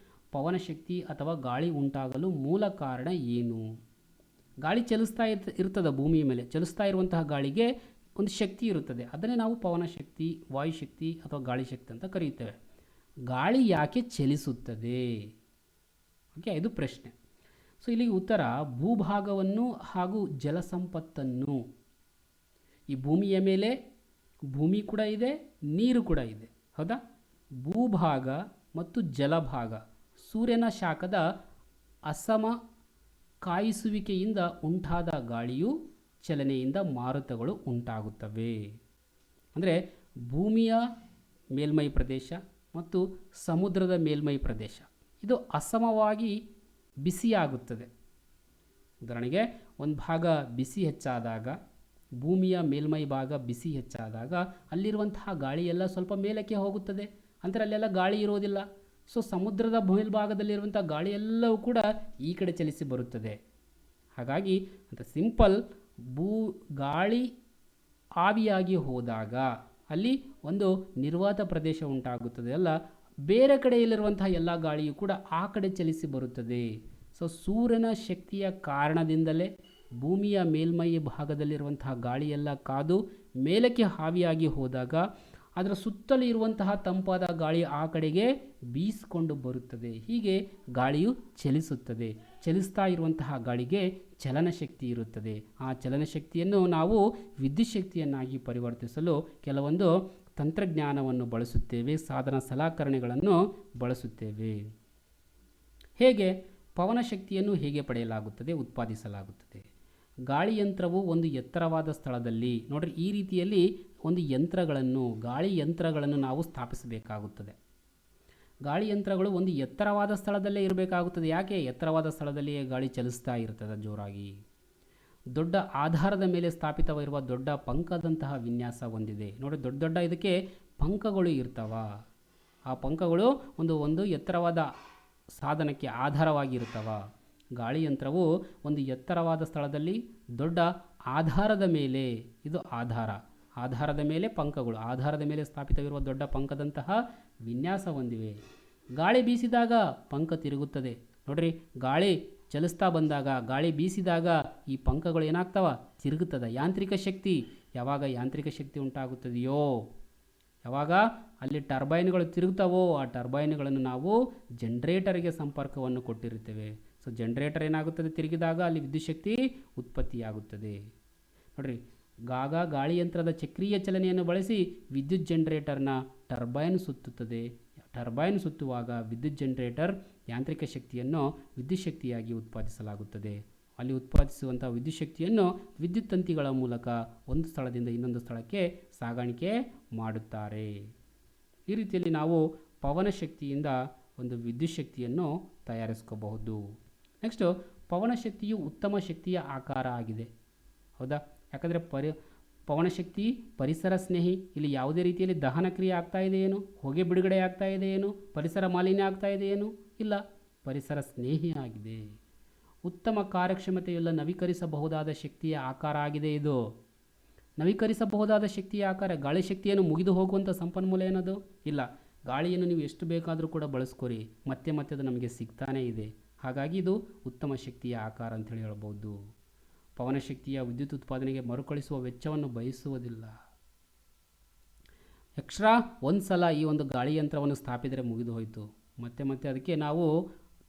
ಪವನ ಶಕ್ತಿ ಅಥವಾ ಗಾಳಿ ಉಂಟಾಗಲು ಮೂಲ ಕಾರಣ ಏನು? ಗಾಳಿ ಚಲಿಸ್ತಾ ಇರ್ತದೆ, ಭೂಮಿಯ ಮೇಲೆ ಚಲಿಸ್ತಾ ಇರುವಂತಹ ಗಾಳಿಗೆ ಒಂದು ಶಕ್ತಿ ಇರುತ್ತದೆ, ಅದನ್ನೇ ನಾವು ಪವನ ಶಕ್ತಿ, ವಾಯುಶಕ್ತಿ ಅಥವಾ ಗಾಳಿ ಶಕ್ತಿ ಅಂತ ಕರೆಯುತ್ತೇವೆ. ಗಾಳಿ ಯಾಕೆ ಚಲಿಸುತ್ತದೆ? ಓಕೆ, ಇದು ಪ್ರಶ್ನೆ. ಸೊ ಇಲ್ಲಿ ಉತ್ತರ, ಭೂಭಾಗವನ್ನು ಹಾಗೂ ಜಲಸಂಪತ್ತನ್ನು, ಈ ಭೂಮಿಯ ಮೇಲೆ ಭೂಮಿ ಕೂಡ ಇದೆ, ನೀರು ಕೂಡ ಇದೆ, ಹೌದಾ? ಭೂಭಾಗ ಮತ್ತು ಜಲಭಾಗ, ಸೂರ್ಯನ ಶಾಖದ ಅಸಮ ಕಾಯಿಸುವಿಕೆಯಿಂದ ಉಂಟಾದ ಗಾಳಿಯು ಚಲನೆಯಿಂದ ಮಾರುತಗಳು ಉಂಟಾಗುತ್ತವೆ. ಅಂದರೆ ಭೂಮಿಯ ಮೇಲ್ಮೈ ಪ್ರದೇಶ ಮತ್ತು ಸಮುದ್ರದ ಮೇಲ್ಮೈ ಪ್ರದೇಶ ಇದು ಅಸಮವಾಗಿ ಬಿಸಿಯಾಗುತ್ತದೆ. ಉದಾಹರಣೆಗೆ ಒಂದು ಭಾಗ ಬಿಸಿ ಹೆಚ್ಚಾದಾಗ, ಭೂಮಿಯ ಮೇಲ್ಮೈ ಭಾಗ ಬಿಸಿ ಹೆಚ್ಚಾದಾಗ ಅಲ್ಲಿರುವಂತಹ ಗಾಳಿ ಎಲ್ಲ ಸ್ವಲ್ಪ ಮೇಲಕ್ಕೆ ಹೋಗುತ್ತದೆ, ಅಂದರೆ ಅಲ್ಲೆಲ್ಲ ಗಾಳಿ ಇರೋದಿಲ್ಲ. ಸೊ ಸಮುದ್ರದ ಮೇಲ್ಭಾಗದಲ್ಲಿರುವಂಥ ಗಾಳಿ ಎಲ್ಲವೂ ಕೂಡ ಈ ಕಡೆ ಚಲಿಸಿ ಬರುತ್ತದೆ. ಹಾಗಾಗಿ ಅಂತ ಸಿಂಪಲ್, ಗಾಳಿ ಆವಿಯಾಗಿ ಹೋದಾಗ ಅಲ್ಲಿ ಒಂದು ನಿರ್ವಾತ ಪ್ರದೇಶ ಉಂಟಾಗುತ್ತದೆ ಅಲ್ಲ, ಬೇರೆ ಕಡೆಯಲ್ಲಿರುವಂತಹ ಎಲ್ಲ ಗಾಳಿಯೂ ಕೂಡ ಆ ಕಡೆ ಚಲಿಸಿ ಬರುತ್ತದೆ. ಸೊ ಸೂರ್ಯನ ಶಕ್ತಿಯ ಕಾರಣದಿಂದಲೇ ಭೂಮಿಯ ಮೇಲ್ಮೈ ಭಾಗದಲ್ಲಿರುವಂತಹ ಗಾಳಿಯೆಲ್ಲ ಕಾದು ಮೇಲಕ್ಕೆ ಆವಿಯಾಗಿ ಹೋದಾಗ ಅದರ ಸುತ್ತಲೂ ಇರುವಂತಹ ತಂಪಾದ ಗಾಳಿ ಆ ಕಡೆಗೆ ಬೀಸಿಕೊಂಡು ಬರುತ್ತದೆ. ಹೀಗೆ ಗಾಳಿಯು ಚಲಿಸುತ್ತದೆ. ಚಲಿಸ್ತಾ ಇರುವಂತಹ ಗಾಳಿಗೆ ಚಲನಶಕ್ತಿ ಇರುತ್ತದೆ. ಆ ಚಲನಶಕ್ತಿಯನ್ನು ನಾವು ವಿದ್ಯುತ್ ಶಕ್ತಿಯನ್ನಾಗಿ ಪರಿವರ್ತಿಸಲು ಕೆಲವೊಂದು ತಂತ್ರಜ್ಞಾನವನ್ನು ಬಳಸುತ್ತೇವೆ, ಸಾಧನ ಸಲಕರಣೆಗಳನ್ನು ಬಳಸುತ್ತೇವೆ. ಹೇಗೆ ಪವನ ಶಕ್ತಿಯನ್ನು ಹೇಗೆ ಪಡೆಯಲಾಗುತ್ತದೆ, ಉತ್ಪಾದಿಸಲಾಗುತ್ತದೆ? ಗಾಳಿ ಯಂತ್ರವು ಒಂದು ಎತ್ತರವಾದ ಸ್ಥಳದಲ್ಲಿ, ನೋಡ್ರಿ ಈ ರೀತಿಯಲ್ಲಿ ಒಂದು ಗಾಳಿ ಯಂತ್ರಗಳನ್ನು ನಾವು ಸ್ಥಾಪಿಸಬೇಕಾಗುತ್ತದೆ. ಗಾಳಿ ಯಂತ್ರಗಳು ಒಂದು ಎತ್ತರವಾದ ಸ್ಥಳದಲ್ಲೇ ಇರಬೇಕಾಗುತ್ತದೆ. ಯಾಕೆ? ಎತ್ತರವಾದ ಸ್ಥಳದಲ್ಲಿಯೇ ಗಾಳಿ ಚಲಿಸ್ತಾ ಇರ್ತದೆ ಜೋರಾಗಿ. ದೊಡ್ಡ ಆಧಾರದ ಮೇಲೆ ಸ್ಥಾಪಿತವಿರುವ ದೊಡ್ಡ ಪಂಖದಂತಹ ವಿನ್ಯಾಸ ಹೊಂದಿದೆ. ನೋಡಿ, ದೊಡ್ಡ ದೊಡ್ಡ ಇದಕ್ಕೆ ಪಂಖಗಳು ಇರ್ತಾವ. ಆ ಪಂಖಗಳು ಒಂದು ಎತ್ತರವಾದ ಸಾಧನಕ್ಕೆ ಆಧಾರವಾಗಿರ್ತಾವ. ಗಾಳಿ ಯಂತ್ರವು ಒಂದು ಎತ್ತರವಾದ ಸ್ಥಳದಲ್ಲಿ ದೊಡ್ಡ ಆಧಾರದ ಮೇಲೆ, ಇದು ಆಧಾರದ ಮೇಲೆ ಪಂಖಗಳು, ಆಧಾರದ ಮೇಲೆ ಸ್ಥಾಪಿತವಿರುವ ದೊಡ್ಡ ಪಂಖದಂತಹ ವಿನ್ಯಾಸ ಹೊಂದಿವೆ. ಗಾಳಿ ಬೀಸಿದಾಗ ಪಂಖ ತಿರುಗುತ್ತದೆ. ನೋಡ್ರಿ, ಗಾಳಿ ಚಲಿಸ್ತಾ ಬಂದಾಗ, ಗಾಳಿ ಬೀಸಿದಾಗ ಈ ಪಂಖಗಳು ಏನಾಗ್ತವ, ತಿರುಗುತ್ತದೆ. ಯಾಂತ್ರಿಕ ಶಕ್ತಿ, ಯಾವಾಗ ಯಾಂತ್ರಿಕ ಶಕ್ತಿ ಉಂಟಾಗುತ್ತದೆಯೋ, ಯಾವಾಗ ಅಲ್ಲಿ ಟರ್ಬೈನ್ಗಳು ತಿರುಗ್ತಾವೋ, ಆ ಟರ್ಬೈನ್ಗಳನ್ನು ನಾವು ಜನರೇಟರ್ಗೆ ಸಂಪರ್ಕವನ್ನು ಕೊಟ್ಟಿರುತ್ತೇವೆ. ಸೊ ಜನರೇಟರ್ ಏನಾಗುತ್ತದೆ, ತಿರುಗಿದಾಗ ಅಲ್ಲಿ ವಿದ್ಯುತ್ ಶಕ್ತಿ ಉತ್ಪತ್ತಿಯಾಗುತ್ತದೆ. ನೋಡ್ರಿ, ಗಾಳಿ ಯಂತ್ರದ ಚಕ್ರೀಯ ಚಲನೆಯನ್ನು ಬಳಸಿ ವಿದ್ಯುತ್ ಜನರೇಟರ್ನ ಟರ್ಬೈನ್ ಸುತ್ತುತ್ತದೆ. ಟರ್ಬೈನ್ ಸುತ್ತುವಾಗ ವಿದ್ಯುತ್ ಜನರೇಟರ್ ಯಾಂತ್ರಿಕ ಶಕ್ತಿಯನ್ನು ವಿದ್ಯುತ್ ಶಕ್ತಿಯಾಗಿ ಉತ್ಪಾದಿಸಲಾಗುತ್ತದೆ. ಅಲ್ಲಿ ಉತ್ಪಾದಿಸುವಂಥ ವಿದ್ಯುತ್ ಶಕ್ತಿಯನ್ನು ವಿದ್ಯುತ್ ತಂತಿಗಳ ಮೂಲಕ ಒಂದು ಸ್ಥಳದಿಂದ ಇನ್ನೊಂದು ಸ್ಥಳಕ್ಕೆ ಸಾಗಾಣಿಕೆ ಮಾಡುತ್ತಾರೆ. ಈ ರೀತಿಯಲ್ಲಿ ನಾವು ಪವನ ಶಕ್ತಿಯಿಂದ ಒಂದು ವಿದ್ಯುತ್ ಶಕ್ತಿಯನ್ನು ತಯಾರಿಸ್ಕೋಬಹುದು. ನೆಕ್ಸ್ಟು, ಪವನ ಶಕ್ತಿಯು ಉತ್ತಮ ಶಕ್ತಿಯ ಆಕಾರ ಆಗಿದೆ. ಹೌದಾ? ಯಾಕಂದರೆ ಪವನಶಕ್ತಿ ಪರಿಸರ ಸ್ನೇಹಿ. ಇಲ್ಲಿ ಯಾವುದೇ ರೀತಿಯಲ್ಲಿ ದಹನ ಕ್ರಿಯೆ ಆಗ್ತಾ ಇದೆ ಏನು, ಹೊಗೆ ಬಿಡುಗಡೆ ಆಗ್ತಾ ಇದೆ ಏನು, ಪರಿಸರ ಮಾಲಿನ್ಯ ಆಗ್ತಾ ಇದೆ ಏನು, ಇಲ್ಲ, ಪರಿಸರ ಸ್ನೇಹಿ ಆಗಿದೆ. ಉತ್ತಮ ಕಾರ್ಯಕ್ಷಮತೆಯುಳ್ಳ ನವೀಕರಿಸಬಹುದಾದ ಶಕ್ತಿಯ ಆಕಾರ ಆಗಿದೆ ಇದು. ನವೀಕರಿಸಬಹುದಾದ ಶಕ್ತಿಯ ಆಕಾರ. ಗಾಳಿ ಶಕ್ತಿಯನ್ನು ಮುಗಿದು ಹೋಗುವಂಥ ಸಂಪನ್ಮೂಲ ಏನದು? ಇಲ್ಲ. ಗಾಳಿಯನ್ನು ನೀವು ಎಷ್ಟು ಬೇಕಾದರೂ ಕೂಡ ಬಳಸ್ಕೊರಿ, ಮತ್ತೆ ಮತ್ತೆ ಅದು ನಮಗೆ ಸಿಗ್ತಾನೇ ಇದೆ. ಹಾಗಾಗಿ ಇದು ಉತ್ತಮ ಶಕ್ತಿಯ ಆಕಾರ ಅಂತೇಳಿ ಹೇಳ್ಬೋದು. ಪವನಶಕ್ತಿಯ ವಿದ್ಯುತ್ ಉತ್ಪಾದನೆಗೆ ಮರುಕಳಿಸುವ ವೆಚ್ಚವನ್ನು ಬಯಸುವುದಿಲ್ಲ. ಎಕ್ಸ್ಟ್ರಾ ಒಂದು ಸಲ ಈ ಒಂದು ಗಾಳಿ ಯಂತ್ರವನ್ನು ಸ್ಥಾಪಿಸಿದರೆ ಮುಗಿದು ಹೋಯಿತು. ಮತ್ತೆ ಮತ್ತೆ ಅದಕ್ಕೆ ನಾವು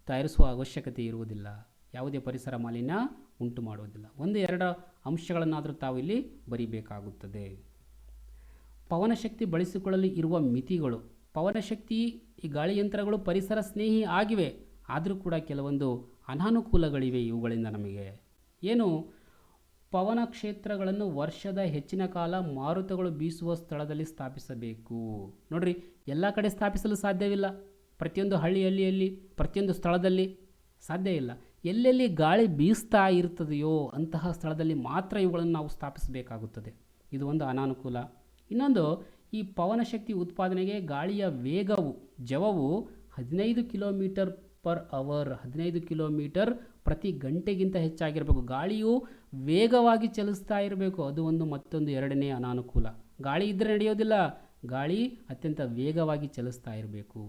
ತಯಾರಿಸುವ ಅವಶ್ಯಕತೆ ಇರುವುದಿಲ್ಲ. ಯಾವುದೇ ಪರಿಸರ ಮಾಲಿನ್ಯ ಉಂಟು ಮಾಡುವುದಿಲ್ಲ. ಒಂದು ಎರಡು ಅಂಶಗಳನ್ನಾದರೂ ತಾವು ಇಲ್ಲಿ ಬರಿಬೇಕಾಗುತ್ತದೆ. ಪವನಶಕ್ತಿ ಬಳಸಿಕೊಳ್ಳಲು ಇರುವ ಮಿತಿಗಳು. ಪವನಶಕ್ತಿ, ಈ ಗಾಳಿ ಯಂತ್ರಗಳು ಪರಿಸರ ಸ್ನೇಹಿ ಆಗಿವೆ, ಆದರೂ ಕೂಡ ಕೆಲವೊಂದು ಅನಾನುಕೂಲಗಳಿವೆ ಇವುಗಳಿಂದ ನಮಗೆ. ಏನು? ಪವನ ಕ್ಷೇತ್ರಗಳನ್ನು ವರ್ಷದ ಹೆಚ್ಚಿನ ಕಾಲ ಮಾರುತಗಳು ಬೀಸುವ ಸ್ಥಳದಲ್ಲಿ ಸ್ಥಾಪಿಸಬೇಕು. ನೋಡ್ರಿ, ಎಲ್ಲ ಕಡೆ ಸ್ಥಾಪಿಸಲು ಸಾಧ್ಯವಿಲ್ಲ. ಪ್ರತಿಯೊಂದು ಹಳ್ಳಿಯಲ್ಲಿ ಪ್ರತಿಯೊಂದು ಸ್ಥಳದಲ್ಲಿ ಸಾಧ್ಯ ಇಲ್ಲ. ಎಲ್ಲೆಲ್ಲಿ ಗಾಳಿ ಬೀಸ್ತಾ ಇರ್ತದೆಯೋ ಅಂತಹ ಸ್ಥಳದಲ್ಲಿ ಮಾತ್ರ ಇವುಗಳನ್ನು ನಾವು ಸ್ಥಾಪಿಸಬೇಕಾಗುತ್ತದೆ. ಇದು ಒಂದು ಅನಾನುಕೂಲ. ಇನ್ನೊಂದು, ಈ ಪವನಶಕ್ತಿ ಉತ್ಪಾದನೆಗೆ ಗಾಳಿಯ ವೇಗವು, ಜವವು 15 ಕಿಲೋಮೀಟರ್ ಪರ್ ಅವರ್, 15 ಕಿಲೋಮೀಟರ್ ಪ್ರತಿ ಗಂಟೆಗಿಂತ ಹೆಚ್ಚಾಗಿರಬೇಕು. ಗಾಳಿಯು ವೇಗವಾಗಿ ಚಲಿಸ್ತಾ ಇರಬೇಕು. ಅದು ಒಂದು ಮತ್ತೊಂದು ಎರಡನೇ ಅನಾನುಕೂಲ. ಗಾಳಿ ಇದ್ದರೆ ನಡೆಯೋದಿಲ್ಲ, ಗಾಳಿ ಅತ್ಯಂತ ವೇಗವಾಗಿ ಚಲಿಸ್ತಾ ಇರಬೇಕು.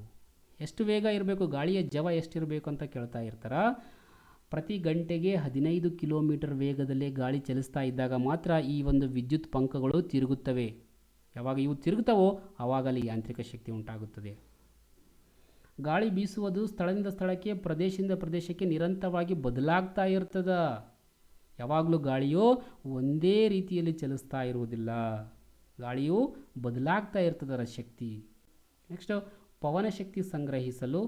ಎಷ್ಟು ವೇಗ ಇರಬೇಕು, ಗಾಳಿಯ ಜವ ಎಷ್ಟಿರಬೇಕು ಅಂತ ಕೇಳ್ತಾ ಇರ್ತಾರ. ಪ್ರತಿ ಗಂಟೆಗೆ 15 ಕಿಲೋಮೀಟರ್ ವೇಗದಲ್ಲೇ ಗಾಳಿ ಚಲಿಸ್ತಾ ಇದ್ದಾಗ ಮಾತ್ರ ಈ ಒಂದು ವಿದ್ಯುತ್ ಪಂಖಗಳು ತಿರುಗುತ್ತವೆ. ಯಾವಾಗ ಇವು ತಿರುಗುತ್ತವೋ ಆವಾಗಲ್ಲಿ ಯಾಂತ್ರಿಕ ಶಕ್ತಿ ಉಂಟಾಗುತ್ತದೆ. ಗಾಳಿ ಬೀಸುವುದು ಸ್ಥಳದಿಂದ ಸ್ಥಳಕ್ಕೆ, ಪ್ರದೇಶದಿಂದ ಪ್ರದೇಶಕ್ಕೆ ನಿರಂತರವಾಗಿ ಬದಲಾಗ್ತಾ ಇರ್ತದ. ಯಾವಾಗಲೂ ಗಾಳಿಯು ಒಂದೇ ರೀತಿಯಲ್ಲಿ ಚಲಿಸ್ತಾ ಇರುವುದಿಲ್ಲ, ಗಾಳಿಯು ಬದಲಾಗ್ತಾ ಇರ್ತದರ ಶಕ್ತಿ. ನೆಕ್ಸ್ಟು, ಪವನ ಶಕ್ತಿ ಸಂಗ್ರಹಿಸಲು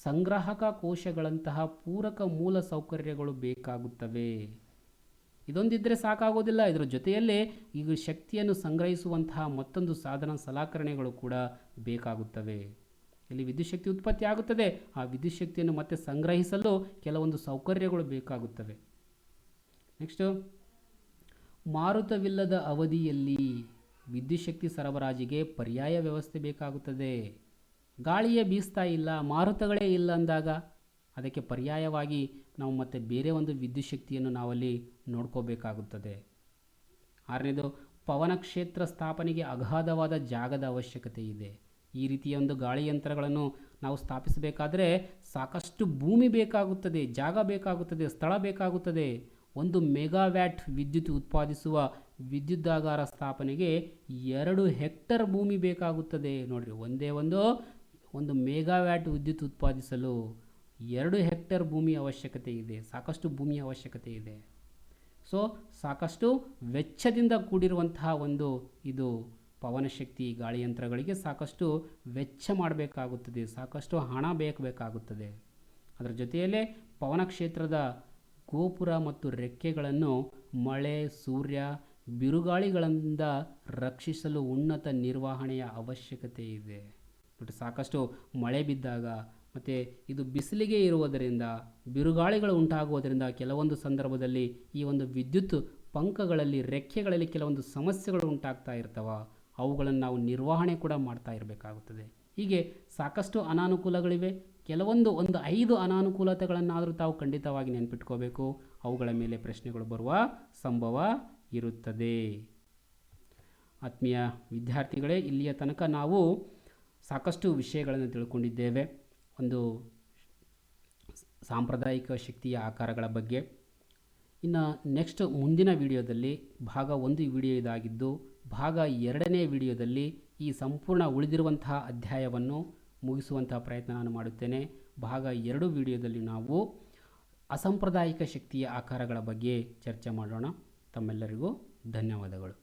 ಸಂಗ್ರಾಹಕ ಕೋಶಗಳಂತಹ ಪೂರಕ ಮೂಲ ಸೌಕರ್ಯಗಳು ಬೇಕಾಗುತ್ತವೆ. ಇದೊಂದಿದ್ದರೆ ಸಾಕಾಗೋದಿಲ್ಲ, ಇದರ ಜೊತೆಯಲ್ಲೇ ಈಗ ಶಕ್ತಿಯನ್ನು ಸಂಗ್ರಹಿಸುವಂತಹ ಮತ್ತೊಂದು ಸಾಧನ ಸಲಕರಣೆಗಳು ಕೂಡ ಬೇಕಾಗುತ್ತವೆ. ಇಲ್ಲಿ ವಿದ್ಯುತ್ ಶಕ್ತಿ ಉತ್ಪತ್ತಿ ಆಗುತ್ತದೆ, ಆ ವಿದ್ಯುತ್ ಶಕ್ತಿಯನ್ನು ಮತ್ತೆ ಸಂಗ್ರಹಿಸಲು ಕೆಲವೊಂದು ಸೌಕರ್ಯಗಳು ಬೇಕಾಗುತ್ತವೆ. ನೆಕ್ಸ್ಟು, ಮಾರುತವಿಲ್ಲದ ಅವಧಿಯಲ್ಲಿ ವಿದ್ಯುತ್ ಶಕ್ತಿ ಸರಬರಾಜಿಗೆ ಪರ್ಯಾಯ ವ್ಯವಸ್ಥೆ ಬೇಕಾಗುತ್ತದೆ. ಗಾಳಿಯೇ ಬೀಸ್ತಾ ಇಲ್ಲ, ಮಾರುತಗಳೇ ಇಲ್ಲ ಅಂದಾಗ ಅದಕ್ಕೆ ಪರ್ಯಾಯವಾಗಿ ನಾವು ಮತ್ತೆ ಬೇರೆ ಒಂದು ವಿದ್ಯುತ್ ಶಕ್ತಿಯನ್ನು ನಾವಲ್ಲಿ ನೋಡ್ಕೋಬೇಕಾಗುತ್ತದೆ. ಆರನೇದು, ಪವನ ಕ್ಷೇತ್ರ ಸ್ಥಾಪನೆಗೆ ಅಗಾಧವಾದ ಜಾಗದ ಅವಶ್ಯಕತೆ ಇದೆ. ಈ ರೀತಿಯ ಒಂದು ಗಾಳಿ ಯಂತ್ರಗಳನ್ನು ನಾವು ಸ್ಥಾಪಿಸಬೇಕಾದ್ರೆ ಸಾಕಷ್ಟು ಭೂಮಿ ಬೇಕಾಗುತ್ತದೆ, ಜಾಗ ಬೇಕಾಗುತ್ತದೆ, ಸ್ಥಳ ಬೇಕಾಗುತ್ತದೆ. 1 ಮೆಗಾವ್ಯಾಟ್ ವಿದ್ಯುತ್ ಉತ್ಪಾದಿಸುವ ವಿದ್ಯುದಾಗಾರ ಸ್ಥಾಪನೆಗೆ 2 ಹೆಕ್ಟರ್ ಭೂಮಿ ಬೇಕಾಗುತ್ತದೆ. ನೋಡಿರಿ, ಒಂದೇ ಒಂದು ಮೆಗಾವ್ಯಾಟ್ ವಿದ್ಯುತ್ ಉತ್ಪಾದಿಸಲು 2 ಹೆಕ್ಟರ್ ಭೂಮಿ ಅವಶ್ಯಕತೆ ಇದೆ, ಸಾಕಷ್ಟು ಭೂಮಿಯ ಅವಶ್ಯಕತೆ ಇದೆ. ಸೊ ಸಾಕಷ್ಟು ವೆಚ್ಚದಿಂದ ಕೂಡಿರುವಂತಹ ಒಂದು ಇದು ಪವನಶಕ್ತಿ ಗಾಳಿಯಂತ್ರಗಳಿಗೆ ಸಾಕಷ್ಟು ವೆಚ್ಚ ಮಾಡಬೇಕಾಗುತ್ತದೆ, ಸಾಕಷ್ಟು ಹಣ ಬೇಕಾಗುತ್ತದೆ. ಅದರ ಜೊತೆಯಲ್ಲೇ ಪವನ ಕ್ಷೇತ್ರದ ಗೋಪುರ ಮತ್ತು ರೆಕ್ಕೆಗಳನ್ನು ಮಳೆ, ಸೂರ್ಯ, ಬಿರುಗಾಳಿಗಳಿಂದ ರಕ್ಷಿಸಲು ಉನ್ನತ ನಿರ್ವಹಣೆಯ ಅವಶ್ಯಕತೆ ಇದೆ. ಬಟ್ ಸಾಕಷ್ಟು ಮಳೆ ಬಿದ್ದಾಗ ಮತ್ತು ಇದು ಬಿಸಿಲಿಗೆ ಇರುವುದರಿಂದ, ಬಿರುಗಾಳಿಗಳು ಉಂಟಾಗುವುದರಿಂದ ಕೆಲವೊಂದು ಸಂದರ್ಭದಲ್ಲಿ ಈ ಒಂದು ವಿದ್ಯುತ್ ಪಂಖಗಳಲ್ಲಿ, ರೆಕ್ಕೆಗಳಲ್ಲಿ ಕೆಲವೊಂದು ಸಮಸ್ಯೆಗಳು ಉಂಟಾಗ್ತಾ ಇರ್ತವ. ಅವುಗಳನ್ನು ನಾವು ನಿರ್ವಹಣೆ ಕೂಡ ಮಾಡ್ತಾ ಇರಬೇಕಾಗುತ್ತದೆ. ಹೀಗೆ ಸಾಕಷ್ಟು ಅನಾನುಕೂಲಗಳಿವೆ. ಒಂದು 5 ಅನಾನುಕೂಲತೆಗಳನ್ನಾದರೂ ತಾವು ಖಂಡಿತವಾಗಿ ನೆನಪಿಟ್ಕೋಬೇಕು. ಅವುಗಳ ಮೇಲೆ ಪ್ರಶ್ನೆಗಳು ಬರುವ ಸಂಭವ ಇರುತ್ತದೆ. ಆತ್ಮೀಯ ವಿದ್ಯಾರ್ಥಿಗಳೇ, ಇಲ್ಲಿಯ ತನಕ ನಾವು ಸಾಕಷ್ಟು ವಿಷಯಗಳನ್ನು ತಿಳ್ಕೊಂಡಿದ್ದೇವೆ. ಒಂದು ಸಾಂಪ್ರದಾಯಿಕ ಶಕ್ತಿಯ ಆಕಾರಗಳ ಬಗ್ಗೆ. ಇನ್ನು ನೆಕ್ಸ್ಟ್ ಮುಂದಿನ ವಿಡಿಯೋದಲ್ಲಿ ಭಾಗ 1 ವಿಡಿಯೋ ಇದಾಗಿದ್ದು, ಭಾಗ 2ನೇ ವಿಡಿಯೋದಲ್ಲಿ ಈ ಸಂಪೂರ್ಣ ಉಳಿದಿರುವಂತಹ ಅಧ್ಯಾಯವನ್ನು ಮುಗಿಸುವಂತಹ ಪ್ರಯತ್ನ ನಾನು ಮಾಡುತ್ತೇನೆ. ಭಾಗ 2 ವಿಡಿಯೋದಲ್ಲಿ ನಾವು ಅಸಾಂಪ್ರದಾಯಿಕ ಶಕ್ತಿಯ ಆಕಾರಗಳ ಬಗ್ಗೆ ಚರ್ಚೆ ಮಾಡೋಣ. ತಮ್ಮೆಲ್ಲರಿಗೂ ಧನ್ಯವಾದಗಳು.